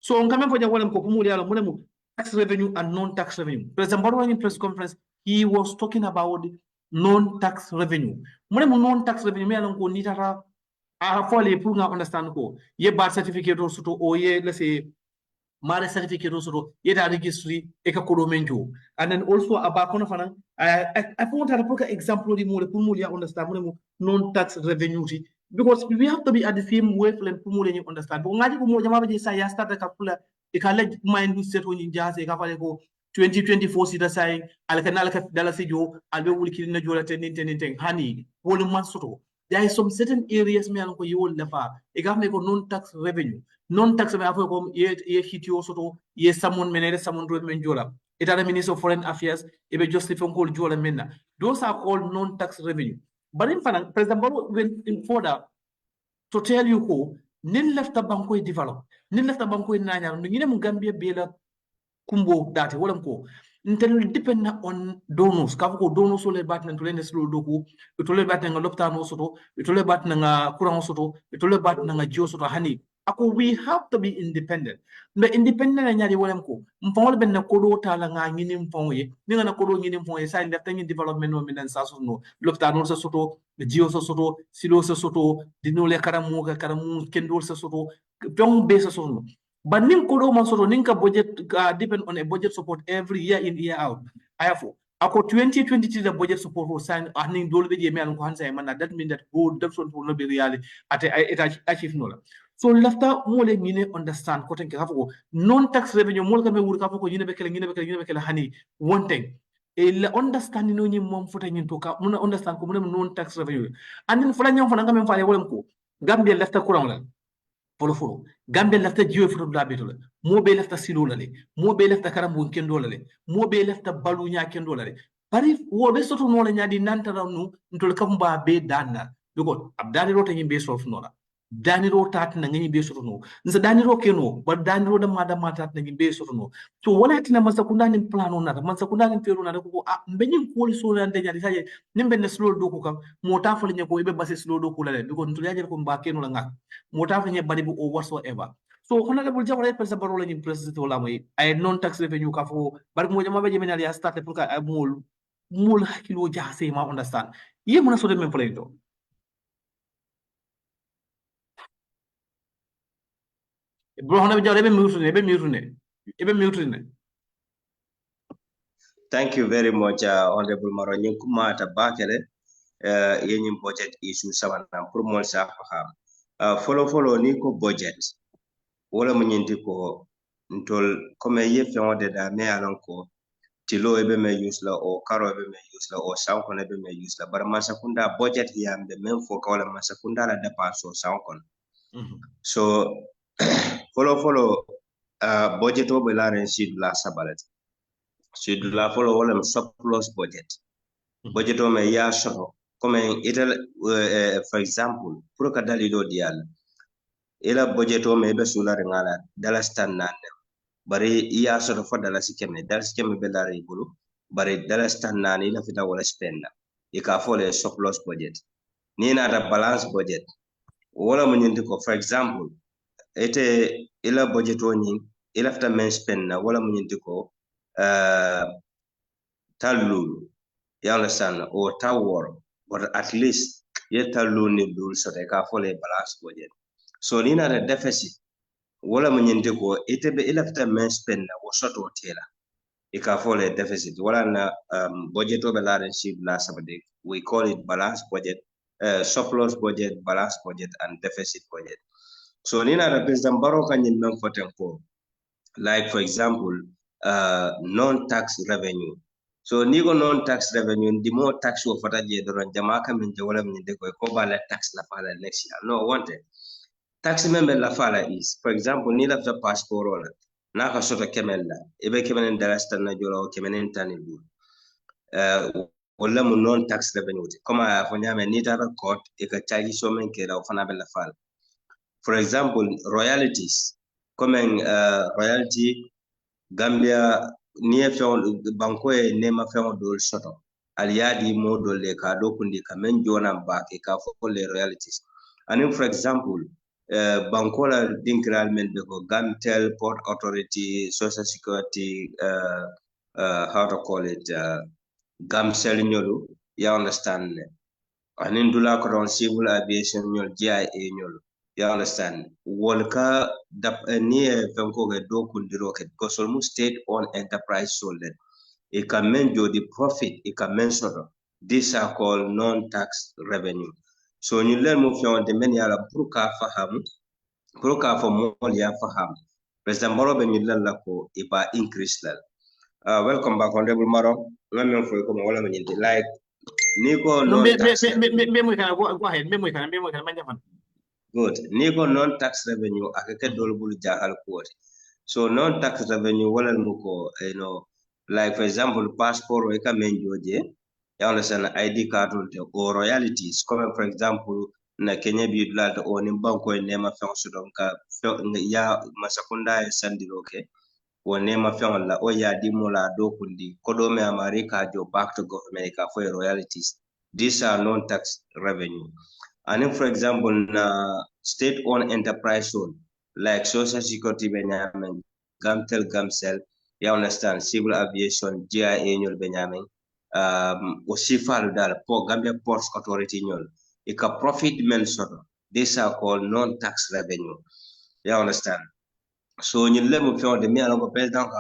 So on come for the tax revenue and non-tax revenue. President Barrow in press conference, he was talking about non-tax revenue. Non-tax revenue, me along ko nitara fully understand ko ye birth certificate or ye let's say marriage certificate also yeta registry eka kodo menjo and then also about kono fana I want to put an example di mo pour mo understand mo non tax revenue because we have to be at the same wavelength pour mo you understand but ngadi ko mo jama be sa ya start ka pula e ka leg mind set woni jase ka fale ko 2024 sida say alkanal ka dala sijo albe wulki na jolate ninten hani wolu man soto. There is some certain areas me alko you will never e ka me ko non tax revenue non-tax me afo kom ye hit yo soto ye someone menere someone do men jola it are minister of foreign affairs e be justify ko jola menna those are called non-tax revenue but in fact president Barrow went in further to tell you ko nin lefta banko e develop nin lefta banko e nanya no ngine mu Gambia bela kumbo date wala ko ntel depend on donors ka ko donors le batna to len slo doku to le batna nga lopta no soto to le batna nga courant soto to le batna nga jio soto hani ako we have to be independent but independent na nyari wala ko mpongol ben na kodo tala nga ngini mpongye ninga na kodo ngini mpongye sa lefta ngi development no minan sa no lopta no soto jio soto silo soto dino le karamu kendo soto dong be soto. But nin kodo man soto ninka budget depend on a budget support every year in year out. Ayafo ako 2023 the budget support was signed ning dole be me an ko hansa man that mean that go different will not be reality at it achieve no. So lafta mole ngine understand ko tenke hafo non tax revenue mol ka me wur ka ko ngine bekele hani one thing e understand no nyim mom fota nyin to ka mun understand ko mun non tax revenue and then fula nyam fana ngam fa wolem ko Gambia lafta courant la folo Gambia lafta jiwe foto la betole mo be lafta silo la le mo be lafta karambu kendo la le mo be lafta balu nya kendo la le bari wo be soto no la nya di nantara nu ntol kamba be danna because abdani rota nyimbe solf no la daniro tat na ngani be soto no nza daniro keno ba daniro da mada tat na ngimbe soto no so wala tina masakunda ni plano na masakunda ni fero na ko mbenyi ko so na ndenya di saje nimbe ne slow do ko kam mota fa le ko ibe base slow do ko la le because ntol yaje ko mba keno la ngak mota fa nye bari bu or whatsoever so honorable Jawara pesa barola ni president wala moy ay non tax revenue ka fo bar mo jama ba jemi ya start pour ka mul hakilo jase ma understand ye mona so de men play to bro honorable Jawara be mutune Thank you very much, Honorable Marong. Kumata bakele yenyim budget issue sawana pour mon sa faham. Follow ni ko budget. Wala munyinti ko ntol comme ye fewde da me alon ko tilo ebe me use la o karo ebe me use la o sankon ebe me use la bar masakunda budget yambe men fo kawla masakunda la depaso sankon. So follow budget o be la rensid la sabalet. Should la follow wala surplus budget. Budget o me ya soto comme itel for example pour ka dalido dial ila budget o me be sula ngala dala stan nan bari iya soto fo dala sikeme be la regulu bari dala stan nan ila fita wala spend e ka fo le surplus budget ni na da balance budget wala mo nyindi ko for example ite ila budget woni ila fta men spend na wala mun ko tallu you understand or tower but at least ye tallu ni dul so de ka fole balance budget so ni na the deficit wala mun ko ite be ila fta men spend na wo soto tela e ka fole deficit wala na budget o be la sheet la sabade we call it balance budget surplus budget balance budget and deficit budget. So nina the president baro kanyin men foten ko like for example non-tax revenue. So nigo non-tax revenue the more tax wo fata je doron jamaka min je wala min de ko bala tax la fala next year. No wanted. Tax member la fala is for example ni la fa passport wala naka soto kemella ebe kemenen darasta na jolo kemenen tanibu. Wala mo non-tax revenue. Koma fonyame ni tara court e ka charge so men ke la fana bella fala. For example, royalties, coming royalty, Gambia, near found Banque, Nema found dol soto. Aliadi model le kado kundi kamen jona back a for the royalties. And then, for example, Bancola Dinkralment beko Governmental, Port Authority, Social Security, how to call it, Gamsel nyolu, you understand. And in Dula Koron Civil Aviation nyol, GIA nyolu. You understand? Wolka near Vancouver do kundiroket because almost state-owned enterprise sold it. It can mention the profit, it can mention these are called non-tax revenue. So when you learn more from the many other Pruka for more faham. President Moro ben you learn lako iba increase level. Welcome back, Honorable Maro. Like Nico non-tax good. Nigo non-tax revenue akeke dolbul jahal quote. So non-tax revenue wala muko, like for example, passport or eka menjoje, you understand ID card or royalties. Come for example, na Kenya bidlad or nimbanko nema fensudonka ya masakunda sandiroke or nema fenla or ya dimola dokundi kodome America jo back to government for royalties. These are non-tax revenue. And then, for example, state-owned enterprise zone, like Social Security Benjamin, Gamtel, Gamsel, you understand, civil aviation, GIA, Benjamin, Osifa Ludal, Gambia Ports Authority, a profit mention. These are called non-tax revenue. You understand? So, in the level of the Mialongo President,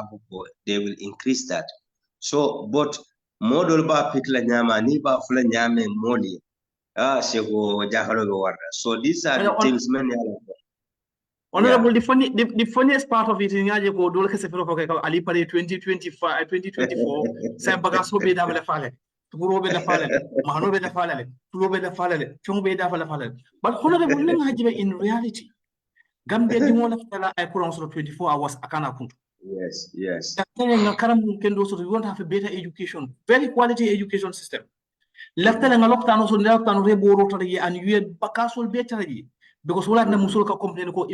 they will increase that. So, but model ba pitla nyama, ni ba fula nyame moli. So these are the things many Honorable, the funniest part of it in Yaje go do like Ali Pare 2024, Sabagas be da fale, Turo be da fale, Mano be da fale, Turo be da fale, Chung be da fale. But Honorable Hajibe in reality, Gambia di one of the I put on 24 hours akana kuntu. Yes. We want to have a better education, very quality education system. Left and lockdown so lockdown rebo rotary and you had bacasol better because we have musul ka complain ko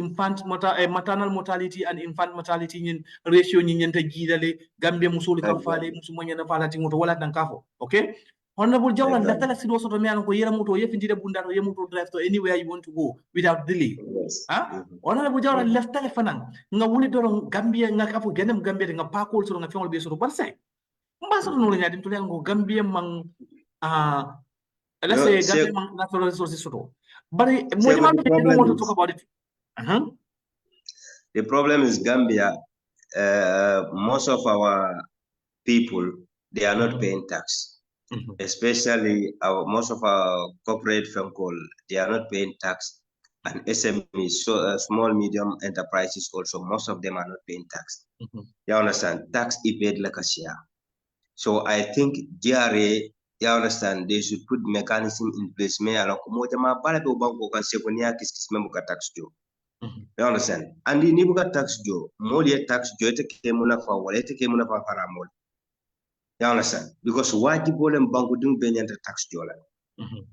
maternal mortality and infant mortality in ratio ni nyenta gidale Gambia musul ka fale musumanya na fala tingoto wala dan kafo. Okay, Honorable Jawara left la sido so to me ko yera moto ye findire bunda to ye moto drive to anywhere you want to go without delay. Honorable Jawara left la fanan nga wuli doron Gambia nga kafo genem Gambia nga pakol so nga fiol be so barse mbaso no nya dim to ngo Gambia mang let's say Gambia natural resources but don't want to talk about it. The problem is Gambia, most of our people, they are not paying tax. Especially most of our corporate firm call, they are not paying tax. And SMEs, so small, medium enterprises also, most of them are not paying tax. You understand? Tax is paid like a share. So I think GRA, you understand, they should put mechanism in place. You understand? And the Nibuka tax joe, Molia tax joe, Kemuna for Wallet, Kemuna for Paramol. You understand? Because why the Bolem Bangu doing Benyan tax joe? You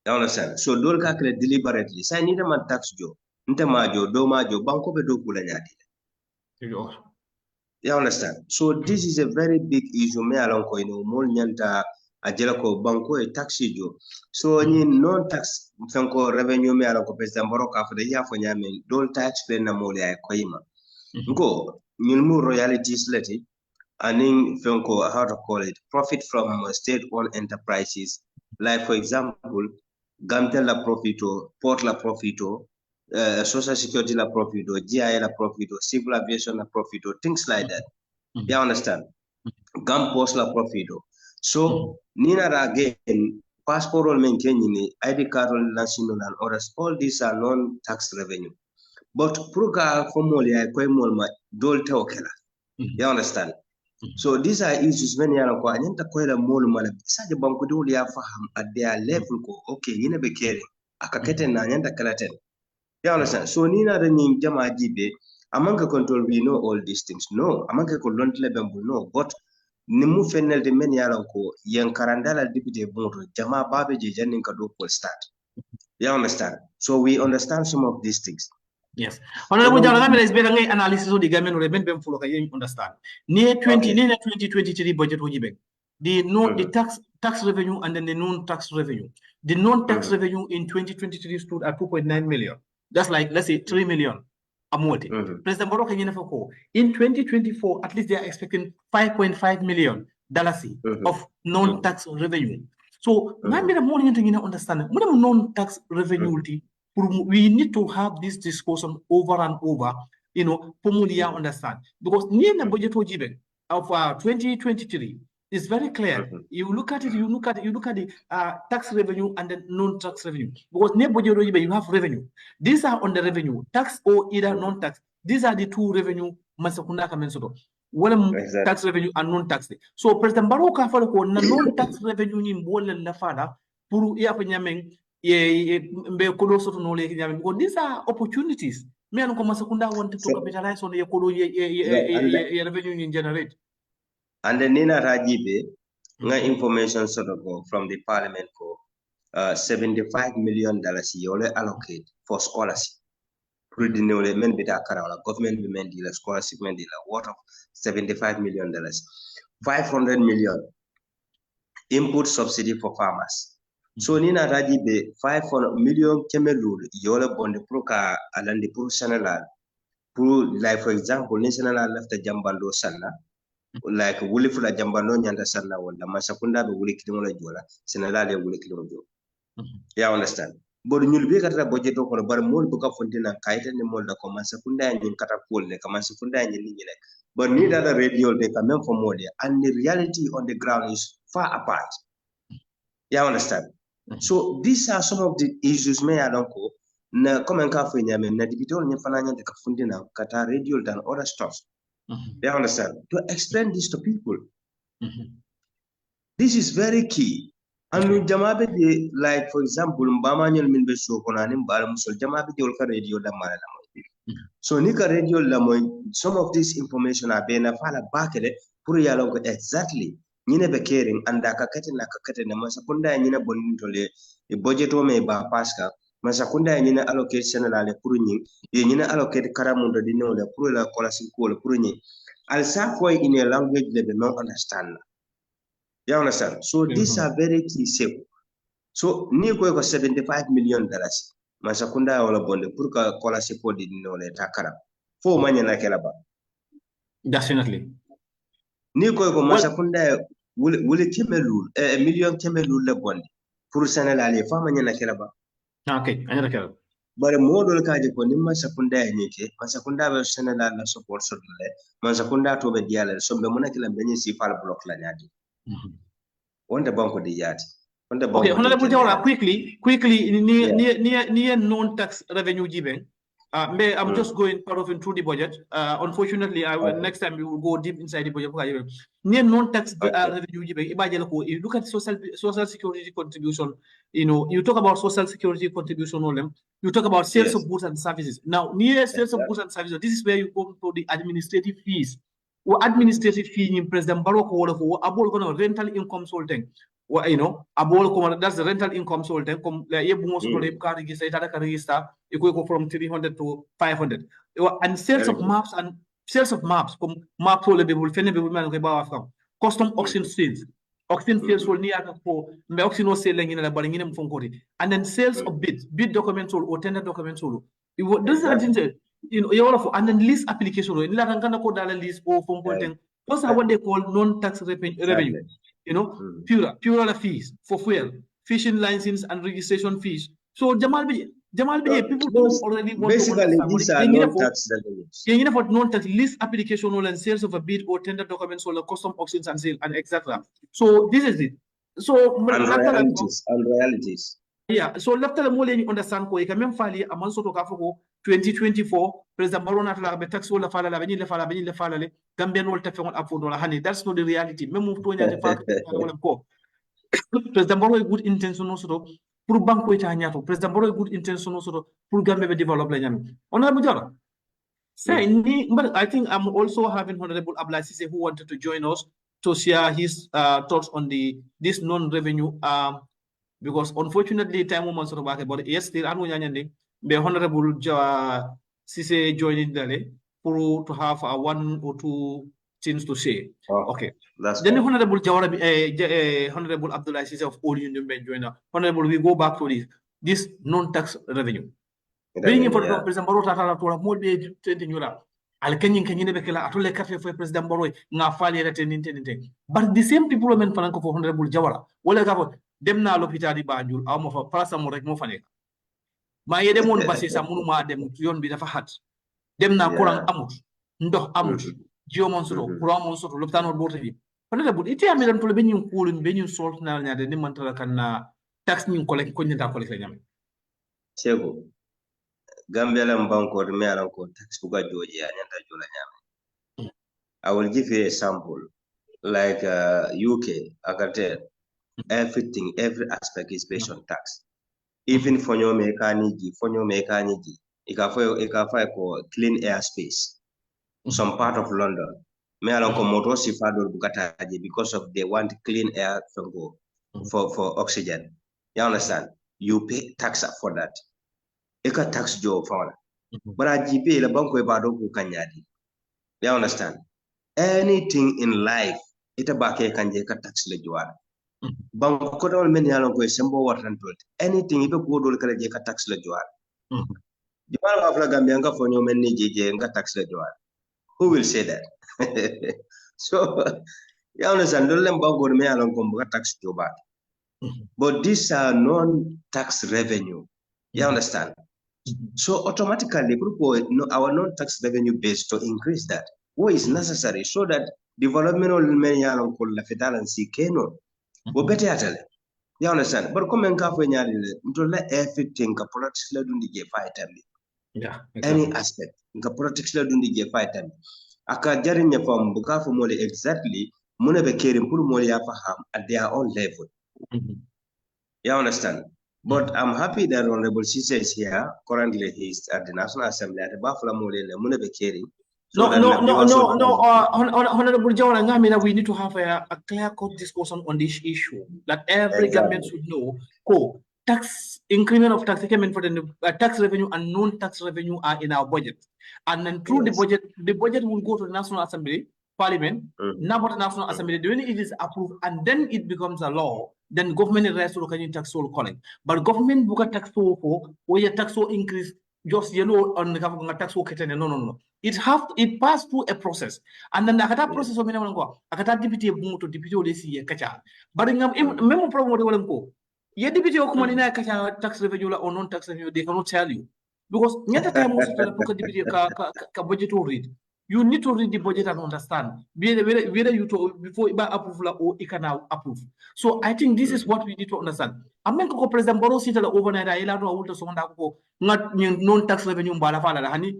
understand? So don't calculate deliberately. Say, need a man tax joe, Ntamajo, Domajo, Banco Bedo You understand? So this is a very big issue. Me along ko ino mol nyanta ajela ko banko e taxi jo so ni non tax fanko revenue me ala ko president baro ka fa ya fo nyame dol tax explain na mo ya ko yima ngo ñun mu royalties leti aning fanko how to call it profit from state owned enterprises like for example Gambia la profito port la profito social security la profito GI la profito civil aviation la profito things like that you understand Gam post la profito so nina again passport or maintaining ID card or national and others all these are non-tax revenue but pruga formally I quite more my dole okela you understand so these are issues when you are going to call a more money. Such a bank do ya faham at their level go okay, you never caring. Akakete na nyanda kalaten. You understand? So nina the ning jama jibe among control we know all these things. No, among control lebembu no, but nimu fenel de many yaranko yang karandala deputy bunto jama babe je janin kado will start. You understand? So we understand some of these things. Yes. Honorable Jawara is better analysis of the government or ben full understand. Near 2023 budget wojibek. The tax revenue and then the non-tax revenue. The non-tax revenue in 2023 stood at 2.9 million. That's like let's say 3 million. President Baro in 2024, at least they are expecting $5.5 million of non-tax revenue. So maybe the more you understand what non-tax revenue we need to have this discussion over and over, you know, Pumulia understand. Because near the budget of 2023 is very clear. You look at the tax revenue and the non-tax revenue. Because near budget you have revenue. These are on the revenue, tax or either non-tax. These are the two revenue masakunda kamensoto. Tax revenue and non-tax. So President Baroka for the non-tax revenue in Bola Lafada, Puru Iapanyameng. Because these are opportunities. Me and Komasakunda want to capitalize on the revenue generate. And the Nina Rajibe, information sort of from the parliament for $75 million yole allocate for scholarship. Government women deal scholarship men deal worth of $75 million. 500 million input subsidy for farmers. So nina raji be 500 million kemelul yola bonde proka alandi pour Senegal pour like for example ni Senegal left jambando sanna like wuli fula jambando nyanda sanna wala masakunda be wuli kilimo la jola Senegal ya wuli kilimo jo ya understand bodu nyul be kata budget ko bar mol bu ka fontina kayta ni mol da ko masakunda nyin kata pol ne ka masakunda nyin ni ne but ni da radio they come from modia and the reality on the ground is far apart ya understand. So these are some of the issues me adonko na comment ka fanya me na dibito ni fananya de kafundi na kata radio and other stuff. You understand? To explain this to people. This is very key. And jamabe de like for example mbama nyol min be so kona ni mbala musol jamabe de olka radio da mala la. So nika radio la moy some of this information are bena fala bakele pour yalo ko exactly ñine be caring anda ka kate na ka kate na masakunda ñine bonintole e budget o me ba paska masakunda ñine allocate sénégalais pour ñi e ñine allocate karamundo di nole pour la collation ko pour ñi al sa fois in a language they don't understand you understand so these are very key simple so ni ko 75 million dollars masakunda wala bonde pour ka collation ko di nole ta karam fo manya na kala ba definitely ni ko masakunda wule kemelul million kemelul le bonde pour Sénégal fama nyana kela ba okay anyana kela bare modol kaje ko nimma sakunda nyike masakunda be Sénégal la support sodule masakunda to be diala sombe monaki la benyi si fal block la nyadi wonde banko di yati wonde banko okay honorable Jawara quickly near non-tax revenue given I'm just going part of it through the budget. Unfortunately, next time we will go deep inside the budget. Near non-tax revenue, you look at social security contribution. You know, you talk about social security contribution. You talk about sales of goods and services. Now, near sales of goods and services, this is where you come to the administrative fees. Or administrative fee in President Barack Obama, rental income solving. Well, you know, that's the rental income sold. From 300 to 500. And sales of maps custom auction sales. Oxygen sales will near for me oxygen selling in a baringin from Kori. And then sales of bid documents or tender documents. This is you know, and then list application in Larangana Kodala list or from content. Those are what they call non-tax revenue. You know, pure fees for fuel, fishing license and registration fees. So Jamal B, people already want basically to understand. These are non-tax revenues. You for non-tax list application and sales of a bid or tender documents or custom auctions and sale and etc. So this is it. So and royalties. Yeah, so after the more you understand ko ikame mfali amanso to kafoko 2024 president Barona la be tax wala fala la beni le fala le Gambian wol tafe on afo dola hani that's not the reality même to nyaati fa wala ko president Barona good intention no soto pour banko ita nyato president Barona good intention no soto pour Gambia be develop la nyami honorable Jara say but I think I'm also having Honorable Ablasise who wanted to join us to share his thoughts on this non-revenue because unfortunately time moment sort of back but yes still anu nyanyande be Honorable Sise joining dale for to have 1 or 2 things to say. Okay, that's then Honorable Jawara Honorable Abdullah Sise of all union ben joiner. Honorable, we go back to this non-tax revenue being in for president Barrow tata to more be tenura al kenyin kenyin be kala atole café for president Barrow nga fali rete ninte but the same people men fananko for Honorable Jawara wala gabo dem na l'hôpital di Banjul aw mo fa place mo rek mo fa nek ma yede mon basé sa munu ma dem yoon bi dafa xat dem na courant amut ndox amut jio mon soto courant mon soto l'hôpital no borte bi Honorable ite amiran to be ñu kulun be ñu solt na ñade ni man tala kan tax ñu collecte ko ñata collecte ñam Sego Gambia lam banko me alan ko tax buga joji anyanta jola nyame. I will give you a sample like UK akate everything every aspect is based on tax. Even for your mekaniji ikafa ko clean air space. Some part of London me alan ko moto sifado bukataje because of they want clean air for oxygen. You understand? You pay tax for that. Eka tax job for but I GP la banko e bado ku kanyadi. You understand? Anything in life ita bake kanje ka tax le joala. Banko ko don men yalon ko sembo watan tot. Anything ibe ko dol kala je ka tax le joala. Joala afla Gambia nga fonyo men ni je nga tax le joala. Who will say that? So you understand? Don't let banko me yalon ko ka tax joba. But these are non-tax revenue. You understand? So automatically, our non-tax revenue base to increase that. What is necessary so that development will many along called la fetal and see keno. But better you understand? But come and cafe to let everything ka politics la dundi je fight time. Yeah. Any aspect ka politics la dundi je fight time. Aka jari nya fam buka fo mole exactly mune be caring pour mole ya faham at their own level. You understand? But I'm happy that Honorable Sise is here. Currently, he's at the National Assembly at the Buffalo Mole. Honorable Jawara, we need to have a clear-cut discussion on this issue that every government should know. Tax increment of tax increment for the tax revenue and non-tax revenue are in our budget, and then through the budget will go to the National Assembly, Parliament. Now, for the National Assembly, when it is approved and then it becomes a law. Then government rest to can tax all collect. But government book a tax for or your tax will increase just on the government tax will no. It passed through a process. And then the process of Akata deputy to deputy will see a catcher. But in memo problem go. Ye deputy Okumana catch tax revenue or non-tax revenue, they cannot tell you. Because never time most deputy budget to read. You need to read the budget and understand whether you to before approval or it can now approve. So I think this is what we need to understand. I'm going to President Barrow sit overnight. I allow to not non-tax revenue honey.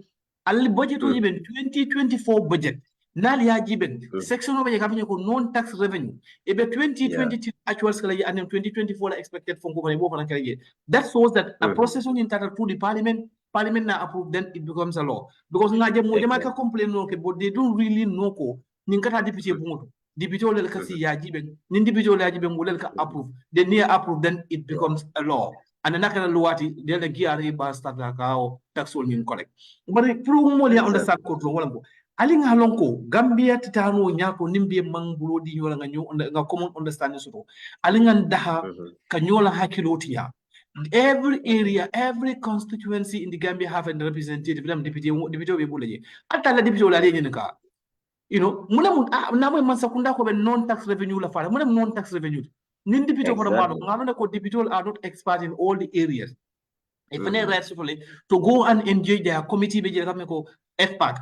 I'll budget even 2024 budget. Nalia given section of non-tax revenue. About 2023 actual salary and 2024 expected from government. That shows that a process on entitled to the Parliament now approve, then it becomes a law. Because Naja complain but they don't really know ko. Ninkata deputy bungo. Deputy ole kasi yajiben. Nindividual yajiben will approve. Then near approve, then it becomes a law. And the nakana luati, the GRA bar start like tax all in collect. But if you understand control, alinga lonko Gambia titano nyako nimbe mangbulo di nyola nga common understanding soto alinga daha kanyola hakilotia every area every constituency in the Gambia have a representative lam deputy we bulaje ata la deputy wala le nka muna na mo man sakunda ko be non tax revenue la fara muna non tax revenue nin deputy ko mano ngano ko deputy are not expert in all the areas if any rights to go and engage their committee be ko expert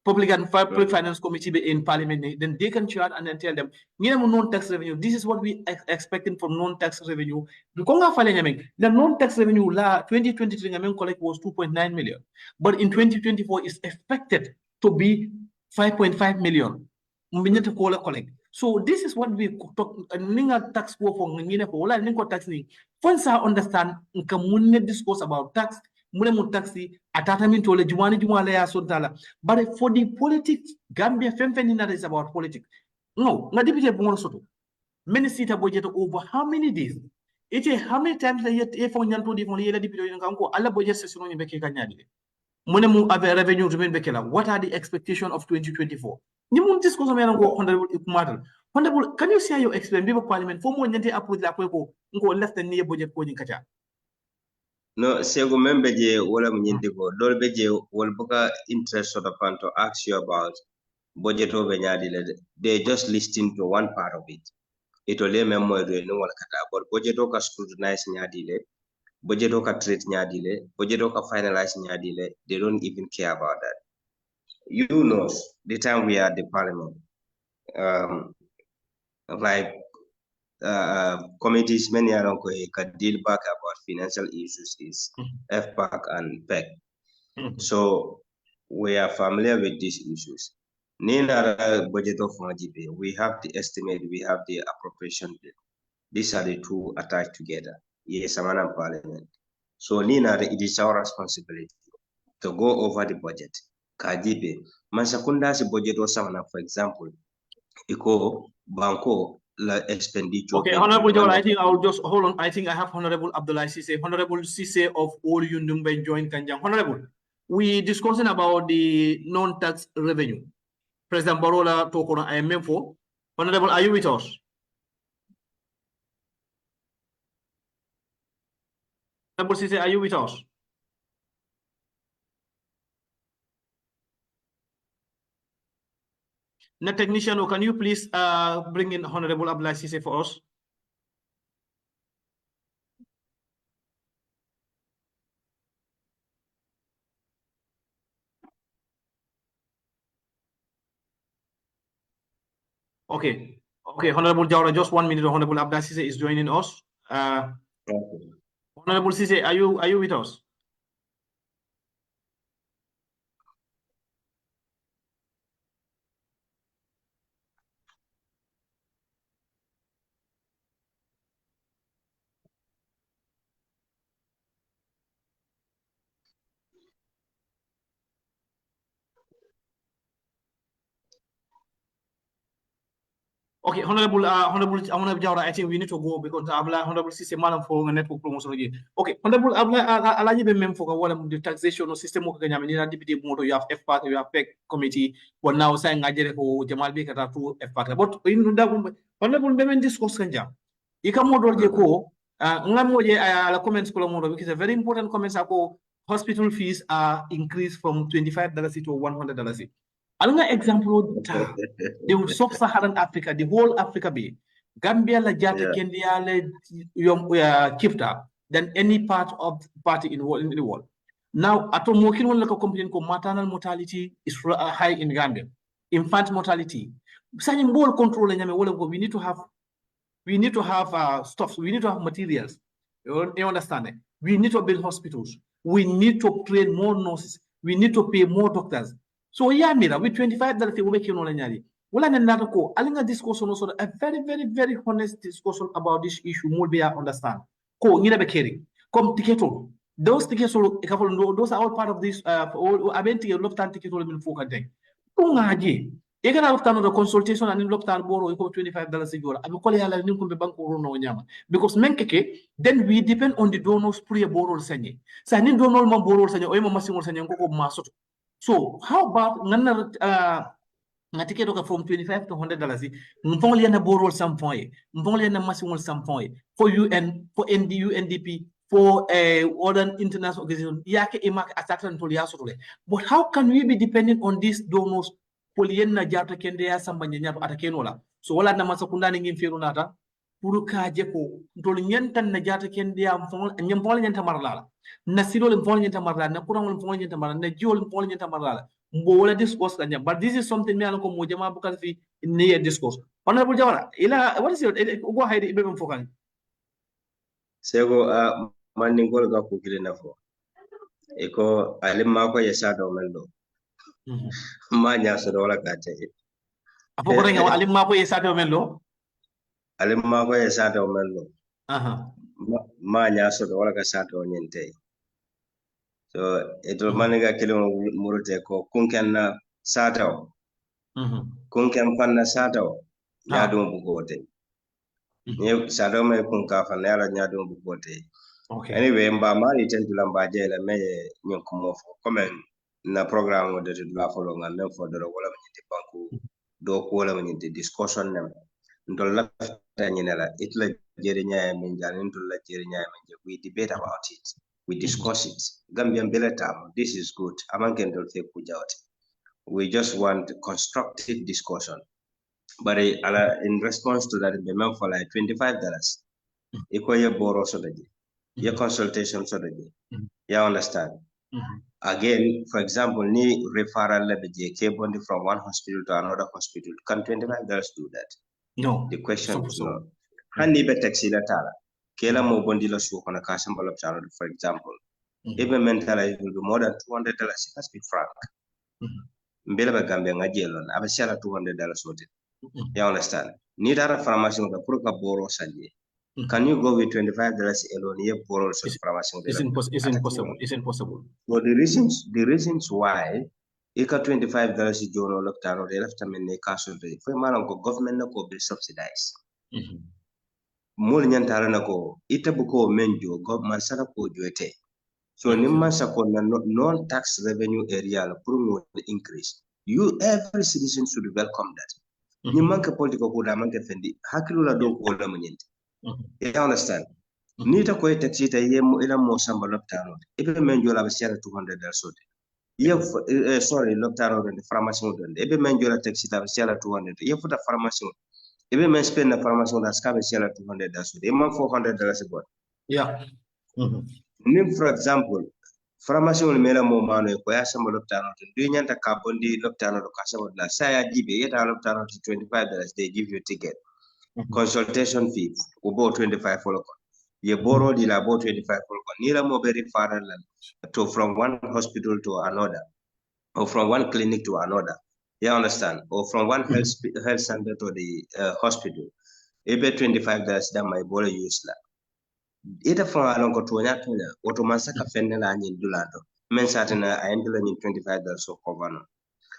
public and public finance committee in parliament, then they can chart and then tell them, non-tax revenue, this is what we expecting from non-tax revenue. The non-tax revenue 2023 collect was 2.9 million, but in 2024 is expected to be 5.5 million. So this is what we talk tax for tax ni. Once I understand discourse about tax, taxi atatamin tole jumala ya sodala. But for the politics, Gambia femfenina is about politics. No, na deputy bongo soto. Many seat a budget over how many days? It is how many times a year if on yanto di fon yela deputy nganko alla budget session ni beke kanyadi. Monemu ave revenue remain bekela. What are the expectations of 2024? Ni mun discuss me ngo honorable matter. Honorable, can you share your experience before parliament for more nyante approve la ko ngo less than near budget ko kacha? No, sego member je wala mnyindi ko dol beje wal buka interest of the pan to ask you about budget over nyadile. They just listing to one part of it. It will memo do no wala kata but budget oka scrutinize nyadile, budget oka treat nyadile, budget oka finalize nyadile. They don't even care about that. You know, the time we are at the parliament, committees many are can deal back about financial issues is FPAC and PEC. So we are familiar with these issues. Nina budget of GP, we have the estimate, we have the appropriation bill. These are the two attached together. Yes, I'm in parliament. So Nina, it is our responsibility to go over the budget. KGP, Mansakunda budget or someone, for example, Iko Banco. Okay, Honorable Jawara, I think I will just hold on. I think I have Honorable Abdullah Sise, Honorable Sise of all Yundumbe join Kanjang. Honorable, we discussing about the non-tax revenue. President Barola talk on IMF4. Honorable, are you with us? Honorable Sise, are you with us? Net technician, can you please bring in Honorable Abdullah Sise for us? Okay, Honorable Jawara, just 1 minute. Honorable Abdullah Sise is joining us. Honorable Sise, are you with us? Okay, Honorable Jawara, I think we need to go because Honorable Sise Malam for network promotion again. Okay, Honorable Alaji be mem for the taxation system of Kenya, deputy moto, you have FPAC, you have PEC committee, but now saying Ajere ko Jamal be kata to FPAC. But in that Honorable Bemen discuss Kenya. Ika model je ko ngamo je ala comments ko model because a very important comments ako hospital fees are increased from $25 to $100. Another example, the sub-Saharan Africa, the whole Africa be Gambia la jata Kenya la kifta than any part of party in the world. Now, at Mokin one like a complaint called maternal mortality is high in Gambia. Infant mortality. Signing ball control we need to have stuff. We need to have materials. You understand it? We need to build hospitals. We need to train more nurses. We need to pay more doctors. So yeah, mira with $25 we make nyari. Wala na ko alinga discussion also a very very honest discussion about this issue more be understand. Ko ngira be caring. Come ticketo. Those tickets those are all part of this all abenti loptan ticket will be focused. Ungaji. You can have the consultation and loptan borrow $25 a year. I'm calling ala ninkum be banko no nyama. Because menkeke then we depend on the donors pre borrow senye. Sa nin donor ma borrow senye o ma masimo senye ko masoto. So how about na ticket from $25 to $100? Mbongo yana borrow some point. Mbongo yana massive some point for UN, for UNDP, for other international organization. Yake imak atatan to liasole. But how can we be dependent on these donors? Poliena jata kende ya sambanya atakenola. So wala na masakunda ningi mfiru nata. Puru kaje ko ntol nyentan na jata kende ya mbongo nyenta marlala. Na silo mbongo nyenta marlala. Na kurang mbongo nyenta marlala. Na jiol mbongo nyenta marlala. Mbola discourse kanya, but this is something me alako mo jama bukan fi near discourse. Honorable Jawara, ila what is your go ahead ibe mfokan? Sego maningol ga kukile nafo. Eko alimma ko yesa do mendo. Ma nya so do la kate. Apo ko nga alimma ko yesa do mendo? Alimma ko yesa do mendo. Aha. Ma nya so do la ka sa do nyente. So ito maniga kilo murute ko kunken na sataw. Kunken panna sataw. Nyadum bugote. Ni sataw me kunka fanna yala nyadum bugote. Okay. Anyway, mba mali tentu lamba jela me nyonkumo comme na programme de la follow nga même for de wala manyite banku do ko wala manyite discussion nem ndol la tanyela itla jeri nyaay min janin ndol la jeri nyaay min we debate about it, we discuss it. Gambian beletam, this is good. Amanken dol fe kujawte. We just want constructive discussion. But in response to that, the member for like $25, ikoye boro so daji. Your consultation so that you understand. Again, for example, ni referral level bondi from one hospital to another hospital. Can $25 do that? No. The question is no. Hani be taxi la tala. Kela mo bondi la shu kona kasam balap channel, for example. Even mental it will be more than $200. Let's be frank. Mbele ba Gambia ngajelon abashala $200 sote. You understand? Ni dara pharmacy nga puruka boro sanje. Can you go with $25 alone? It's impossible. It's impossible. Well, the reasons why ika $25 jono loktano de left men ne kaso de for malam ko government na ko be subsidize. Mul nyantara na ko itabu ko menjo government sala ko joete. So nimman sako na non tax revenue area la promo increase. Every citizen should welcome that. Nimman ka political ko da man ka fendi hakilu la do ko la manyente. You understand? Nita ko taxi ta yemo ila mo samba loptano. Ebe menjola be share $200 sote. Ye sorry loptano de pharmacy don. Ebe menjola taxi ta be share 200. Ye futa pharmacy. Ebe men spend na pharmacy da ska be share $200 sote. E man $400 go. Yeah. Nim for example, pharmacy on mela mo mano ko ya samba loptano. Do nyanta ka bondi loptano do ka samba la saya jibe yeta loptano to $25. They give you a ticket. Consultation fee about 25 follow. You borrow the about 25 follow. Nila mo very far to from one hospital to another, or from one clinic to another. You understand? Or from one health center to the hospital. Ebe $25 that my borrow use la. Ita from along to Tonya, automatic fenela and dulando. Men satana I ended in $25 so cover.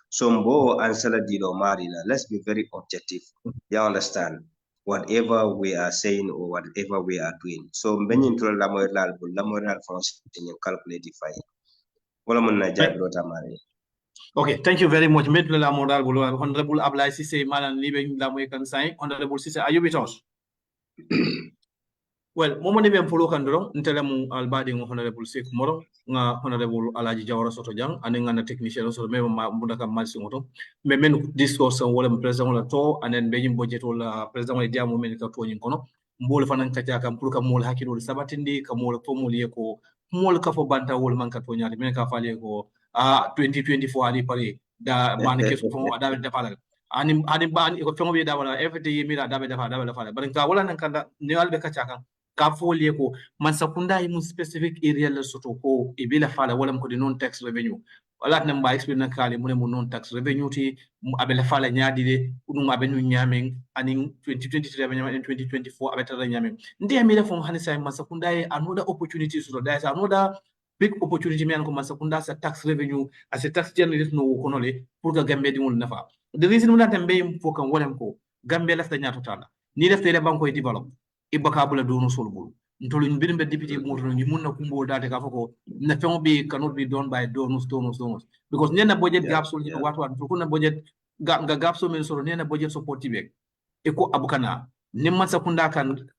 So mbo answer dido marina. Let's be very objective. You understand? Whatever we are saying or whatever we are doing. So many to la moral France in calculate Okay, thank you very much. Honorable Ablai Sise Malan living la can sign. Honorable Sise, are you with us? Well, momoni be follow kandoro ntele mu albadi ngo honorable Sek Moro nga honorable Alaji Jawara Soto Jang and nga technician so me ma mudaka malsi ngoto me men discourse wala president wala to and then be budget wala president wala dia mo men ka to nyin kono mbol fanan ka taka pour ka mol hakilo sabatindi ka mol to mol ko mol ka fo banta wol man ka to nyaade men ka fale ko 2024 ani pare da man ke fo da be defal ani ban ko fengo be da wala everyday mi da be defal bar ka wala nan kan da neal be ka taka ka folie ko man sakunda mu specific area la soto ko e bila fala wala ko di non tax revenue wala nan ba explain na kale mu non tax revenue ti abela fala nyaadi de dum abenu nyamen ani 2023 abenu 2024 abeta nyamen ndi mi da fon hanisa man sakunda another opportunity so there is another big opportunity men ko man sakunda sa tax revenue as a tax journalist no ko nole pour que Gambia di mun nafa the reason mun tambe fo kan wala ko Gambia la ta nyato tala ni def tele banko e develop ibaka bula dono solbul ntolu birimbe deputy moto ñu munna kumbo date ka fako na fengo be cannot be done by donors because nena budget gaps you know what kuna budget gaps men so nena budget support tibe e ko abukana ne masakunda kan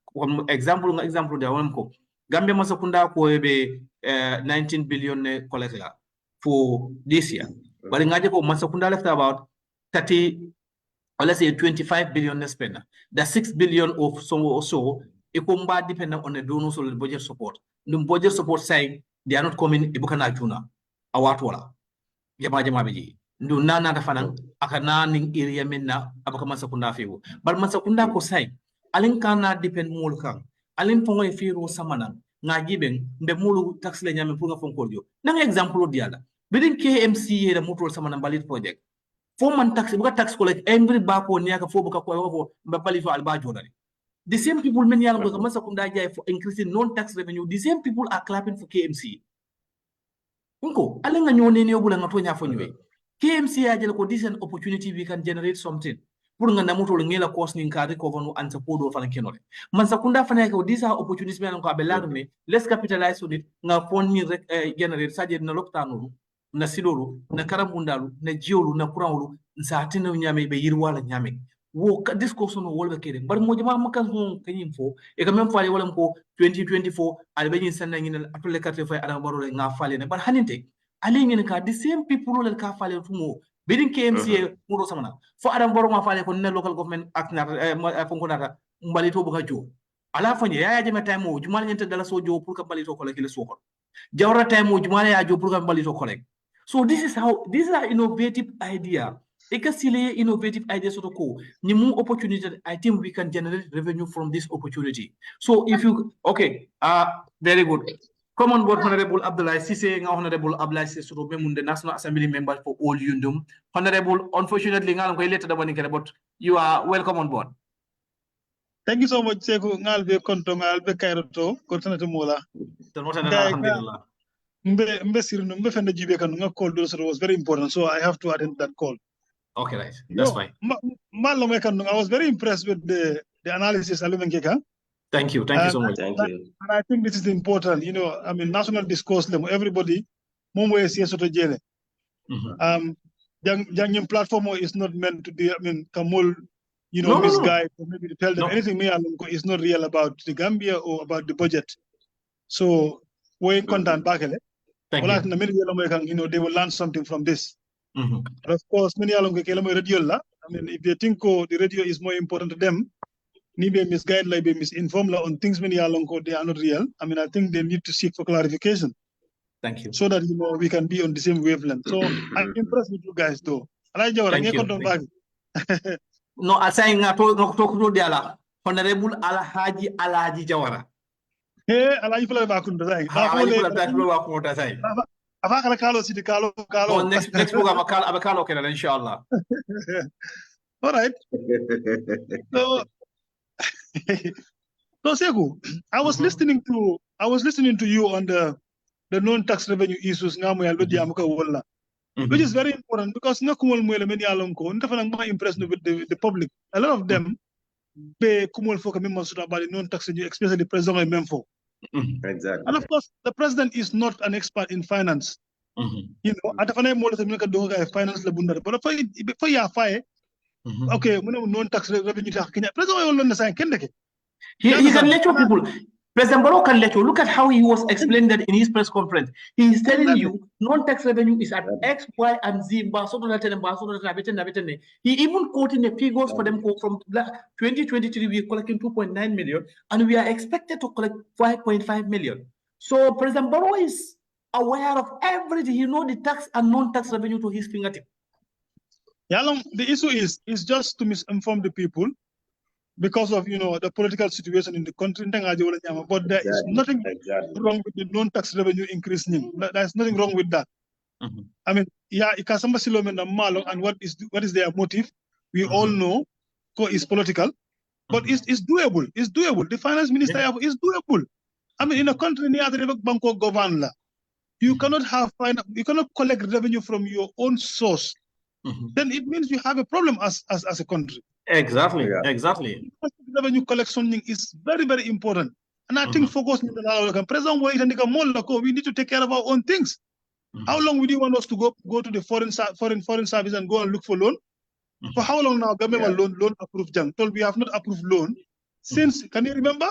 example da won ko Gambia masakunda ko be 19 billion ne collect la for this year but ngaje ko masakunda left about 30 or let's say 25 billion ne spend the 6 billion of so Ikumba dependent on the donors or the budget support. The budget support side, they are not coming ibukana juna. Awatwala. Jama biji. Ndu nana tafanang akana ning area menna abaka masakunda fiwo. But masakunda ko side, alin kana depend mulkang. Alin pongo ifiro samanang. Nga gibeng mbe mulu tax le nyame punga fonkolio. Nang example diala. Within KMCA the motor samanang balit project. 4 man tax buka tax collect every bako niaka fo buka ko mbapali fo alba jodari. The same people many for increasing non-tax revenue. The same people are clapping for KMC. Unko, alenga nyone ne obula ngatonya for nywe. KMC ajele ko this an opportunity we can generate something. Purunga na moto ngela cost ni nkari cover no ansapodo fana kenole. Mansakunda fana ko these are opportunities me ko abelarme. Let's capitalize on it. Nga fond ni generate saje na loktanu na sidoro na karambundalu na jiolu na kurawulu nsaatino nyame be yirwala nyame. Wo discussion no wolbe kede bar mo jama makan hon kanyim fo e ka même fali wala ko 2024 albe nyin sanna ngin atole carte fay adam barole nga fali ne bar haninte ali ngin ka the same people le ka fali fumo bidin KMC muro samana fo adam baro ma fali ko ne local government act na fonko nata mbalito bu ka jo ala fanye ya jama time mo jumal nyenta dala so jo pour ka mbalito ko le kile so ko jawra time mo jumal ya jo pour ka mbalito ko le so this is how these are innovative idea. Ekasile innovative ideas sort of co. Nimu opportunity. I think we can generate revenue from this opportunity. So if you very good. Come on board, Honorable Abdullah Sise, Honorable Abdullah Sise, the National Assembly member for all Yundum. Honorable, unfortunately, but you are welcome on board. Thank you so much, Seku. Ngalbe kontong albe kairoto kortana mola. Alhamdulillah. Mbe call was very important, so I have to attend that call. Okay, right. That's fine. I was very impressed with the analysis. Thank you. Thank you so much. Thank you. And I think this is important. You know, I mean, national discourse, everybody, young platform is not meant to be, I mean, Kamul, you know, misguide, or maybe to tell them anything is not real about the Gambia or about the budget. So, we're content back. Thank you. You know, they will learn something from this. But of course, many along radio la. I mean, if they think the radio is more important to them, ni be misguide, like be misinformed on things many along they are not real. I mean, I think they need to seek for clarification. Thank you. So that you know we can be on the same wavelength. So I'm impressed with you guys, though. Thank you. No, I'm saying talk to the Honorable Alaji Jawara. Hey, Alaji Pula Bakunda. Oh, next program, Abakalo Kenan, inshallah. All right. So Seku, I was listening to you on the non-tax revenue issues which is very important because I'm impressed with the public. A lot of them pay kumul for about the non-tax revenue, especially the president of Memphis. Exactly. And of course, the president is not an expert in finance. You know, at the finance but before you are fired, okay, non-tax revenue. He can let you people. President Barrow can let you. Look at how he was explaining that in his press conference. He is telling you non-tax revenue is at X, Y, and Z. He even quoting the figures for them from 2023, we are collecting 2.9 million, and we are expected to collect 5.5 million. So President Barrow is aware of everything. He knows the tax and non-tax revenue to his fingertip. Yeah, the issue is just to misinform the people because of the political situation in the country. But there is nothing wrong with the non-tax revenue increasing. There's nothing wrong with that. I mean, and what is their motive? We all know is political, but it's doable. It's doable. The finance minister is doable. I mean, in a country near the Banco Governmental, you cannot collect revenue from your own source. Then it means you have a problem as a country. Exactly. Exactly. Revenue collection is very, very important. And I think focus in the President we need to take care of our own things. How long would you want us to go to the foreign service and go and look for loan? For how long now government will loan approved junk? Told we have not approved loan since, can you remember?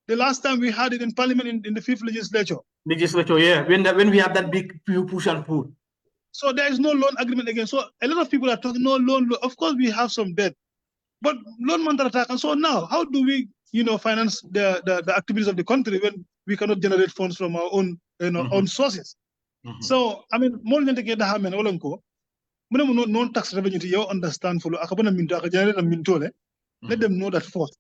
The last time we had it in Parliament in the 5th legislature. Yeah. When we have that big push and pull. So there is no loan agreement again. So a lot of people are talking no loan. Of course we have some debt, but loan mandate attack. And so now, how do we, finance the activities of the country when we cannot generate funds from our own, own sources? So I mean, more than take that happen. Non-tax revenue to you understand for let them know that first,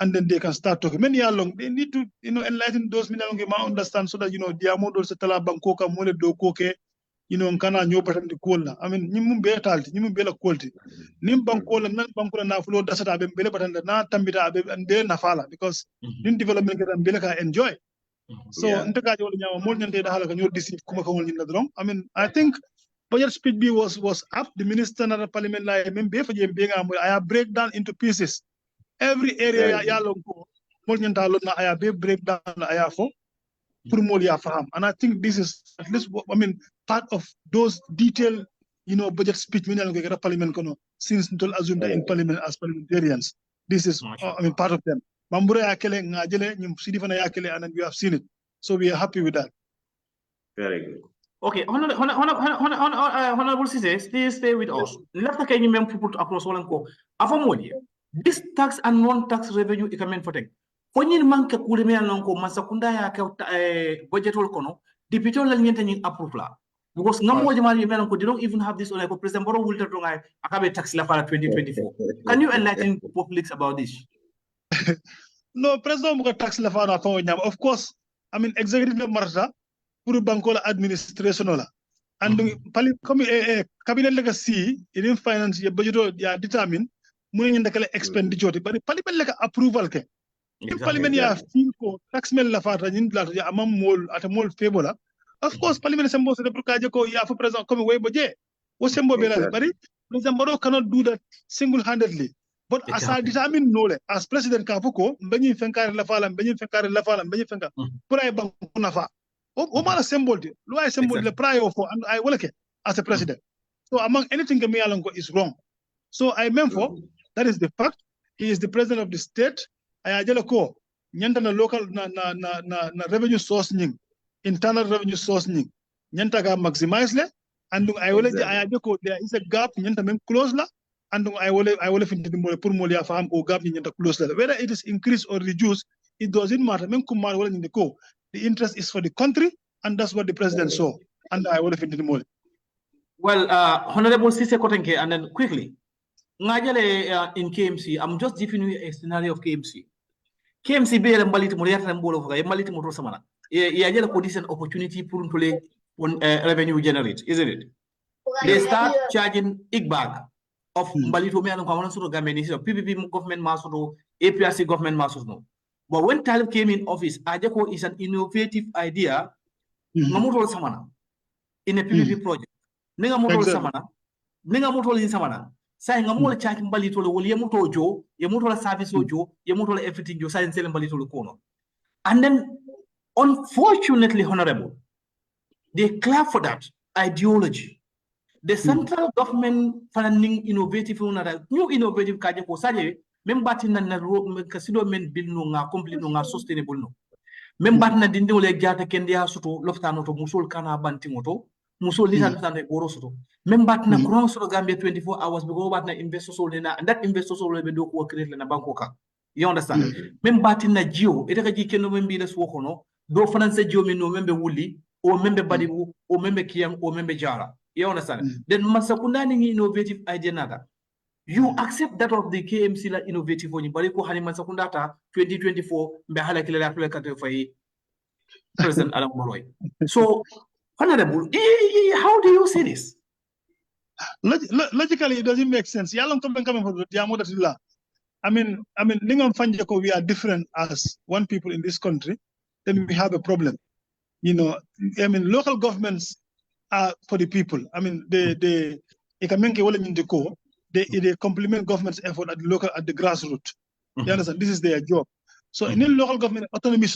and then they can start talking. Many are long. They need to, enlighten those men understand so that the amount of setala bankoka mole do koke, kana nyoba the kola. I mean, nimu be talti, nimu be la quality. Nim bankola nan bankola na flow dasata be bele batanda na tambita be and de na fala because nim development can bele ka enjoy. So ntaka jolo nyama mo nyante da hala ka nyor disi kuma ka woni na dron. I mean, I think budget speech B was up. The minister of the parliament like I have breakdown into pieces. Every area I have breakdown and I think this is at least part of those detailed budget speech parliament since until assumed in parliament as parliamentarians. This is part of them. And we have seen it. So we are happy with that. Very good. Okay, Honorable Cisse, please stay with us. This tax and non-tax revenue is coming for them. When you mank a kudeme alonko, Masakunda budget will kono, the people are approve. Because no more demand you don't even have this on like President Boro will have a tax law 2024. Can you enlighten publics about this? No, President tax law. Of course, I mean executive marta. Pour bankola administration la and comme cabinet legacy in finance ya budget ya determine mo ngi ndakale expenditure bari parliament lega approval ke in parliament ya feel ko tax mel la fata ñin la ya amam mol ata mol febola of course parliament sembo se pour kaje ko ya fa president comme way boje wo sembo be la bari president Barrow cannot do that single handedly but as I determine no le as president ka fuko bañi fenkare la fala bañi fenkare fenka pour ay bank na fa Omar assembled it. Lo assembled the prior for and I will as a president. So among anything is wrong. So I meant for that is the fact. He is the president of the state. I ko nyanta na local na revenue source ning internal revenue source ning nyanta ga maximize le and I will ko there is a gap nyanta mem close la and I will finti mo pour mo ya fam ko gap nyanta close la whether it is increased or reduced it doesn't matter mem kuma wala ni ko. The interest is for the country, and that's what the president saw. And I will fit in the more. Well, Honorable Cisse Kotenke, and then quickly, in KMC, I'm just giving you a scenario of KMC. KMC be mbali tumuliata mbolo fuka, mbali tumuto samana. Yajela condition opportunity pour revenue generate, isn't it? They start charging bag of mbali to me and Kawana Suru Gambia, PPP government masudo, APRC government masudo. But when Talib came in office, Ajako is an innovative idea. Samana in a PPP project. Ninga motor samana. Ninga motor in samana. Say ngamole charging balitolo, Yamuto Joe, Yamuto service Joe, Yamuto everything you sign selling balitolo kono. And then, unfortunately, Honorable, they clap for that ideology. The central government funding innovative, new innovative Kajako Saje. Même batina na kasido men bil no nga complete no nga sustainable no même batina dindi wala jata kende ya soto loftano to musul kana banti moto musul lisa loftano goro soto même batina courant soto Gambia 24 hours because batina investor so na and that investor so be do ko create na bankoka you understand même batina jio ete ka ji kendo men bi les wokono do finance jio men no membe wuli o membe badibu o membe kiyam o membe jara you understand then masakunda ni innovative idea nada. You accept that of the KMC la innovative oni bari ko hani masakundata 2024 mbe hala kila la kule kate fai President Adam Moroy. So Honorable, how do you see this? Logically, it doesn't make sense. Yalong coming from the I mean, Lingam Fanjako, we are different as one people in this country. Then we have a problem. Local governments are for the people. I mean, they complement government's effort at the grassroots. You understand? This is their job. So in local government autonomy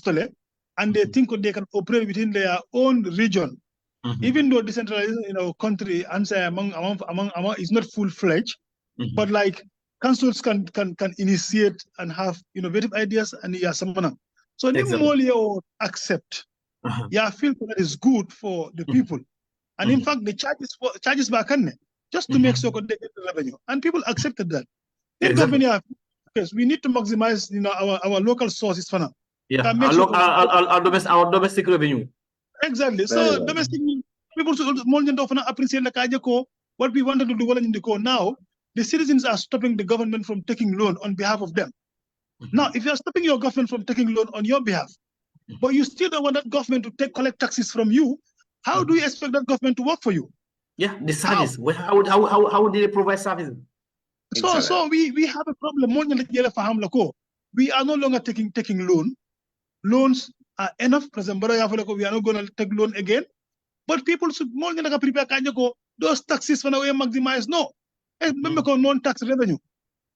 and they think they can operate within their own region. Even though decentralization in our country among is not full-fledged, but like councils can initiate and have innovative ideas and so exactly. Accept. I feel that is good for the people. And in fact, the charges back just to make sure they get the revenue. And people accepted that. Exactly. Yes, we need to maximize our local sources for now. Yeah, our domestic revenue. Exactly. So domestic people should appreciate what we wanted to do now. The citizens are stopping the government from taking loan on behalf of them. Now, if you are stopping your government from taking loan on your behalf, but you still don't want that government to collect taxes from you, how do you expect that government to work for you? Yeah, the service. How do they provide services? So we have a problem. We are no longer taking loan. Loans are enough. We are not going to take loan again. But people should more than prepare those taxes when we maximize. No, non-tax revenue.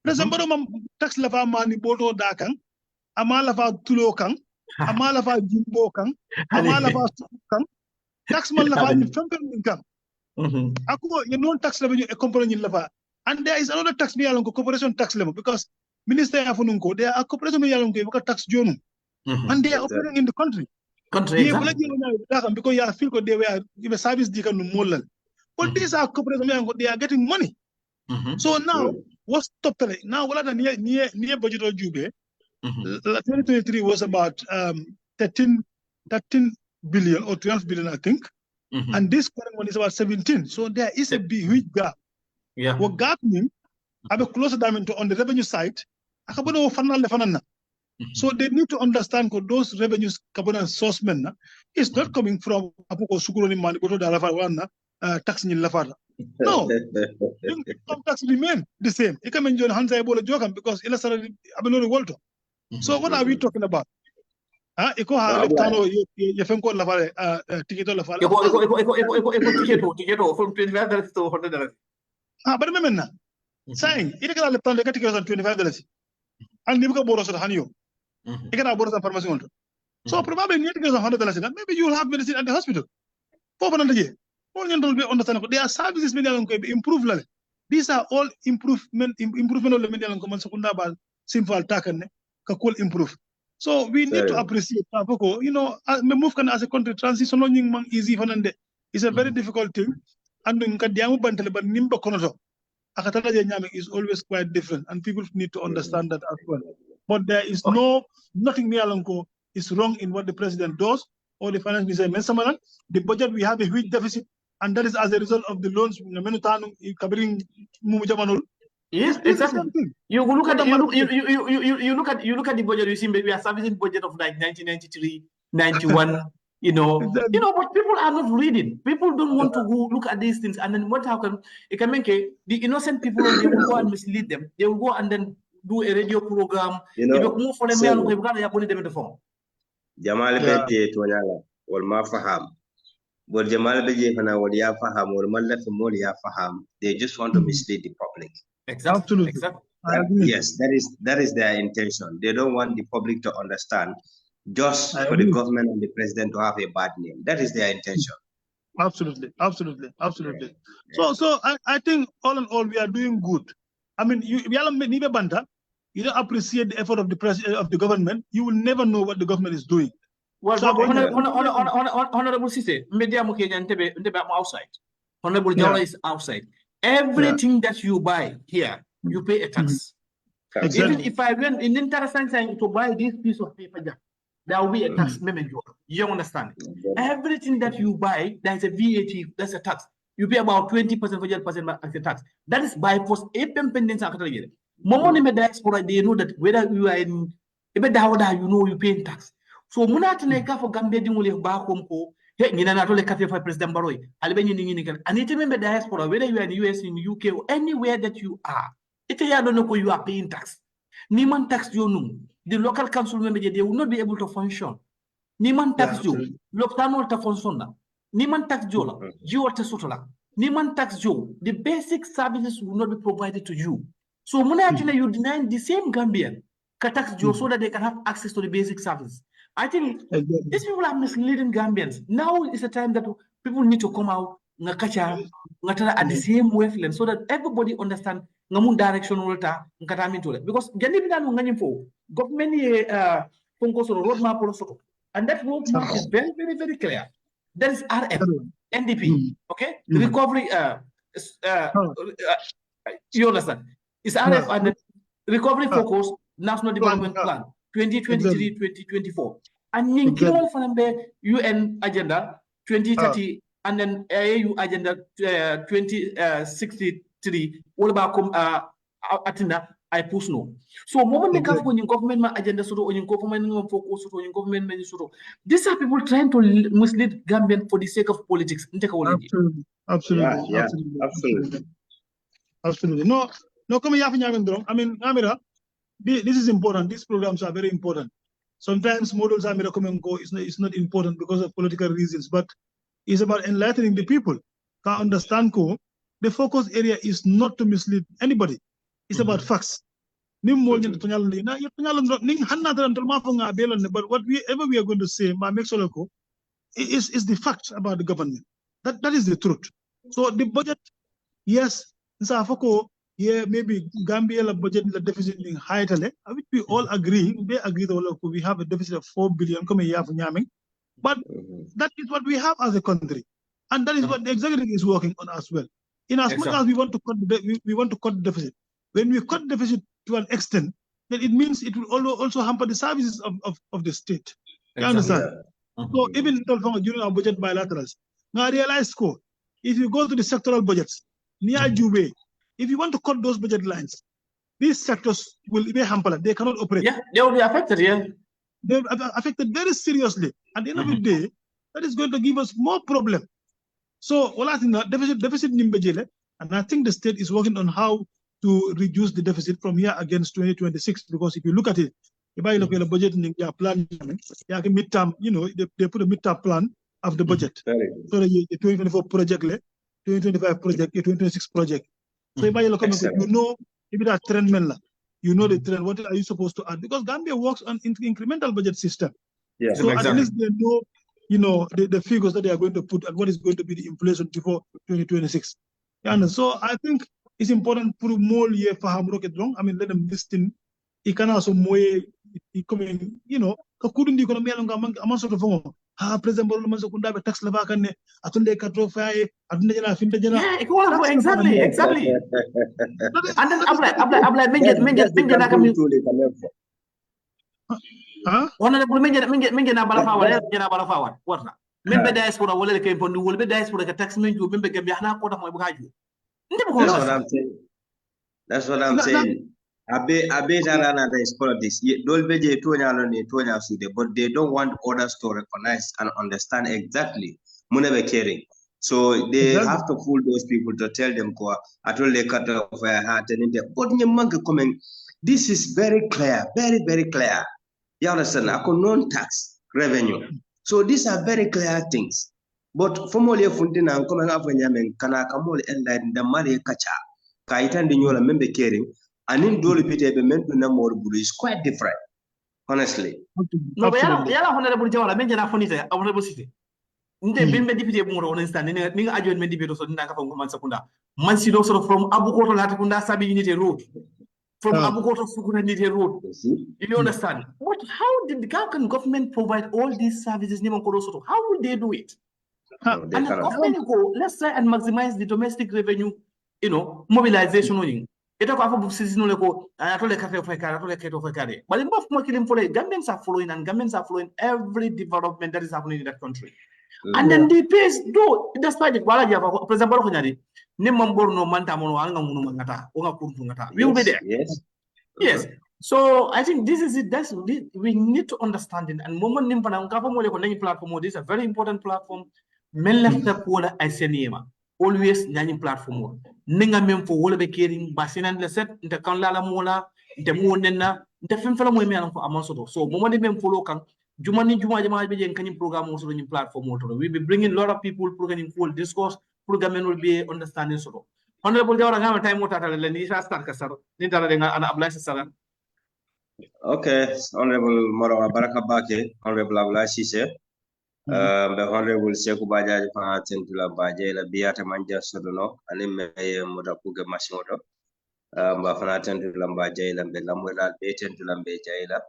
Tax lava mani boto dakang, amalava tulokang, amalava jimbokang, amalava kang, tax man lava ni fempen kang. Ako non-tax revenue a component lava. And there is another tax me along corporation tax level because Minister Afununko, there are corporation me along tax journal. And they are operating in the country. Exactly. Because you feel they were service but these are corporations, they are getting money. So now, what's top now? What are the near budget of Jube? 2023 was about 13 billion or 12 billion, I think. And this current one is about 17. So there is a big huge gap. Yeah. What gap means, I have a closer diamond on the revenue side. So they need to understand those revenues source is not coming from tax no, income tax remain the same. Because so what are we talking about? But remember, saying it can $25. And you can borrow $100. You can borrow some pharmacy. So probably $100. Maybe you will have medicine at the hospital. There are services improve. These are all improvement of the simple improve. So we need to appreciate move as a country transition easy it's a very difficult thing. And is always quite different, and people need to understand that as well. But there is nothing is wrong in what the president does or the finance minister. The budget, we have a huge deficit, and that is as a result of the loans. Yes, exactly. You look at the budget. You see, maybe a servicing budget of like 1993, 91. But people are not reading. People don't want to go look at these things. And then what happens? It can make the innocent people, they will go and mislead them. They will go and then do a radio program. Move for them, them in the phone. Jamal Beje to Anyala, or Mafaham. But Jamal Beje, or Yafaham, or Malaf Molia Faham, they just want to mislead the public. Exactly. Yes, that is their intention. They don't want the public to understand. Just for the government and the president to have a bad name. That is their intention. Absolutely. So I think all in all we are doing good. I mean, you don't appreciate the effort of the president of the government, you will never know what the government is doing. Well, Honorable Sise, outside. Honorable Jawara is outside. Everything that you buy here, you pay a tax. Exactly. Even if I went in interesting time to buy this piece of paper, there will be a tax. You understand? Everything that you buy, there is a VAT, that's a tax. You pay about 20% for 40% as a tax. That is by force. More in the diaspora, they know that whether you are in you pay tax. So Munateka for Gambia back home, President Baroy, and it remember diaspora, whether you are in the US, in the UK, or anywhere that you are, you are paying tax. Niman tax you. The local council member, they will not be able to function. Niman tax you. Local to function. Niman tax jola. You are sotola. Niman tax you. The basic services will not be provided to you. So actually you deny the same Gambian tax Joe so that they can have access to the basic service. I think these people are misleading Gambians. Now is the time that people need to come out at the same wavelength so that everybody understand ngamun direction ulta because government roadmap also, and that roadmap is very, very, very clear. There is RF, NDP, okay? Recovery, you understand? It's RF and recovery focus, National Development Plan, 2023-2024. And in UN agenda 2030 and then AU agenda 2063, all about Atina, I push no. So moment make up when government agenda sort of government focus on government sort. These are people trying to mislead Gambian for the sake of politics. Absolutely. No, come here. I mean, Amira, this is important. These programs are very important. Sometimes models Amira come and go. It's not important because of political reasons, but it's about enlightening the people. Can understand the focus area is not to mislead anybody. It's about facts. But whatever we are going to say, is the fact about the government. That is the truth. So the budget, yes, yeah, maybe Gambia budget the deficit being high, which we all agree. They agree that we have a deficit of 4 billion but that is what we have as a country, and that is what the executive is working on as well. In as much as we want to cut the deficit, when we cut the deficit to an extent, then it means it will also hamper the services of the state. You understand? So even during our budget bilaterals, now I realize if you go to the sectoral budgets, if you want to cut those budget lines, these sectors will be hampered. They cannot operate. Yeah, they will be affected. Yeah, they will be affected very seriously. At the end of the day, that is going to give us more problem. So, I think deficit and I think the state is working on how to reduce the deficit from here against 2026. Because if you look at it, if I look at the budget plan, midterm, they put a midterm plan of the budget. So the 2024 project, 2025 project, 2026 project. So if I look at it, if it is trend, the trend, what are you supposed to add? Because Gambia works on incremental budget system. Yes. So at least they know, the figures that they are going to put and what is going to be the inflation before 2026. And so I think it's important for more year for ham rocket wrong. I mean, let them listen. It can also more coming, couldn't the economy along among sort of President Boloman Kunda tax Lavakan, Atunde Katrofa, Adunajana, Fintajana. Yeah, exactly. And then honorable Minjana Balafawa, what? Member diaspora will came from the will be diaspora taxman to member Gambiana Kota Mobuhaju. That's what I'm saying. Abe Tarana is politics. Dolbeje Tonya Sude, but they don't want others to recognize and understand exactly. Munebe caring. So they have to fool those people to tell them at all they cut off their heart and comment. This is very clear, very, very clear. You understand? Non-tax revenue. So these are very clear things. But for more fundina and coming up when Yamen Kanakamol and the Mari Kacha, Kaitan Dinola member caring, and in Dolly Peter is quite different, honestly. No, honorable Jawara, mention a funny honorable city. Bimbe deputy more understanding, adjournment debate also in Nakapon Sakunda. Mansido from Abukoto Latakunda Sabi Unity Road. From Abukoto Sukunity Road. You understand? But how did the government provide all these services? How would they do it? And the government go, let's try and maximize the domestic revenue, mobilization. It talk about seasonal level, but in both Gambians are following and Gambians are following every development that is happening in that country. And then the pace, though, despite the quality of President Barokanyari, we will be there. Yes. So I think this is it. We need to understand it. And moment platform, this is a very important platform. Always nyani platform. Ninga mem for wole be caring basinan le set nte kan la mola nte mo nenna nte fem fela mo me an ko amoso so moment mem follow kan jumani juma be jen kany program so ni platform moto we be bringing a lot of people programming full discourse program will be understanding so honorable Jawara ngam time mo tata le ni start ka sar ni tala de nga ana abla sara Okay, Honorable Moro Baraka Bake, Honorable Abla Sise, the Honorable Seku Bajaji Tentula Baje, la Biata Manja Sodono, Anime Modapuga Masimoto, Bafana Tentula Baje, and Belamula, Tentula Bejaila.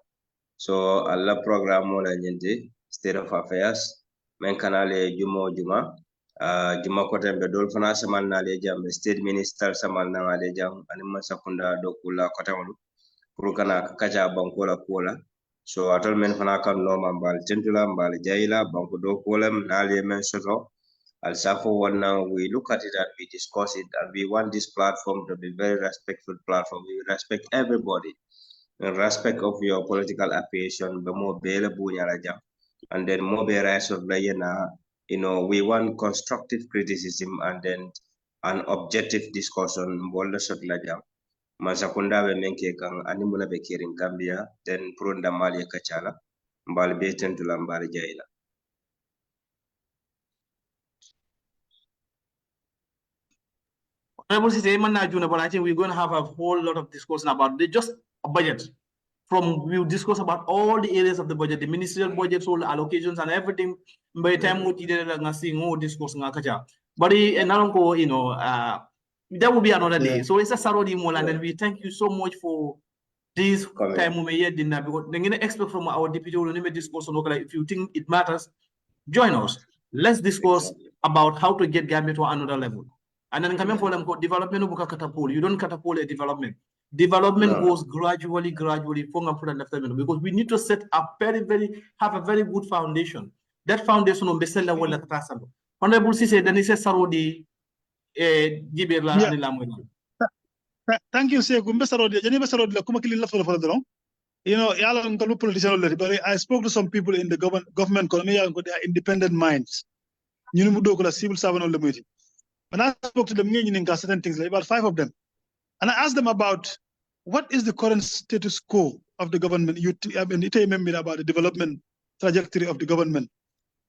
So, Allah program Mola Yende, State of Affairs, Menkanale Jumo Juma, Juma Kotem Bedol Fana Saman Nalejam, State Minister Saman Nalejam, Anima Sakunda Dokula Kotamu. Kurukana kaja bankola kola so atol men fana kan no mambal tentula mbal jaila banko do kolem nali men soto al safo wana we look at it and we discuss it and we want this platform to be very respectful platform. We respect everybody in respect of your political affiliation the more bele bunyala jam and then more be rise of layena we want constructive criticism and then an objective discussion bolla sot la jam Masakunda be menke kan animuna be kirin Gambia then prunda mali kachala mbal be tentula mbal jaila. But I think we're going to have a whole lot of discussion about just a budget. We'll discuss about all the areas of the budget, the ministerial budgets, all the allocations and everything. By the time we discuss but that will be another day. So it's a Sarodi Mola, and we thank you so much for this time we here dinner because they're gonna expect from our deputy will discuss on if you think it matters, join us. Let's discuss about how to get Gambia to another level. And then coming for them development catapult. You don't catapult a development. Development goes gradually, because we need to set up have a very good foundation. That foundation on the level that Tasano. Honorable Sise, then he says Sarodi Thank you, Sekou. Politician, but I spoke to some people in the government, they are independent minds. Civil servant. When I spoke to them, certain things, like about 5 of them, and I asked them about what is the current status quo of the government. You remember about the development trajectory of the government.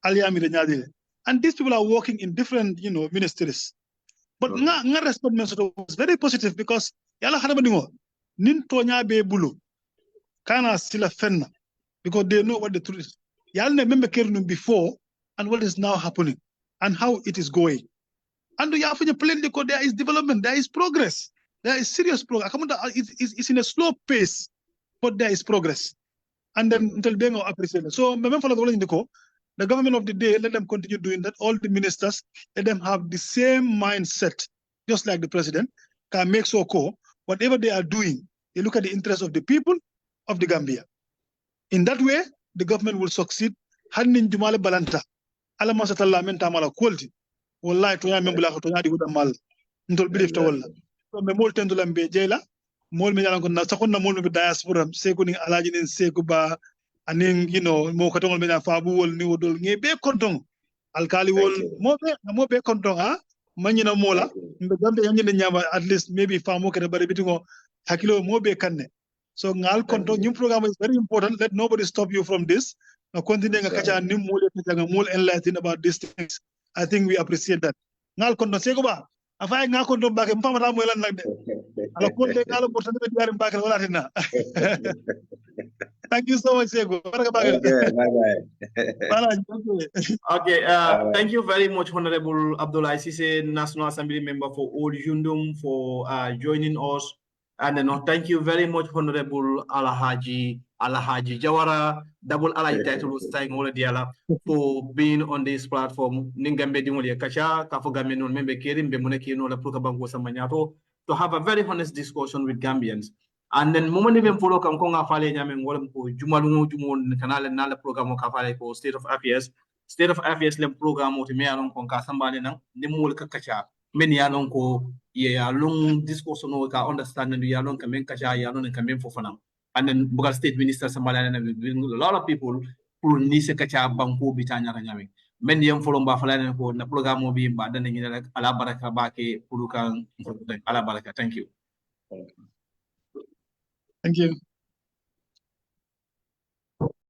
And these people are working in different, ministries. But nga response was very positive because yala harabaningo nin tonya be bulu kana sila fenna because they know what the truth is. Yala remember kerunum before and what is now happening and how it is going. And you have to plan because there is development, there is progress, there is serious progress. It's in a slow pace, but there is progress. And then until they are appreciated. So the government of the day, let them continue doing that. All the ministers, let them have the same mindset, just like the president, can make whatever they are doing, they look at the interest of the people of the Gambia. In that way, the government will succeed. Handin Jumale Balanta, Alamasatala Mentamala quality. Wallahi toya membula ko toya di ko mal ndol belief to wala so me mol tendula mbe jela mol me yalan ko na sakon na mol me diaspora Sekou ni alaji nen Sekou ba anin mo ko tongol me na fabu wol ni wodol nge be konton alkali wol mo be konton ha manyina mola mbe gambe yanyine nyama at least maybe famo ke bari bitingo hakilo mo be kanne so ngal konton nyum program is very important. Let nobody stop you from this na continue nga kacha nim mol nga mol enlighten about these things. I think we appreciate that. Ngal kondo Sekou ba afay nga kondo bake mpamata mo lan nagde ala konde ngalo portane be diarim bake wala tina. Thank you so much Sekou. Okay, thank you very much Honorable Abdullah Sise, National Assembly member for Old Yundum for joining us. And then thank you very much Honorable Alahaji Jawara, double Alaji title for being on this platform. Ningambe Dimolia Kacha, Kafogamen member Kirim, Bemuneki, no La Pukabango Samanyato, to have a very honest discussion with Gambians. And then moment even follow Kamkonga Fale Yamen Jumalu Jumon Canal and Nala program of Kafale for State of Affairs. State of Affairs lem program of Mealon Konkasambalina, Nimul Kakacha, many alon ko yeah long discussion no ka understand and yalon kamen kacha yalon and kamen for fanam. And then Bugal State Minister Sambalana a lot of people who nise kacha banko bitanya kanyami. Men yam follow Bafalana ko na program mo bi ba dan ngi nak ala baraka ba ke pulukan ala baraka. Thank you. Thank you.